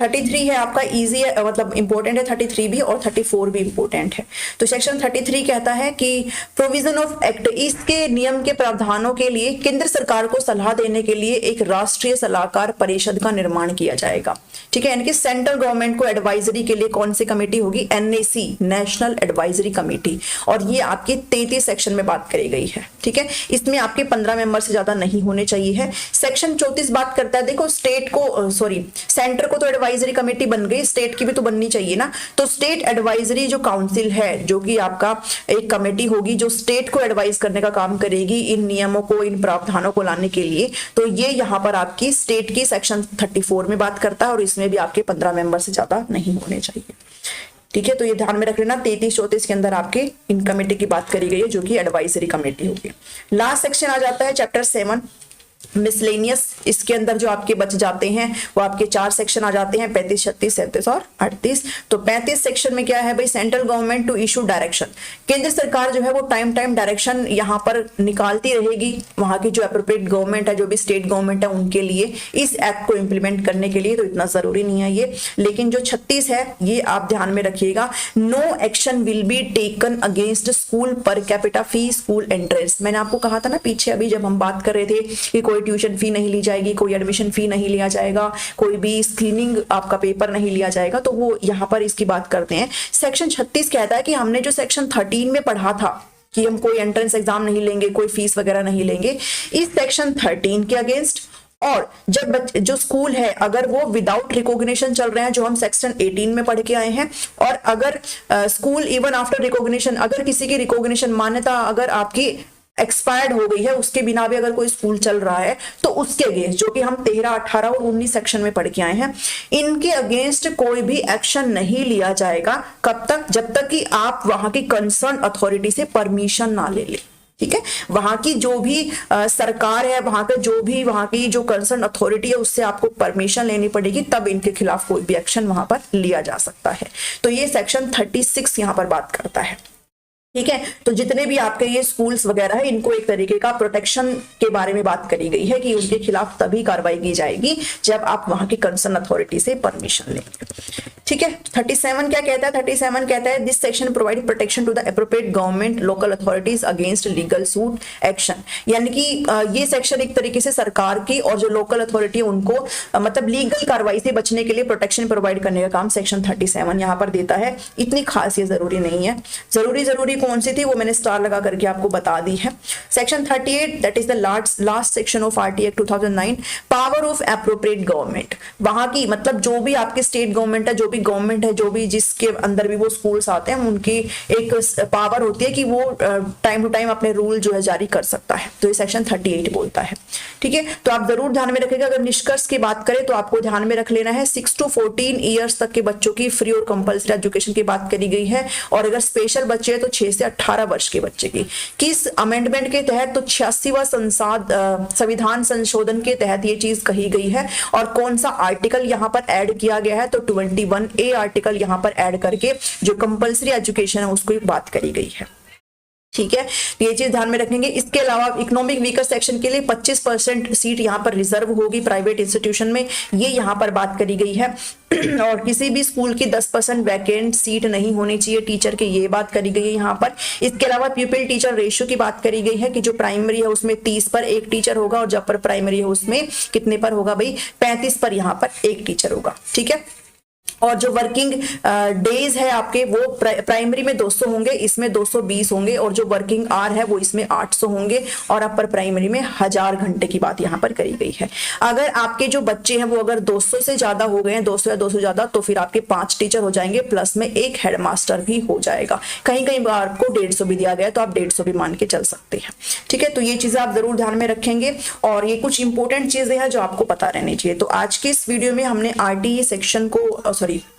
33 है आपका, इजी है, मतलब इंपॉर्टेंट है 33 भी, और 34 भी इंपॉर्टेंट है। तो सेक्शन 33 कहता है कि प्रोविजन ऑफ एक्ट, इसके नियम के प्रावधानों के लिए केंद्र सरकार को सलाह देने के लिए एक राष्ट्रीय सलाहकार परिषद का निर्माण किया जाएगा। ठीक है। यानी कि सेंट्रल गवर्नमेंट को एडवाइजरी के लिए कौन सी कमेटी होगी, NAC, नेशनल एडवाइजरी कमेटी, और ये आपकी 33 सेक्शन में बात करी गई है। ठीक है। इसमें आपके 15 मेंबर से ज्यादा नहीं होने चाहिए है। सेक्शन 34 बात करता है, देखो स्टेट को सेंटर को तो एडवाइजरी कमेटी बन गई, स्टेट की भी तो बननी चाहिए ना। तो स्टेट एडवाइजरी जो काउंसिल है, जो कि आपका एक कमेटी होगी जो स्टेट को एडवाइज करने का काम करेगी इन नियमों को, इन प्रावधानों को लाने के लिए। तो ये यहाँ पर आपकी स्टेट की सेक्शन 34 में बात करता है, और इसमें भी आपके 15 मेंबर से ज्यादा नहीं होने चाहिए। ठीक है। तो ये ध्यान में रख लेना, 33-34 के अंदर आपके इन कमेटी की बात करी गई है, जो कि एडवाइजरी कमेटी होगी। लास्ट सेक्शन आ जाता है चैप्टर 7 मिसलेनियस। इसके अंदर जो आपके बच जाते हैं वो आपके 4 सेक्शन आ जाते हैं, 35, 36, 37 और 38। तो 35 सेक्शन में क्या है भाई, central government to issue direction, केंद्र सरकार जो है वो टाइम डायरेक्शन यहाँ पर निकालती रहेगी वहां की जो एप्रोप्रिएट गवर्नमेंट है, जो भी स्टेट गवर्नमेंट है उनके लिए, इस एक्ट को इंप्लीमेंट करने के लिए। तो इतना जरूरी नहीं है ये, लेकिन जो 36 है ये आप ध्यान में रखिएगा। No action will be taken against school per capita fee, school entrance. मैंने आपको कहा था ना पीछे अभी जब हम बात कर रहे थे कि कोई ट्यूशन फी नहीं ली जाएगी, कोई एडमिशन फी नहीं लिया जाएगा, कोई भी स्क्रीनिंग आपका पेपर नहीं लिया जाएगा, तो वो यहाँ पर इसकी बात करते हैं। सेक्शन 36 कहता है कि हमने जो सेक्शन 13 में पढ़ा था कि हम कोई एंट्रेंस एग्जाम नहीं लेंगे, कोई फीस वगैरह नहीं लेंगे, इस सेक्शन 13 के अगेंस्ट, और जब जो स्कूल है अगर वो विदाउट रिकॉग्निशन चल रहे हैं, जो हम सेक्शन 18 में पढ़ के आए हैं, और अगर स्कूल इवन आफ्टर रिकॉग्निशन, अगर किसी की रिकॉग्निशन मान्यता अगर आपकी एक्सपायर्ड हो गई है, उसके बिना भी अगर कोई स्कूल चल रहा है, तो उसके अगेंस्ट, जो कि हम 13, 18 और 19 सेक्शन में पढ़ के आए हैं, इनके अगेंस्ट कोई भी एक्शन नहीं लिया जाएगा। कब तक, जब तक कि आप वहां की कंसर्न अथॉरिटी से परमिशन ना ले ले। ठीक है। वहां की जो भी सरकार है, वहां का जो भी वहां की जो कंसर्न अथॉरिटी है, उससे आपको परमिशन लेनी पड़ेगी, तब इनके खिलाफ कोई भी एक्शन वहां पर लिया जा सकता है। तो ये सेक्शन 36 यहां पर बात करता है। ठीक है। तो जितने भी आपके ये स्कूल्स वगैरह है, इनको एक तरीके का प्रोटेक्शन के बारे में बात करी गई है कि उनके खिलाफ तभी कार्रवाई की जाएगी जब आप वहां की कंसर्न अथॉरिटी से परमिशन लेंगे। ठीक है। 37 क्या कहता है, 37 कहता है this section provide protection to the appropriate government local authorities against legal suit action. यानी कि ये सेक्शन एक तरीके से सरकार की और जो लोकल अथॉरिटी है उनको मतलब लीगल कार्रवाई से बचने के लिए प्रोटेक्शन प्रोवाइड करने का काम सेक्शन 37 यहाँ पर देता है। इतनी खास ये जरूरी नहीं है, जरूरी कौन सी थी वो मैंने स्टार लगा करके आपको बता दी है। Section 38 that is the last section of RT Act 2009, power of appropriate government. वहां की मतलब जो भी आपके स्टेट गवर्नमेंट है, जो भी गवर्नमेंट है, जो भी जिसके अंदर भी वो स्कूल्स आते हैं, उनकी एक पावर होती है कि वो टाइम टू टाइम अपने रूल जो है जारी कर सकता है। तो ये सेक्शन 38 बोलता है। ठीक है, तो आप जरूर ध्यान में रखिएगा। अगर निष्कर्ष की बात करें तो आपको ध्यान में रख लेना है 6 to 14 ईयर्स तक के बच्चों की फ्री और कंपल्सरी एजुकेशन की बात करी गई है, और अगर स्पेशल बच्चे हैं तो 6 से 18 वर्ष के बच्चे की। किस अमेंडमेंट के तहत? तो 86वां संविधान संशोधन के तहत ये चीज कही गई है। और कौन सा आर्टिकल यहाँ पर ऐड किया गया है? तो 21A आर्टिकल यहाँ पर ऐड करके जो कंपल्सरी एजुकेशन है उसको बात करी गई है। ठीक है, तो ये चीज ध्यान में रखेंगे। इसके अलावा इकोनॉमिक वीकर सेक्शन के लिए 25% सीट यहाँ पर रिजर्व होगी प्राइवेट इंस्टीट्यूशन में, ये यहाँ पर बात करी गई है। और किसी भी स्कूल की 10% वैकेंट सीट नहीं होनी चाहिए टीचर की, ये बात करी गई है यहाँ पर। इसके अलावा प्यूपिल टीचर रेशियो की बात करी गई है कि जो प्राइमरी है उसमें 30 पर 1 टीचर होगा, और जब पर प्राइमरी है उसमें कितने पर होगा भाई? 35 पर यहाँ पर 1 टीचर होगा। ठीक है, और जो वर्किंग डेज है आपके वो प्राइमरी में 200 होंगे, इसमें 220 होंगे, और जो वर्किंग आवर है वो इसमें 800 होंगे, और अपर प्राइमरी में 1000 घंटे की बात यहाँ पर करी गई है। अगर आपके जो बच्चे हैं वो अगर 200 से ज्यादा हो गए हैं, 200 या 200 ज्यादा, तो फिर आपके 5 टीचर हो जाएंगे, प्लस में 1 हेडमास्टर भी हो जाएगा। कहीं कहीं बार को 150 भी दिया गया, तो आप 150 भी मान के चल सकते हैं। ठीक है, तो ये चीजें आप जरूर ध्यान में रखेंगे, और ये कुछ इंपॉर्टेंट चीजें हैं जो आपको पता रहनी चाहिए। तो आज के इस वीडियो में हमने आरटीई सेक्शन को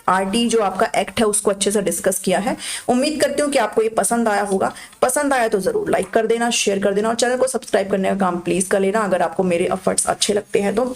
आरटीई जो आपका एक्ट है उसको अच्छे से डिस्कस किया है। उम्मीद करती हूँ कि आपको ये पसंद आया होगा। पसंद आया तो जरूर लाइक कर देना, शेयर कर देना, और चैनल को सब्सक्राइब करने का काम प्लीज कर लेना अगर आपको मेरे एफर्ट्स अच्छे लगते हैं तो।